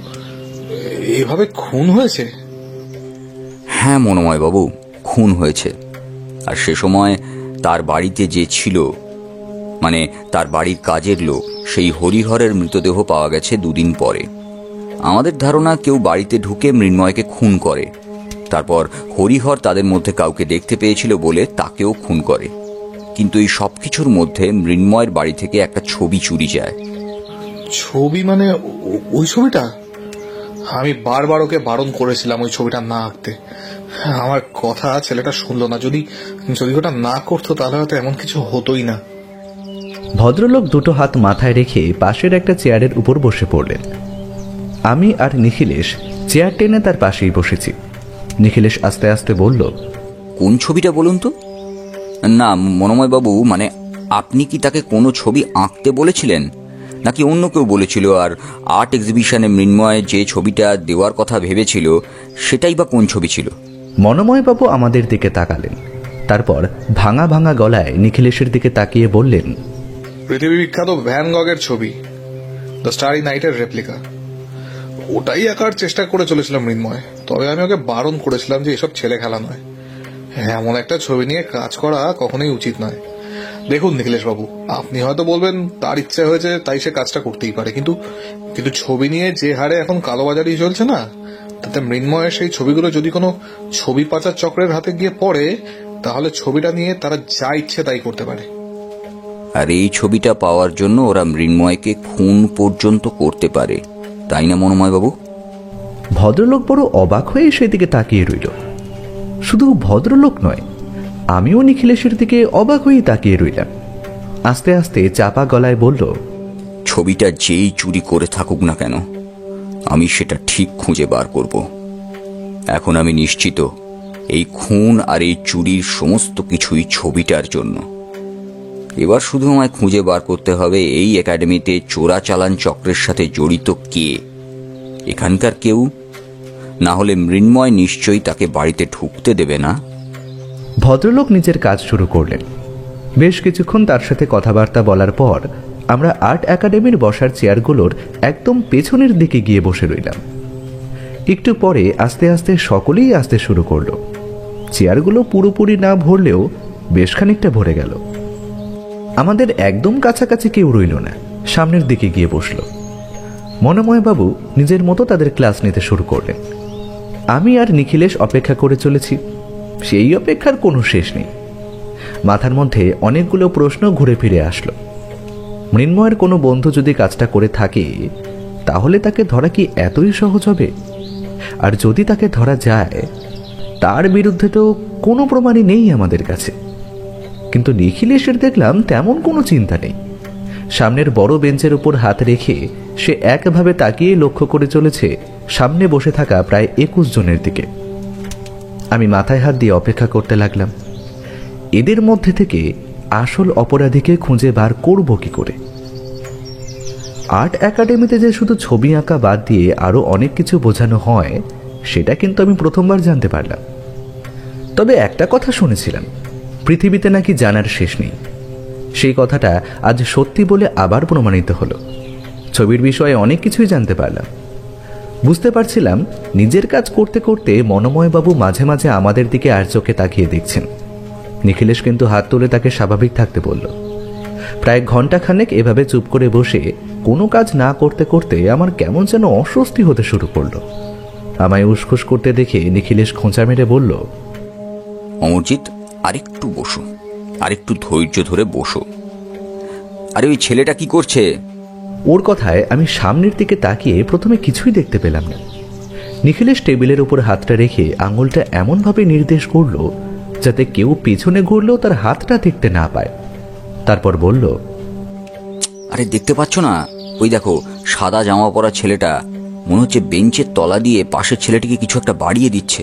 এভাবে খুন হয়েছে? হ্যাঁ মনোময় বাবু, খুন হয়েছে। আর সে সময় তার বাড়িতে যে ছিল, মানে তার বাড়ির কাজের লোক, সেই হরিহরের মৃতদেহ পাওয়া গেছে 2 দিন পরে। আমাদের ধারণা কেউ বাড়িতে ঢুকে মৃন্ময়কে খুন করে, তারপর হরিহর তাদের মধ্যে কাউকে দেখতে পেয়েছিল বলে তাকেও খুন করে। কিন্তু এই সবকিছুর মধ্যে মৃন্ময়ের বাড়ি থেকে একটা ছবি চুরি যায়। ছবি? মানে ওই ছবিটা? আমি বারবার ওকে বারণ করেছিলাম ওই ছবিটা না আঁকতে। আমার কথা ছেলেটা শুনলো না। যদি ওটা না করতো তাহলে হয়তো এমন কিছু হতোই না। ভদ্রলোক দুটো হাত মাথায় রেখে পাশের একটা চেয়ারের উপর বসে পড়লেন। আমি আর নিখিলেশ চেয়ার টেনে তার পাশেই বসেছি। নিখিলেশ আস্তে আস্তে বলল, কোন ছবিটা বলুন তো? না মনোময় বাবু, মানে আপনি কি তাকে কোনো ছবি আঁকতে বলেছিলেন, নাকি অন্য কেউ বলেছিল? আর আর্ট এক্সিবিশনে মৃন্ময় যে ছবিটা দেওয়ার কথা ভেবেছিল সেটাই বা কোন ছবি ছিল? মনোময়বাবু আমাদের দিকে তাকালেন, তারপর ভাঙা ভাঙা গলায় নিখিলেশের দিকে তাকিয়ে বললেন, পৃথিবী বিখ্যাত ভ্যান গগের ছবি, দ্য স্টারি নাইটের রেপ্লিকা। ওটাই আঁকার চেষ্টা করে চলেছিল মৃন্ময়। তবে আমি ওকে বারণ করেছিলাম যে এসব ছেলে খেলা নয়, এমন একটা ছবি নিয়ে কাজ করা কখনোই উচিত নয়। দেখুন নিখিলেশ বাবু, আপনি হয়তো বলবেন তার ইচ্ছা হয়েছে তাই সে কাজটা করতেই পারে, কিন্তু ছবি নিয়ে যে হারে এখন কালোবাজারি চলছে না, তাতে মৃন্ময়ের সেই ছবিগুলো যদি কোনো ছবি পাচার চক্রের হাতে গিয়ে পড়ে তাহলে ছবিটা নিয়ে তারা যা ইচ্ছে তাই করতে পারে। আর এই ছবিটা পাওয়ার জন্য ওরা মৃন্ময়কে খুন পর্যন্ত করতে পারে, তাই না মনোময় বাবু? ভদ্রলোক বড় অবাক হয়ে সেদিকে তাকিয়ে রইল। শুধু ভদ্রলোক নয়, আমিও নিখিলেশের দিকে অবাক হয়ে তাকিয়ে রইলাম। আস্তে আস্তে চাপা গলায় বলল, ছবিটা যেই চুরি করে থাকুক না কেন, আমি সেটা ঠিক খুঁজে বার করব। এখন আমি নিশ্চিত এই খুন আর এই চুরির সমস্ত কিছুই ছবিটার জন্য। এবার শুধু আমায় খুঁজে বার করতে হবে এই একাডেমিতে চোরাচালান চক্রের সাথে জড়িত কে। এখানকার কেউ, না হলে মৃন্ময় নিশ্চয়ই তাকে বাড়িতে ঢুকতে দেবে না। ভদ্রলোক নিজের কাজ শুরু করলেন। বেশ কিছুক্ষণ তার সাথে কথাবার্তা বলার পর আমরা আর্ট একাডেমির বসার চেয়ারগুলোর একদম পেছনের দিকে গিয়ে বসে রইলাম। একটু পরে আস্তে আস্তে সকলেই আসতে শুরু করলো। চেয়ারগুলো পুরোপুরি না ভরলেও বেশ খানিকটা ভরে গেল। আমাদের একদম কাছাকাছি কেউ রইল না, সামনের দিকে গিয়ে বসল। মনোময় বাবু নিজের মতো তাদের ক্লাস নিতে শুরু করলেন। আমি আর নিখিলেশ অপেক্ষা করে চলেছি। সেই অপেক্ষার কোনো শেষ নেই। মাথার মধ্যে অনেকগুলো প্রশ্ন ঘুরে ফিরে আসলো। মৃন্ময়ের কোনো বন্ধু যদি কাজটা করে থাকে তাহলে তাকে ধরা কি এতই সহজ হবে? আর যদি তাকে ধরা যায় তার বিরুদ্ধে তো কোনো প্রমাণই নেই আমাদের কাছে। কিন্তু নিখিলেশের দেখলাম তেমন কোনো চিন্তা নেই। সামনের বড় বেঞ্চের উপর হাত রেখে সে একভাবে তাকিয়ে লক্ষ্য করে চলেছে সামনে বসে থাকা প্রায় 21 জনের দিকে। আমি মাথায় হাত দিয়ে অপেক্ষা করতে লাগলাম। এদের মধ্যে থেকে আসল অপরাধীকে খুঁজে বার করব কি করে? আর্ট একাডেমিতে যে শুধু ছবি আঁকা বাদ দিয়ে আরো অনেক কিছু বোঝানো হয় সেটা কিন্তু আমি প্রথমবার জানতে পারলাম। তবে একটা কথা শুনেছিলাম, পৃথিবীতে নাকি জানার শেষ নেই। সেই কথাটা আজ সত্যি বলে আবার প্রমাণিত হলো। ছবির বিষয়ে অনেক কিছুই জানতে পারলাম। বুঝতে পারছিলাম নিজের কাজ করতে করতে মনোময় বাবু মাঝে মাঝে আমাদের দিকে আর চোখে তাকিয়ে দেখছেন। নিখিলেশ কিন্তু হাত তুলে তাকে স্বাভাবিক থাকতে বলল। প্রায় ঘন্টাখানেক এভাবে চুপ করে বসে কোনো কাজ না করতে করতে আমার কেমন যেন অস্বস্তি হতে শুরু করলো। আমায় উসখুস করতে দেখে নিখিলেশ খোঁচা মেরে বলল, অমরজিৎ, আরেকটু বসো, আরেকটু ধৈর্য ধরে বসো। আরে ওই ছেলেটা কি করছে? ওর কথায় আমি সামনের দিকে তাকিয়ে প্রথমে কিছুই দেখতে পেলাম না। নিখিলেশ টেবিলের উপর হাতটা রেখে আঙুলটা এমনভাবে নির্দেশ করলো যাতে কেউ পেছনে ঘুরলেও তার হাতটা দেখতে না পায়। তারপর বলল, আরে দেখতে পাচ্ছ না? ওই দেখো, সাদা জামা পরা ছেলেটা মনে হচ্ছে বেঞ্চের তলা দিয়ে পাশের ছেলেটিকে কিছু একটা বাড়িয়ে দিচ্ছে।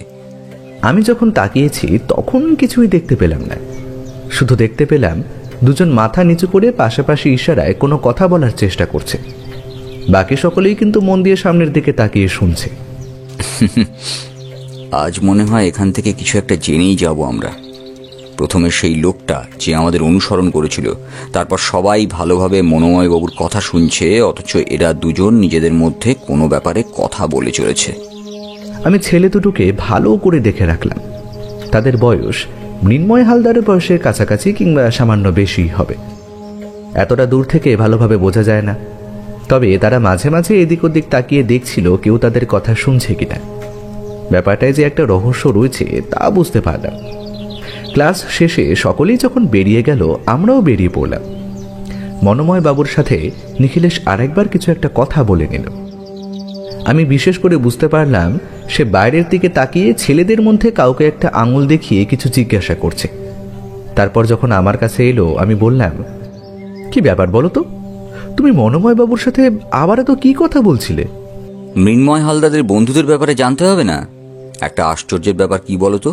আমি যখন তাকিয়েছি তখন কিছুই দেখতে পেলাম না। শুধু দেখতে পেলাম দুজন মাথা নিচু করে পাশাপাশি ইশারায় কোনো কথা বলার চেষ্টা করছে। বাকি সকলেই কিন্তু মন দিয়ে সামনের দিকে তাকিয়ে শুনছে। আজ মনে হয় এখান থেকে কিছু একটা জেনেই যাব আমরা। প্রথমে সেই লোকটা যে আমাদের অনুসরণ করেছিল, তারপর সবাই ভালোভাবে মনোময় বাবুর কথা শুনছে, অথচ এরা দুজন নিজেদের মধ্যে কোনো ব্যাপারে কথা বলে চলেছে। আমি ছেলে দুটোকে ভালো করে দেখে রাখলাম। তাদের বয়স মৃন্ময় হালদারের বয়সের কাছাকাছি কিংবা সামান্য বেশি হবে। এতটা দূর থেকে ভালোভাবে বোঝা যায় না। তবে তারা মাঝে মাঝে এদিক ওদিক তাকিয়ে দেখছিল কেউ তাদের কথা শুনছে কিনা। ব্যাপারটায় যে একটা রহস্য রয়েছে তা বুঝতে পারলাম। ক্লাস শেষে সকলেই যখন বেরিয়ে গেল আমরাও বেরিয়ে পড়লাম। মনোময় বাবুর সাথে নিখিলেশ আরেকবার কিছু একটা কথা বলে নিল। আমি বিশেষ করে বুঝতে পারলাম সে বাইরের দিকে তাকিয়ে ছেলেদের মধ্যে কাউকে একটা আঙুল দেখিয়ে কিছু জিজ্ঞাসা করছে। তারপর যখন আমার কাছে এলো আমি বললাম, কি ব্যাপার বলো তো? তুমি মনোময় বাবুর সাথে আবার তো কি কথা বলছিলে? মৃন্ময় হালদারের বন্ধুদের ব্যাপারে জানতে হবে না? একটা আশ্চর্যের ব্যাপার কি বলতো,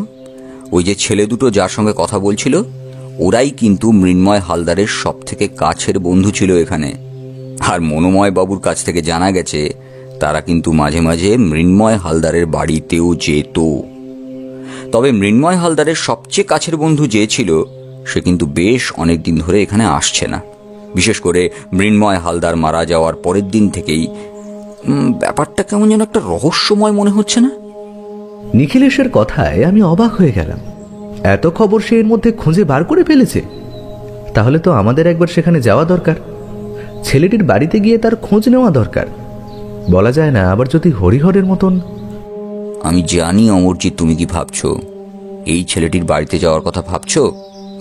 ওই যে ছেলে দুটো যার সঙ্গে কথা বলছিল ওরাই কিন্তু মৃন্ময় হালদারের সব থেকে কাছের বন্ধু ছিল এখানে। আর মনোময় বাবুর কাছ থেকে জানা গেছে তারা কিন্তু মাঝে মাঝে মৃন্ময় হালদারের বাড়িতেও যেত। তবে মৃন্ময় হালদারের সবচেয়ে কাছের বন্ধু যে ছিল সে কিন্তু বেশ অনেক দিন ধরে এখানে আসছে না। বিশেষ করে মৃন্ময় হালদার মারা যাওয়ার পরের দিন থেকেই ব্যাপারটা কেমন যেন একটা রহস্যময় মনে হচ্ছে না? নিখিলেশের কথায় আমি অবাক হয়ে গেলাম। এত খবর সে এর মধ্যে খুঁজে বার করে ফেলেছে। তাহলে তো আমাদের একবার সেখানে যাওয়া দরকার। ছেলেটির বাড়িতে গিয়ে তার খোঁজ নেওয়া দরকার। বলা যায় না আবার যদি হরিহরের মতন। আমি জানি অমরজিৎ তুমি কি ভাবছো। এই ছেলেটির বাড়িতে যাওয়ার কথা ভাবছো।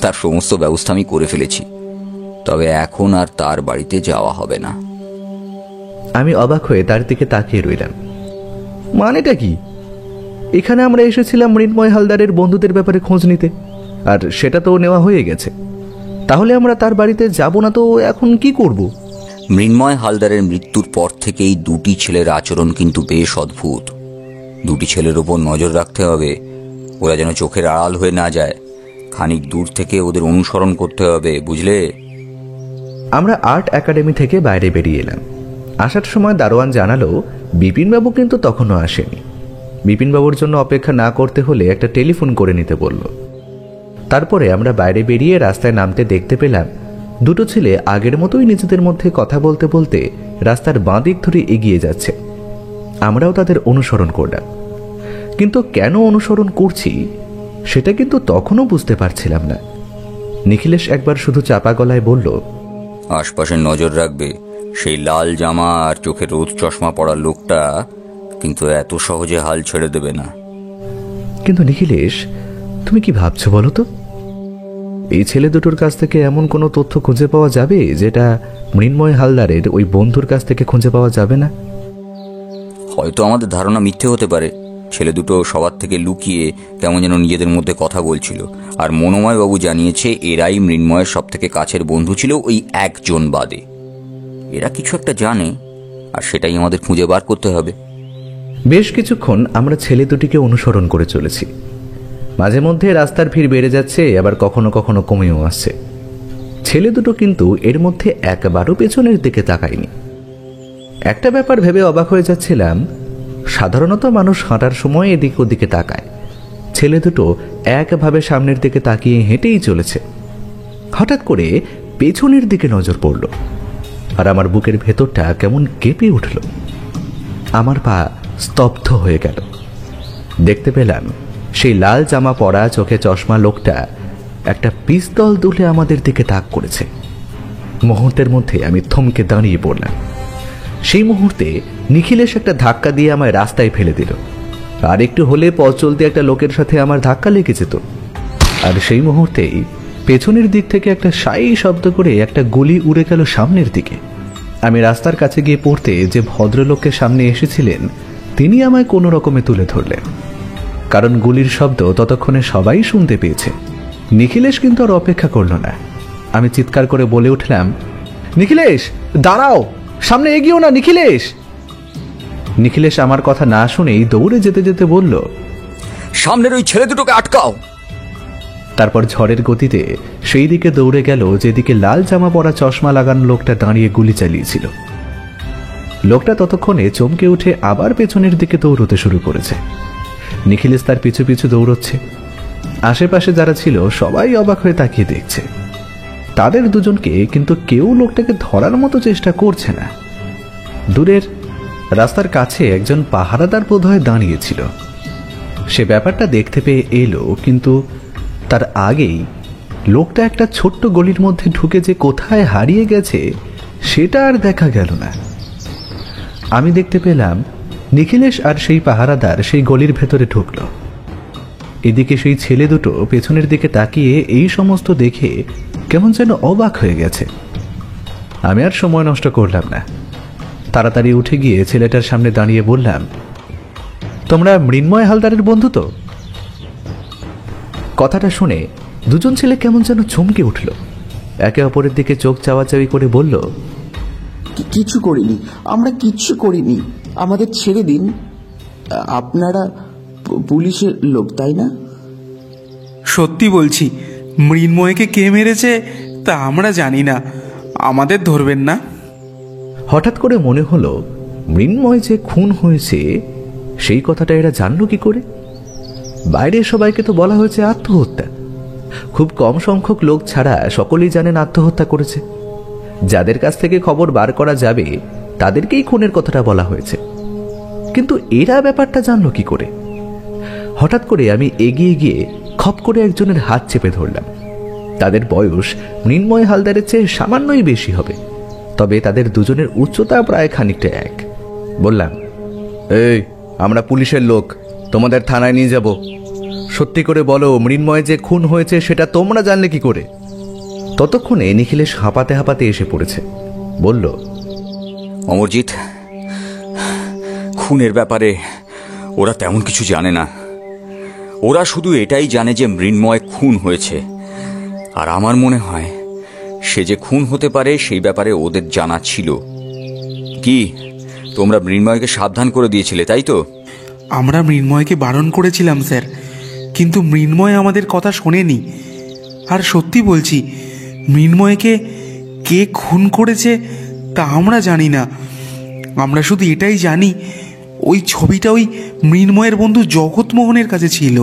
তার সমস্ত ব্যবস্থা আমি করে ফেলেছি। তবে এখন আর তার বাড়িতে যাওয়া হবে না। আমি অবাক হয়ে তার দিকে তাকিয়ে রইলাম। মানেটা কি? এখানে আমরা এসেছিলাম মৃন্ময় হালদারের বন্ধুদের ব্যাপারে খোঁজ নিতে, আর সেটা তো নেওয়া হয়ে গেছে। তাহলে আমরা তার বাড়িতে যাব না তো এখন কি করব? মৃন্ময় হালদারের মৃত্যুর পর থেকেই দুটি ছেলের আচরণ কিন্তু বেশ অদ্ভুত। দুটি ছেলের ওপর নজর রাখতে হবে, ওরা যেন চোখের আড়াল হয়ে না যায়। খানিক দূর থেকে ওদের অনুসরণ করতে হবে, বুঝলে? আমরা আর্ট একাডেমি থেকে বাইরে বেরিয়ে এলাম। আসার সময় দারোয়ান জানালো বিপিনবাবু কিন্তু তখনও আসেনি। বিপিনবাবুর জন্য অপেক্ষা না করতে হলে একটা টেলিফোন করে নিতে বলল। তারপরে আমরা বাইরে বেরিয়ে রাস্তায় নামতে দেখতে পেলাম দুটো ছেলে আগের মতোই নিজেদের মধ্যে কথা বলতে বলতে রাস্তার বাঁ দিক ধরে এগিয়ে যাচ্ছে। আমরাও তাদের অনুসরণ করলাম, কিন্তু কেন অনুসরণ করছি সেটা কিন্তু তখনও বুঝতে পারছিলাম না। নিখিলেশ একবার শুধু চাপা গলায় বলল, আশপাশে নজর রাখবে, সেই লাল জামা আর চোখে রোদ চশমা পরা লোকটা কিন্তু এত সহজে হাল ছেড়ে দেবে না। কিন্তু নিখিলেশ, তুমি কি ভাবছো বলো তো? এই ছেলে দুটোর কাছ থেকে এমন কোনো তথ্য খুঁজে পাওয়া যাবে যেটা মৃন্ময় হালদারের ওই বন্ধুর কাছ থেকে খুঁজে পাওয়া যাবে না? হয়তো আমাদের ধারণা মিথ্যে হতে পারে। ছেলে দুটো সবার থেকে লুকিয়ে কেমন যেন নিজেদের মধ্যে কথা বলছিল, আর মনোময় বাবু জানিয়েছে এরাই মৃন্ময়ের সব থেকে কাছের বন্ধু ছিল, ওই একজন বাদে। এরা কিছু একটা জানে, আর সেটাই আমাদের খুঁজে বার করতে হবে। বেশ কিছুক্ষণ আমরা ছেলে দুটিকে অনুসরণ করে চলেছি। মাঝে মধ্যে রাস্তার ভিড় বেড়ে যাচ্ছে, আবার কখনো কখনো কমেও আসছে। ছেলে দুটো কিন্তু এর মধ্যে একবারও পেছনের দিকে তাকায়নি। একটা ব্যাপার ভেবে অবাক হয়ে যাচ্ছিলাম, সাধারণত মানুষ হাঁটার সময় এদিক ওদিকে তাকায়, ছেলে দুটো একভাবে সামনের দিকে তাকিয়ে হেঁটেই চলেছে। হঠাৎ করে পেছনের দিকে নজর পড়ল, আর আমার বুকের ভেতরটা কেমন কেঁপে উঠল। আমার পা স্তব্ধ হয়ে গেল। দেখতে পেলাম সেই লাল জামা পরা চোখে চশমা লোকটা একটা পিস্তল তুলে আমাদের দিকে তাক করেছে। মুহূর্তের মধ্যে আমি থমকে দাঁড়িয়ে পড়লাম। সেই মুহূর্তে নিখিলেশ একটা ধাক্কা দিয়ে আমায় রাস্তায় ফেলে দিল। আর একটু হলে পথ চলতে একটা লোকের সাথে আমার ধাক্কা লেগে যেত। আর সেই মুহূর্তেই পেছনের দিক থেকে একটা সাই শব্দ করে একটা গুলি উড়ে গেল সামনের দিকে। আমি রাস্তার কাছে গিয়ে পড়তে যে ভদ্রলোককে সামনে এসেছিলেন তিনি আমায় কোনো রকমে তুলে ধরলেন, কারণ গুলির শব্দ ততক্ষণে সবাই শুনতে পেয়েছে। নিখিলেশ কিন্তু আর অপেক্ষা করল না। আমি চিৎকার করে বলে উঠলাম, নিখিলেশ দাঁড়াও, সামনে এগিয়েও না নিখিলেশ। নিখিলেশ আমার কথা না শুনেই দৌড়ে যেতে যেতে বলল, সামনের ওই ছেলে দুটোকে আটকাও। তারপর ঝড়ের গতিতে সেই দিকে দৌড়ে গেল যেদিকে লাল জামা পরা চশমা লাগানো লোকটা দাঁড়িয়ে গুলি চালিয়েছিল। লোকটা ততক্ষণে চমকে উঠে আবার পেছনের দিকে দৌড়তে শুরু করেছে। নিখিলেশ তার পিছু পিছু দৌড়চ্ছে। আশেপাশে যারা ছিল সবাই অবাক হয়ে তাকিয়ে দেখছে। তাদের দুজনকে কিন্তু কেউ লোকটাকে ধরার মতো চেষ্টা করছে না। দূরের রাস্তার কাছে একজন পাহারাদার বোধহয় দাঁড়িয়েছিল। সে ব্যাপারটা দেখতে পেয়ে এলো, কিন্তু তার আগেই লোকটা একটা ছোট্ট গলির মধ্যে ঢুকে যে কোথায় হারিয়ে গেছে সেটা আর দেখা গেল না। আমি দেখতে পেলাম নিখিলেশ আর সেই পাহারাদার সেই গলির ভেতরে ঢুকল। এদিকে সেই ছেলে দুটো পেছনের দিকে তাকিয়ে এই সমস্ত দেখে কেমন যেন অবাক হয়ে গেছে। আমি আর সময় নষ্ট করলাম না, তাড়াতাড়ি উঠে গিয়ে ছেলেটার সামনে দাঁড়িয়ে বললাম, তোমরা মৃন্ময় হালদারের বন্ধু তো? কথাটা শুনে দুজন ছেলে কেমন যেন চমকে উঠল। একে অপরের দিকে চোখ চাওয়াচাওয়ি করে বলল, কিছু করিনি, আমরা কিচ্ছু করিনি, আমাদের ছেড়ে দিন। আপনারা পুলিশের লোক তাই না? সত্যি বলছি, মৃন্ময়কে কে মেরেছে তা আমরা জানি না, আমাদের ধরবেন না। হঠাৎ করে মনে হলো মৃন্ময় যে খুন হয়েছে সেই কথাটা এরা জানলো কি করে? বাইরে সবাইকে তো বলা হয়েছে আত্মহত্যা। খুব কম সংখ্যক লোক ছাড়া সকলেই জানেন আত্মহত্যা করেছে। যাদের কাছ থেকে খবর বার করা যাবে তাদেরকেই খুনের কথাটা বলা হয়েছে, কিন্তু এরা ব্যাপারটা জানলো কি করে? হঠাৎ করে আমি এগিয়ে গিয়ে খপ করে একজনের হাত চেপে ধরলাম। তাদের বয়স মৃন্ময় হালদারের চেয়ে সামান্যই বেশি হবে, তবে তাদের দুজনের উচ্চতা প্রায় খানিকটা এক। বললাম, এই আমরা পুলিশের লোক, তোমাদের থানায় নিয়ে যাব। সত্যি করে বলো, মৃন্ময় যে খুন হয়েছে সেটা তোমরা জানলে কি করে? ততক্ষণে নিখিলেশ হাঁপাতে হাঁপাতে এসে পড়েছে। বলল, অমরজিৎ, খুনের ব্যাপারে ওরা তেমন কিছু জানে না। ওরা শুধু এটাই জানে যে মৃন্ময় খুন হয়েছে, আর আমার মনে হয় সে যে খুন হতে পারে সেই ব্যাপারে ওদের জানা ছিল। কি তোমরা মৃন্ময়কে সাবধান করে দিয়েছিলে তাই তো? আমরা মৃন্ময়কে বারণ করেছিলাম স্যার, কিন্তু মৃন্ময় আমাদের কথা শোনেনি। আর সত্যি বলছি, মৃন্ময়কে কে খুন করেছে তা আমরা জানি না। আমরা শুধু এটাই জানি ওই ছবিটা ওই মৃন্ময়ের বন্ধু জগৎমোহনের কাছে ছিল।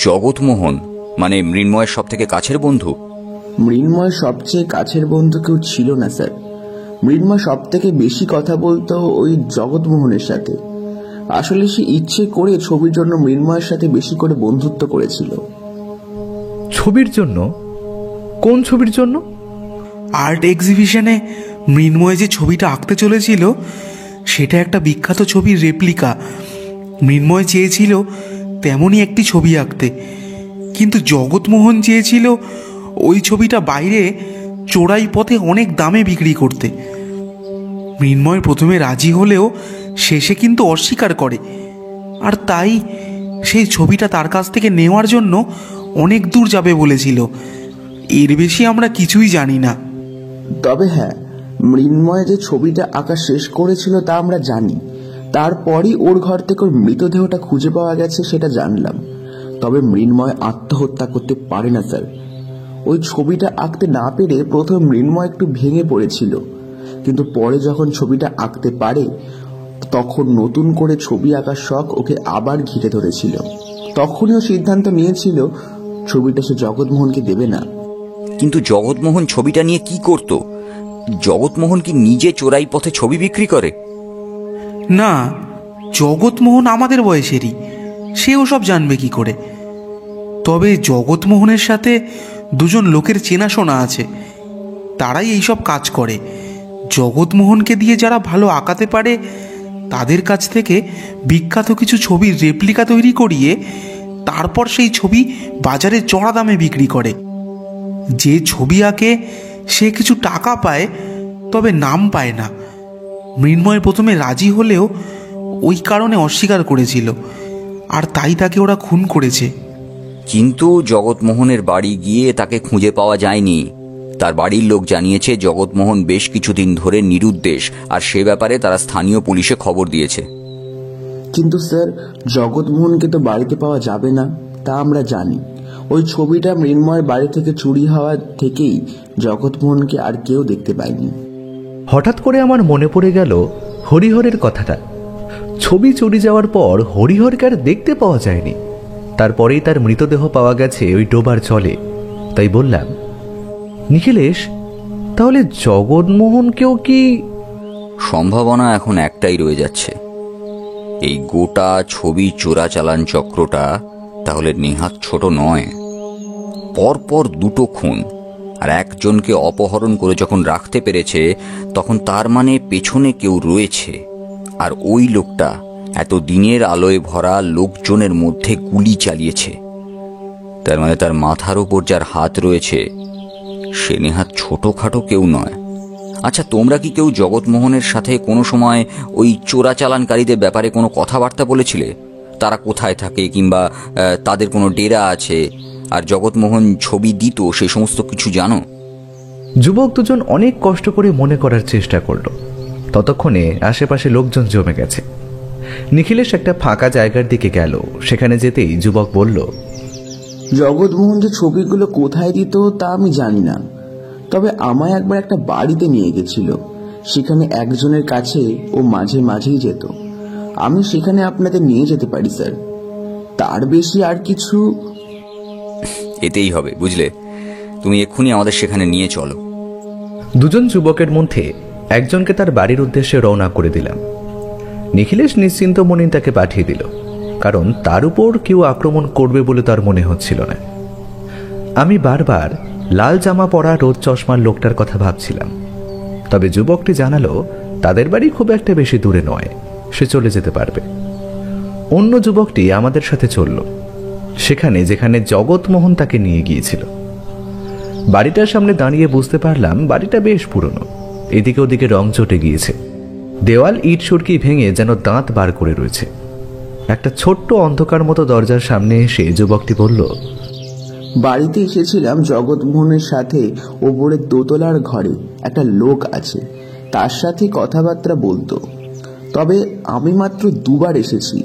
জগৎমোহন মানে মৃন্ময়ের সব থেকে কাছের বন্ধু? মৃন্ময় সবচেয়ে কাছের বন্ধু কেউ ছিল না স্যার। মৃন্ময় সব থেকে বেশি কথা বলতো ওই জগৎমোহনের সাথে। আসলে সে ইচ্ছে করে ছবির জন্য মৃন্ময়ের সাথে বেশি করে বন্ধুত্ব করেছিল। ছবির জন্য? কোন ছবির জন্য? আর্ট এক্সিবিশনে মৃন্ময় যে ছবিটা আঁকতে চলেছিল সেটা একটা বিখ্যাত ছবির রেপ্লিকা। মৃন্ময় চেয়েছিল তেমনই একটি ছবি আঁকতে, কিন্তু জগৎমোহন চেয়েছিল ওই ছবিটা বাইরে চোরাই পথে অনেক দামে বিক্রি করতে। মৃন্ময় প্রথমে রাজি হলেও শেষে কিন্তু অস্বীকার করে, আর তাই সেই ছবিটা তার কাছ থেকে নেওয়ার জন্য অনেক দূর যাবে বলেছিল। এর বেশি আমরা কিছুই জানি না। তবে হ্যাঁ, মৃন্ময় যে ছবিটা আঁকা শেষ করেছিল তা আমরা জানি। তারপরই ওর ঘর থেকে ওর মৃতদেহটা খুঁজে পাওয়া গেছে সেটা জানলাম। তবে মৃন্ময় আত্মহত্যা করতে পারে না স্যার। ওই ছবিটা আঁকতে না পেরে প্রথম মৃন্ময় একটু ভেঙে পড়েছিল, কিন্তু পরে যখন ছবিটা আঁকতে পারে তখন নতুন করে ছবি আঁকার শখ ওকে আবার ঘিরে ধরেছিল। তখনই ও সিদ্ধান্ত নিয়েছিল ছবিটা সে জগৎমোহনকে দেবে না। কিন্তু জগৎমোহন ছবিটা নিয়ে কি করত? জগৎমোহন কি নিজে চোরাই পথে ছবি বিক্রি করে? না, জগৎমোহন আমাদের বয়সেরই, সেও সব জানবে কি করে? তবে জগৎমোহনের সাথে দুজন লোকের চেনাশোনা আছে, তারাই এইসব কাজ করে। জগৎমোহনকে দিয়ে যারা ভালো আঁকাতে পারে তাদের কাছ থেকে বিখ্যাত কিছু ছবির রেপ্লিকা তৈরি করিয়ে তারপর সেই ছবি বাজারে চড়া দামে বিক্রি করে। যে ছবি আঁকে সে কিছু টাকা পায়, তবে নাম পায় না। মৃন্ময় প্রথমে রাজি হলেও ওই কারণে অস্বীকার করেছিল, আর তাই তাকে ওরা খুন করেছে। কিন্তু জগৎমোহনের বাড়ি গিয়ে তাকে খুঁজে পাওয়া যায়নি। তার বাড়ির লোক জানিয়েছে জগৎমোহন বেশ কিছুদিন ধরে নিরুদ্দেশ, আর সে ব্যাপারে তারা স্থানীয় পুলিশে খবর দিয়েছে। কিন্তু স্যার, জগৎমোহনকে তো বাড়িতে পাওয়া যাবে না, তা আমরা জানি। ওই ছবিটা মৃন্ময়ের বাড়ি থেকে চুরি হওয়া থেকেই জগৎমোহনকে আর কেউ দেখতে পায়নি। হঠাৎ করে আমার মনে পড়ে গেল হরিহরের কথাটা। ছবি চুরি যাওয়ার পর হরিহরকে আর দেখতে পাওয়া যায়নি। তারপরেই তার মৃতদেহ পাওয়া গেছে ওই ডোবার জলে। তাই বললাম, নিখিলেশ, তাহলে জগৎমোহনকেও কি? সম্ভাবনা এখন একটাই রয়ে যাচ্ছে, এই গোটা ছবি চোরাচালান চক্রটা তাহলে নেহাত ছোট নয়। পরপর দুটো খুন আর একজনকে অপহরণ করে যখন রাখতে পেরেছে, তখন তার মানে পেছনে কেউ রয়েছে। আর ওই লোকটা এত দিনের আলোয় ভরা লোকজনের মধ্যে গুলি চালিয়েছে। তার মানে তার মাথার উপর যার হাত রয়েছে সে নেহাত ছোটখাটো কেউ নয়। আচ্ছা, তোমরা কি কেউ জগৎমোহনের সাথে কোনো সময় ওই চোরাচালানকারীদের ব্যাপারে কোনো কথাবার্তা বলেছিলে? তারা কোথায় থাকে, কিংবা তাদের কোনো ডেরা আছে, আর জগৎমোহন ছবি দিত, সে সমস্ত কিছু জানো? যুবক দুজন অনেক কষ্ট করে মনে করার চেষ্টা করলো। ততক্ষণে আশেপাশে লোকজন জমে গেছে। নিখিলেশ একটা ফাঁকা জায়গার দিকে গেল। সেখানে যেতেই যুবক বলল, জগৎমোহন যে ছবিগুলো কোথায় দিত তা আমি জানি না, তবে আমায় একবার একটা বাড়িতে নিয়ে গেছিল। সেখানে একজনের কাছে ও মাঝে মাঝেই যেত। আমি সেখানে আপনাদের নিয়ে যেতে পারি স্যার, তার বেশি আর কিছু। এতেই হবে, বুঝলে? তুমি এক্ষুনি আমাদের সেখানে নিয়ে চলো। দুজন যুবকের মধ্যে একজনকে তার বাড়ির উদ্দেশ্যে রওনা করে দিলাম। নিখিলেশ নিশ্চিন্ত মনে তাকে পাঠিয়ে দিল, কারণ তার উপর কেউ আক্রমণ করবে বলে তার মনে হচ্ছিল না। আমি বারবার লাল জামা পরা রোদ চশমার লোকটার কথা ভাবছিলাম। তবে যুবকটি জানালো তাদের বাড়ি খুব একটা বেশি দূরে নয়, সে চলে যেতে পারবে। অন্য যুবকটি আমাদের সাথে চলল সেখানে যেখানে জগৎমোহন তাকে নিয়ে গিয়েছিল। বাড়িটার সামনে দাঁড়িয়ে বুঝতে পারলাম বাড়িটা বেশ পুরনো। এদিকে ওদিকে রং চটে গিয়েছে। দেওয়াল ইট সুরকি ভেঙে যেন দাঁত বার করে রয়েছে। একটা ছোট্ট অন্ধকার মতো দরজার সামনে এসে যুবকটি বলল, বাড়িতে এসেছিলাম জগৎমোহনের সাথে। ওপরের দোতলার ঘরে একটা লোক আছে, তার সাথে কথাবার্তা বলতো। তবে আমি মাত্র দুবার এসেছি,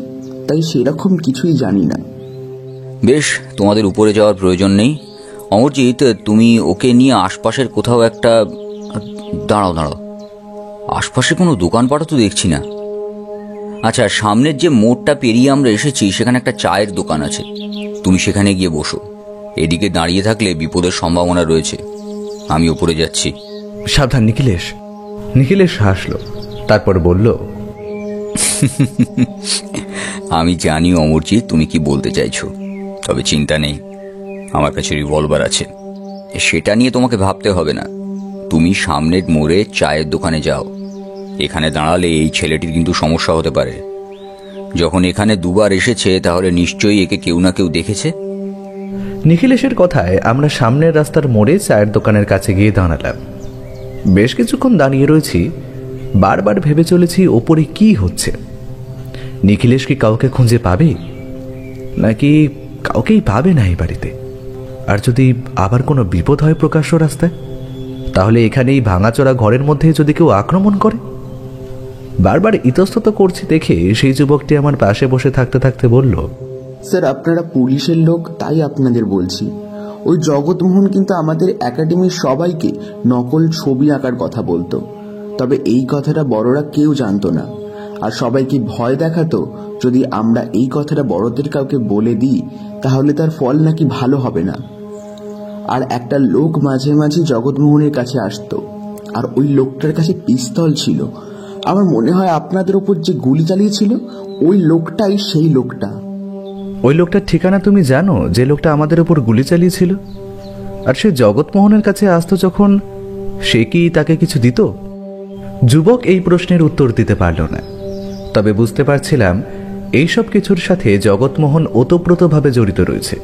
তাই সেরকম কিছুই জানি না। বেশ, তোমাদের উপরে যাওয়ার প্রয়োজন নেই। অমরজিৎ, তুমি ওকে নিয়ে আশপাশের কোথাও একটা... দাঁড়াও, আশপাশে কোনো দোকানপাটও তো দেখছি না। আচ্ছা, সামনের যে মোড়টা পেরিয়ে আমরা এসেছি সেখানে একটা চায়ের দোকান আছে, তুমি সেখানে গিয়ে বসো। এদিকে দাঁড়িয়ে থাকলে বিপদের সম্ভাবনা রয়েছে। আমি উপরে যাচ্ছি। সাবধান নিখিলেশ। নিখিলেশ হাসল, তারপর বলল, আমি জানি অমরজিৎ তুমি কি বলতে চাইছো, তবে চিন্তা নেই, আমার কাছে রিভলভার আছে। সেটা নিয়ে তোমাকে ভাবতে হবে না। তুমি সামনের মোড়ে চায়ের দোকানে যাও। এখানে দাঁড়ালে এই ছেলেটির কিন্তু সমস্যা হতে পারে। যখন এখানে দুবার এসেছে তাহলে নিশ্চয়ই একে কেউ না কেউ দেখেছে। নিখিলেশের কথায় আমরা সামনের রাস্তার মোড়ে চায়ের দোকানের কাছে গিয়ে দাঁড়ালাম। বেশ কিছুক্ষণ দাঁড়িয়ে রয়েছি, বারবার ভেবে চলেছি ওপরে কি হচ্ছে। নিখিলেশ কি কাউকে খুঁজে পাবে, নাকি কাউকেই পাবে না এই বাড়িতে? আর যদি আবার কোনো বিপদ হয় প্রকাশ্য রাস্তায়, তাহলে এখানে এই ভাঙাচোরা ঘরের মধ্যে যদি কেউ আক্রমণ করে? বারবার ইতস্তত করছি দেখে সেই যুবকটি আমার পাশে বসে থাকতে থাকতে বলল, স্যার আপনারা পুলিশের লোক, তাই আপনাদের বলছি। ওই জগৎমোহন কিন্তু আমাদের একাডেমির সবাইকে নকল ছবি আঁকার কথা বলতো, তবে এই কথাটা বড়রা কেউ জানতো না, আর সবাইকে ভয় দেখাতো যদি আমরা এই কথাটা বড়দের কাউকে বলে দিই তাহলে তার ফল নাকি ভালো হবে না। আর একটা লোক মাঝে মাঝে জগৎমোহনের কাছে আসতো, আর ওই লোকটার কাছে পিস্তল ছিল। আমার মনে হয় আপনাদের ওপর যে গুলি চালিয়েছিল ওই লোকটাই সেই লোকটা। ওই লোকটার ঠিকানা তুমি জানো, যে লোকটা আমাদের উপর গুলি চালিয়েছিল? আর সে জগৎমোহনের কাছে আসতো যখন, সে কি তাকে কিছু দিত? যুবক এই প্রশ্নের উত্তর দিতে পারল না, তবে বুঝতে পারছিলাম এইসব কিছুর সাথে জগৎমোহন ওতপ্রোতভাবে জড়িত রয়েছে।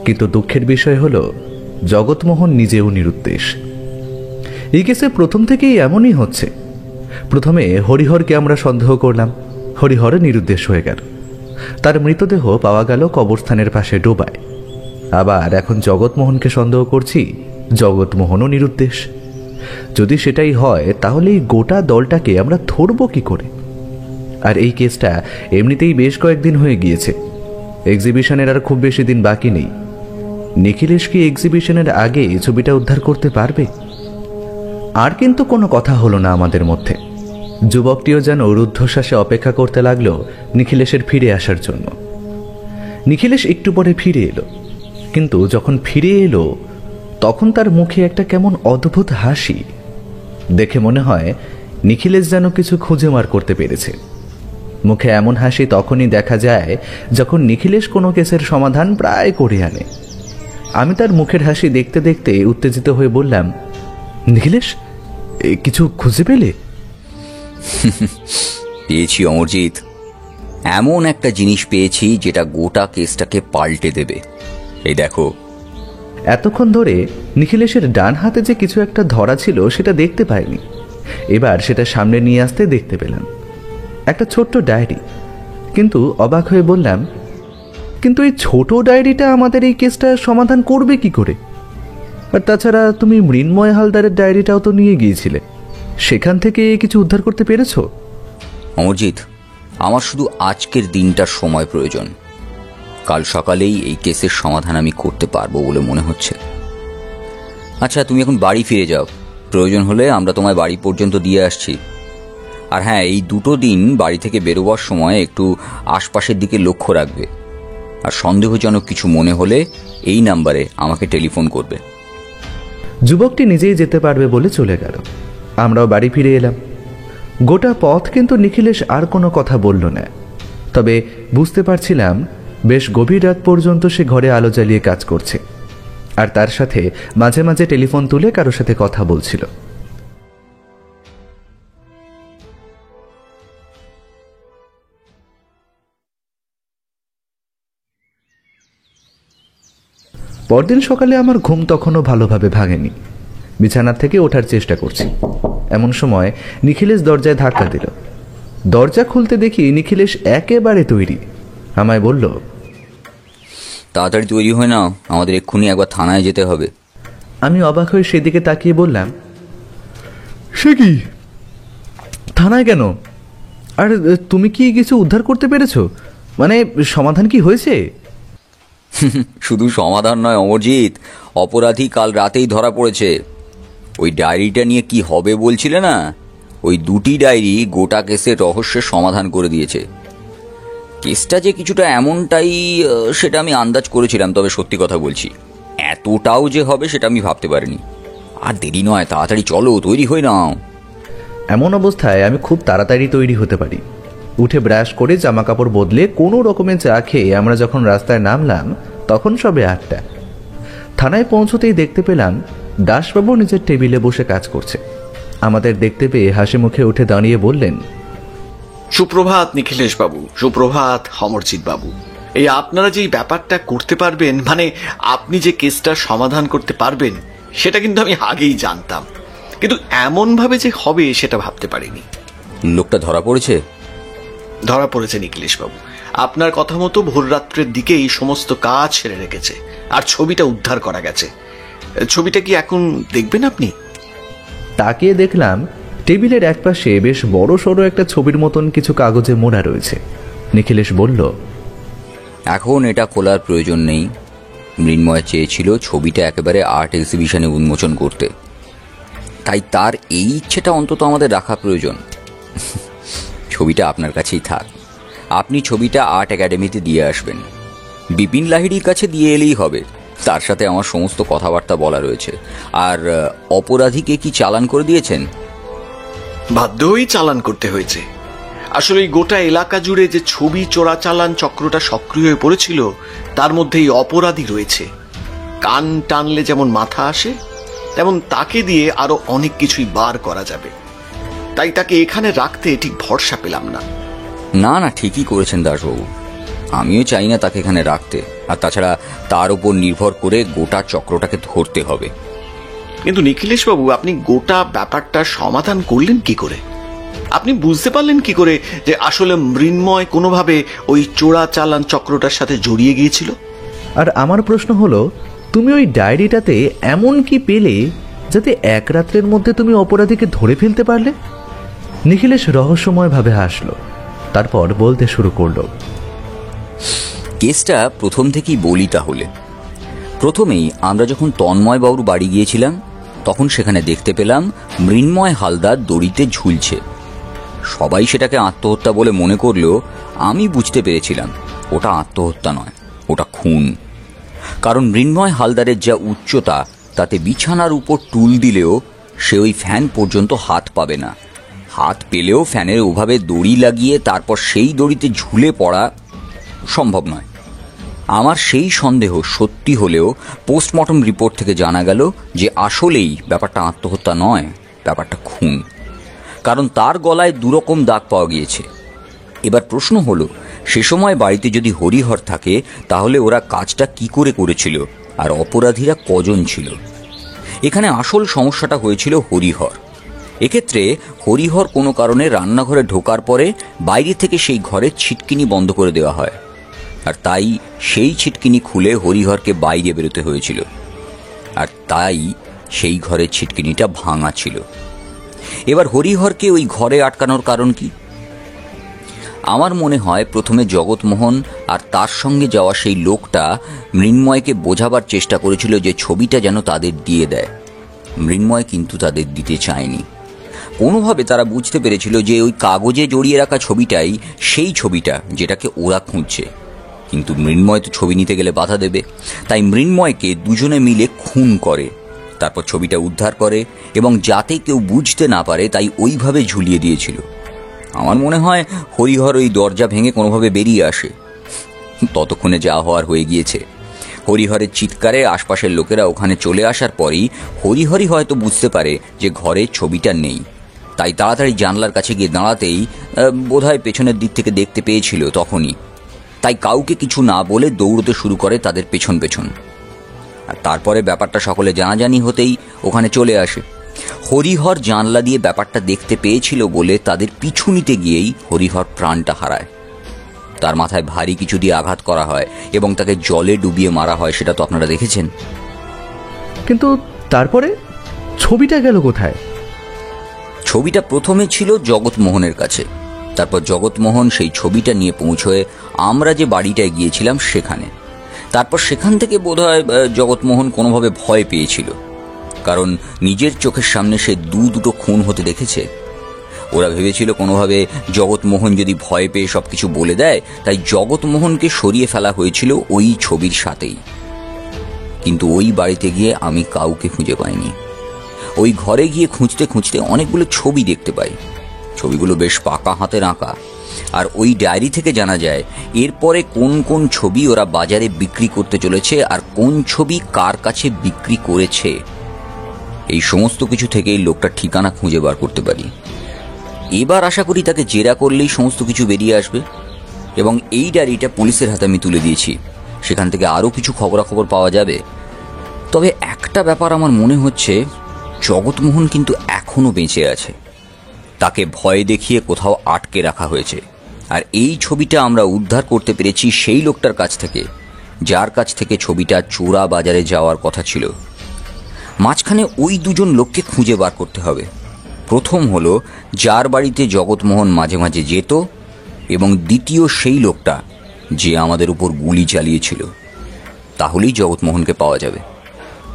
কিন্তু দুঃখের বিষয় হল জগৎমোহন নিজেও নিরুদ্দেশ। এই কেসে প্রথম থেকেই এমনই হচ্ছে। প্রথমে হরিহরকে আমরা সন্দেহ করলাম, হরিহর নিরুদ্দেশ হয়ে গেল। তার মৃতদেহ পাওয়া গেল কবরস্থানের পাশে ডোবায়। আবার এখন জগৎমোহনকে সন্দেহ করছি, জগৎমোহনও নিরুদ্দেশ। যদি সেটাই হয় তাহলে এই গোটা দলটাকে আমরা ধরব কি করে? আর এই কেসটা এমনিতেই বেশ কয়েকদিন হয়ে গিয়েছে, এক্সিবিশনের আর খুব বেশি দিন বাকি নেই। নিখিলেশ কি এক্সিবিশনের আগে ছবিটা উদ্ধার করতে পারবে? আর কিন্তু কোনো কথা হলো না আমাদের মধ্যে। যুবকটিও যেন রুদ্ধশ্বাসে অপেক্ষা করতে লাগলো নিখিলেশের ফিরে আসার জন্য। নিখিলেশ একটু পরে ফিরে এলো, কিন্তু যখন ফিরে এলো তখন তার মুখে একটা কেমন অদ্ভুত হাসি। দেখে মনে হয় নিখিলেশ যেন কিছু খুঁজে বার করতে পেরেছে। মুখে এমন হাসি তখনই দেখা যায় যখন নিখিলেশ কোনো কেসের সমাধান প্রায় করে আনে। আমি তার মুখের হাসি দেখতে দেখতে উত্তেজিত হয়ে বললাম, নিখিলেশ, কিছু খুঁজে পেলে? পেয়েছি অমরজিৎ, এমন একটা জিনিস পেয়েছি যেটা গোটা কেসটাকে পাল্টে দেবে। এই দেখো। এতক্ষণ ধরে নিখিলেশের ডান হাতে যে কিছু একটা ধরা ছিল সেটা দেখতে পাইনি, এবার সেটা সামনে নিয়ে আসতে দেখতে পেলাম। একটা ছোট্ট ডায়েরি। কিন্তু অবাক হয়ে বললাম, কিন্তু এই ছোট ডায়েরিটা আমাদের এই কেসটা সমাধান করবে কি করে? আর তাছাড়া তুমি মৃন্ময় হালদারের ডায়েরিটাও তো নিয়ে গিয়েছিলে, সেখান থেকে কিছু উদ্ধার করতে পেরেছ? অমরজিৎ, আমার শুধু আজকের দিনটার সময় প্রয়োজন। কাল সকালেই এই কেসের সমাধান আমি করতে পারবো বলে মনে হচ্ছে। আচ্ছা, তুমি এখন বাড়ি ফিরে যাও, প্রয়োজন হলে আমরা তোমায় বাড়ি পর্যন্ত দিয়ে আসছি। আর হ্যাঁ, এই দুটো দিন বাড়ি থেকে বেরোবার সময় একটু আশপাশের দিকে লক্ষ্য রাখবে, আর সন্দেহজনক কিছু মনে হলে এই নাম্বারে আমাকে টেলিফোন করবে। যুবকটি নিজেই যেতে পারবে বলে চলে গেল। আমরাও বাড়ি ফিরে এলাম। গোটা পথ কিন্তু নিখিলেশ আর কোনো কথা বলল না, তবে বুঝতে পারছিলাম বেশ গভীর রাত পর্যন্ত সে ঘরে আলো জ্বালিয়ে কাজ করছে, আর তার সাথে মাঝে মাঝে টেলিফোন তুলে কারোর সাথে কথা বলছিল। পরদিন সকালে আমার ঘুম তখনও ভালোভাবে ভাঙেনি। বিছানা থেকে ওঠার চেষ্টা করছি, এমন সময় নিখিলেশ দরজায় ধাক্কা দিল। দরজা খুলতে দেখি নিখিলেশ একেবারে তৈরি। আমায় বলল, তাড়াতাড়ি তৈরি হয় না, আমাদের এক্ষুনি একবার থানায় যেতে হবে। আমি অবাক হয়ে সেদিকে তাকিয়ে বললাম, সে কি, থানায় কেন? আর তুমি কি কিছু উদ্ধার করতে পেরেছ? মানে সমাধান কি হয়েছে? শুধু সমাধান নয় অমরজিৎ, অপরাধী কাল রাতেই ধরা পড়েছে। ওই ডায়েরিটা নিয়ে কি হবে বলছিলে না, ওই দুটি ডায়েরি গোটা কেসের রহস্যের সমাধান করে দিয়েছে। কেসটা যে কিছুটা এমনটাই সেটা আমি আন্দাজ করেছিলাম, তবে সত্যি কথা বলছি এতটাও যে হবে সেটা আমি ভাবতে পারিনি। আর দেরি নয়, তাড়াতাড়ি চলো, তৈরি হয়ে নাও। এমন অবস্থায় আমি খুব তাড়াতাড়ি তৈরি হতে পারি। উঠে ব্রাশ করে জামা কাপড় বদলে কোনো রকমের চা খেয়ে আমরা যখন রাস্তায় নামলাম তখন সবে 8টা। থানায় পৌঁছতেই দেখতে পেলাম দাসবাবু নিজের টেবিলে বসে কাজ করছে। আমাদের দেখতে পেয়ে হাসি মুখে উঠে দাঁড়িয়ে বললেন, সুপ্রভাত নিখিলেশ বাবু, সুপ্রভাত অমরজিৎ বাবু। এই আপনারা যে ব্যাপারটা করতে পারবেন, মানে আপনি যে কেসটা সমাধান করতে পারবেন, সেটা কিন্তু আমি আগেই জানতাম, কিন্তু এমন ভাবে যে হবে সেটা ভাবতে পারিনি। লোকটা ধরা পড়েছে? ধরা পড়েছে নিখিলেশ বাবু। আপনার কথা মতো ভোররাত্রের দিকে এই সমস্ত কাজ সেরে রেখেছে, আর ছবিটা উদ্ধার করা গেছে। ছবিটা কি এখন দেখবেন আপনি? তাকিয়ে দেখলাম টেবিলের একপাশে বেশ বড় সড়ো একটা ছবির মতন কিছু কাগজে মোড়া রয়েছে। নিখিলেশ বলল, এখন এটা খোলার প্রয়োজন নেই। মৃন্ময় চেয়েছিল ছবিটা একেবারে আর্ট এক্সিবিশনে উন্মোচন করতে, তাই তার এই ইচ্ছেটা অন্তত আমাদের রাখা প্রয়োজন। ছবিটা আপনার কাছেই থাক, আপনি ছবিটা আর্ট একাডেমিতে দিয়ে আসবেন। বিপিন লাহিড়ির কাছে দিয়ে এলেই হবে, তার সাথে আমার সমস্ত কথাবার্তা বলা রয়েছে। আর অপরাধীকে কি চালান করে দিয়েছেন? বাধ্যই চালান করতে হয়েছে। আসলে এই গোটা এলাকা জুড়ে যে ছবি চোরাচালান চক্রটা সক্রিয় হয়ে পড়েছিল, তার মধ্যে এই অপরাধী রয়েছে। কান টানলে যেমন মাথা আসে, তেমন তাকে দিয়ে আরো অনেক কিছুই বার করা যাবে। তাই তাকে এখানে রাখতে ঠিক ভরসা পেলাম না। না না, ঠিকই করেছেন দাসবাবু, আমিও চাই না তাকে এখানে রাখতে। আর তাছাড়া তার উপর নির্ভর করে গোটা চক্রটাকে ধরতে হবে। কিন্তু নিখিলেশ বাবু, আপনি গোটা ব্যাপারটা সমাধান করলেন কি করে? আপনি বুঝতে পারলেন কি করে যে আসলে মৃন্ময় কোনোভাবে ওই চোরাচালান চক্রটার সাথে জড়িয়ে গিয়েছিল? আর আমার প্রশ্ন হলো, তুমি ওই ডায়েরিটাতে এমন কি পেলে যাতে এক রাত্রের মধ্যে তুমি অপরাধীকে ধরে ফেলতে পারলে? নিখিলেশ রহস্যময়ভাবে হাসলো, তারপর বলতে শুরু করলো, কেসটা প্রথম থেকেই বলি তাহলে। প্রথমেই আমরা যখন তন্ময়বাবুর বাড়ি গিয়েছিলাম, তখন সেখানে দেখতে পেলাম মৃন্ময় হালদার দড়িতে ঝুলছে। সবাই সেটাকে আত্মহত্যা বলে মনে করলেও আমি বুঝতে পেরেছিলাম ওটা আত্মহত্যা নয়, ওটা খুন। কারণ মৃন্ময় হালদারের যা উচ্চতা, তাতে বিছানার উপর টুল দিলেও সে ওই ফ্যান পর্যন্ত হাত পাবে না। হাত পেলেও ফ্যানের ওভাবে দড়ি লাগিয়ে তারপর সেই দড়িতে ঝুলে পড়া সম্ভব নয়। আমার সেই সন্দেহ সত্যি হলেও পোস্টমর্টম রিপোর্ট থেকে জানা গেল যে আসলেই ব্যাপারটা আত্মহত্যা নয়, ব্যাপারটা খুন। কারণ তার গলায় দুরকম দাগ পাওয়া গিয়েছে। এবার প্রশ্ন হলো, সে সময় বাড়িতে যদি হরিহর থাকে, তাহলে ওরা কাজটা কি করে করেছিল আর অপরাধীরা কজন ছিল? এখানে আসল সমস্যাটা হয়েছিল হরিহর। এক্ষেত্রে হরিহর কোনো কারণে রান্নাঘরে ঢোকার পরে বাইরে থেকে সেই ঘরের ছিটকিনি বন্ধ করে দেওয়া হয়, আর তাই সেই ছিটকিনি খুলে হরিহরকে বাইরে বেরোতে হয়েছিল, আর তাই সেই ঘরের ছিটকিনিটা ভাঙা ছিল। এবার হরিহরকে ওই ঘরে আটকানোর কারণ কি? আমার মনে হয় প্রথমে জগৎমোহন আর তার সঙ্গে যাওয়া সেই লোকটা মৃন্ময়কে বোঝাবার চেষ্টা করেছিল যে ছবিটা যেন তাদের দিয়ে দেয়। মৃন্ময় কিন্তু তাদের দিতে চায়নি। কোনোভাবে তারা বুঝতে পেরেছিল যে ওই কাগজে জড়িয়ে রাখা ছবিটাই সেই ছবিটা যেটাকে ওরা খুঁজছে। কিন্তু মৃন্ময় তো ছবি নিতে গেলে বাধা দেবে, তাই মৃন্ময়কে দুজনে মিলে খুন করে, তারপর ছবিটা উদ্ধার করে এবং যাতে কেউ বুঝতে না পারে তাই ওইভাবে ঝুলিয়ে দিয়েছিল। আমার মনে হয় হরিহর ওই দরজা ভেঙে কোনোভাবে বেরিয়ে আসে। ততক্ষণে যা হওয়ার হয়ে গিয়েছে। হরিহরের চিৎকারে আশপাশের লোকেরা ওখানে চলে আসার পরই হরিহরই হয়তো বুঝতে পারে যে ঘরে ছবিটা নেই, তাই তাড়াতাড়ি জানলার কাছে গিয়ে দাঁড়াতেই বোধহয় পেছনের দিক থেকে দেখতে পেয়েছিল তখনই, তাই কাউকে কিছু না বলে দৌড়তে শুরু করে তাদের পেছন পেছন। আর তারপরে ব্যাপারটা সকলে জানাজানি হতেই ওখানে চলে আসে। হরিহর জানলা দিয়ে ব্যাপারটা দেখতে পেয়েছিল বলে তাদের পিছু নিতে গিয়েই হরিহর প্রাণটা হারায়। তার মাথায় ভারী কিছু দিয়ে আঘাত করা হয় এবং তাকে জলে ডুবিয়ে মারা হয়, সেটা তো আপনারা দেখেছেন। কিন্তু তারপরে ছবিটা গেল কোথায়? ছবিটা প্রথমে ছিল জগৎমোহনের কাছে, তারপর জগৎমোহন সেই ছবিটা নিয়ে পৌঁছয়ে আমরা যে বাড়িটায় গিয়েছিলাম সেখানে। তারপর সেখান থেকে বোধহয় জগৎমোহন কোনোভাবে ভয় পেয়েছিল, কারণ নিজের চোখের সামনে সে দুটো খুন হতে দেখেছে। ওরা ভেবেছিল কোনোভাবে জগৎমোহন যদি ভয় পেয়ে সবকিছু বলে দেয়, তাই জগৎমোহনকে সরিয়ে ফেলা হয়েছিল ওই ছবির সাথেই। কিন্তু ওই বাড়িতে গিয়ে আমি কাউকে খুঁজে পাইনি। ওই ঘরে গিয়ে খুঁজতে খুঁজতে অনেকগুলো ছবি দেখতে পাই। ছবিগুলো বেশ পাকা হাতের আঁকা, আর ওই ডায়েরি থেকে জানা যায় এরপরে কোন কোন ছবি ওরা বাজারে বিক্রি করতে চলেছে আর কোন ছবি কার কাছে বিক্রি করেছে। এই সমস্ত কিছু থেকেই লোকটার ঠিকানা খুঁজে বার করতে পারি। এবার আশা করি তাকে জেরা করলেই সমস্ত কিছু বেরিয়ে আসবে। এবং এই ডায়েরিটা পুলিশের হাতে আমি তুলে দিয়েছি, সেখান থেকে আরও কিছু খবরাখবর পাওয়া যাবে। তবে একটা ব্যাপার আমার মনে হচ্ছে, জগৎমোহন কিন্তু এখনও বেঁচে আছে। তাকে ভয় দেখিয়ে কোথাও আটকে রাখা হয়েছে। আর এই ছবিটা আমরা উদ্ধার করতে পেরেছি সেই লোকটার কাছ থেকে, যার কাছ থেকে ছবিটা চোরা বাজারে যাওয়ার কথা ছিল। মাঝখানে ওই দুজন লোককে খুঁজে বার করতে হবে। প্রথম হলো যার বাড়িতে জগৎমোহন মাঝে মাঝে যেত, এবং দ্বিতীয় সেই লোকটা যে আমাদের উপর গুলি চালিয়েছিল। তাহলেই জগৎমোহনকে পাওয়া যাবে।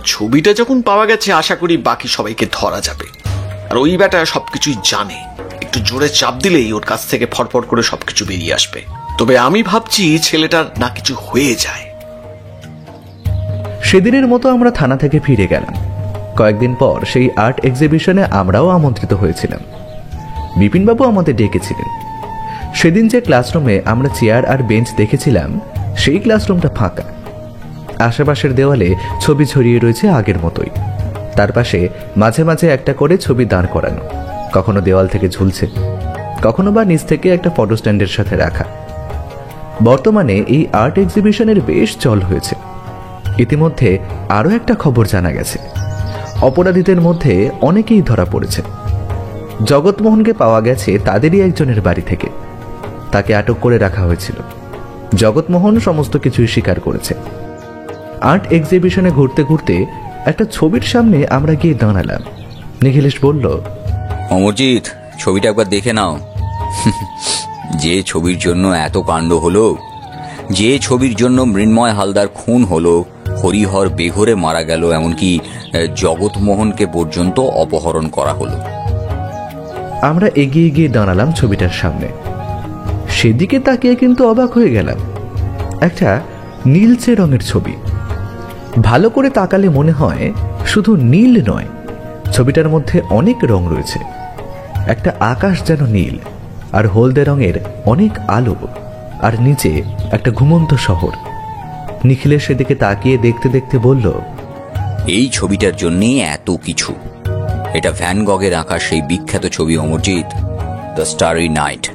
ছবিটা যখন পাওয়া গেছে, আশা করি বাকি সবাইকে ধরা যাবে। আর ওই ব্যাটা সবকিছুই জানে, একটু জোরে চাপ দিলেই ওর কাছ থেকে ফটফট করে সবকিছু বেরিয়ে আসবে। তবে আমি ভাবছি ছেলেটার না কিছু হয়ে যায়। সেদিনের মতো আমরা থানা থেকে ফিরে গেলাম। কয়েকদিন পর সেই আর্ট এক্সিবিশনে আমরাও আমন্ত্রিত হয়েছিলাম। বিপিনবাবু আমাদের ডেকেছিলেন। সেদিন যে ক্লাসরুমে আমরা চেয়ার আর বেঞ্চ দেখেছিলাম, সেই ক্লাসরুমটা ফাঁকা। আশেপাশের দেওয়ালে ছবি ছড়িয়ে রয়েছে আগের মতোই। তার পাশে মাঝে মাঝে একটা করে ছবি দাঁড় করানো, কখনো দেওয়াল থেকে ঝুলছে, কখনো বা নিচ থেকে একটা ফটো স্ট্যান্ডের সাথে রাখা। বর্তমানে এই আর্ট এক্সিবিশনের বেশ চল হয়েছে। ইতিমধ্যে আরও একটা খবর জানা গেছে, অপরাধীদের মধ্যে অনেকেই ধরা পড়েছে। জগৎমোহনকে পাওয়া গেছে তাদেরই একজনের বাড়ি থেকে। তাকে আটক করে রাখা হয়েছিল। জগৎমোহন সমস্ত কিছুই স্বীকার করেছে। আর্ট এক্সিবিশনে ঘুরতে ঘুরতে একটা ছবির সামনে আমরা গিয়ে দাঁড়ালাম। নিখিলেশ বলল, অমরজিৎ, ছবিটা একবার দেখে নাও। যে ছবির জন্য এত কাণ্ড হলো, যে ছবির জন্য মৃন্ময় হালদার খুন হলো, হরিহর বেঘরে মারা গেল, এমনকি জগৎমোহনকে পর্যন্ত অপহরণ করা হলো। আমরা এগিয়ে গিয়ে দাঁড়ালাম ছবিটার সামনে। সেদিকে তাকিয়ে কিন্তু অবাক হয়ে গেলাম। একটা নীলচে রঙের ছবি। ভালো করে তাকালে মনে হয় শুধু নীল নয়, ছবিটার মধ্যে অনেক রং রয়েছে। একটা আকাশ যেন নীল, আর হলদে রঙের অনেক আলো, আর নিচে একটা ঘুমন্ত শহর। নিখিলের সেদিকে তাকিয়ে দেখতে দেখতে বলল, এই ছবিটার জন্যই এত কিছু। এটা ভ্যান গগের আঁকা সেই বিখ্যাত ছবি অমরজিৎ, দ্য স্টারি নাইট।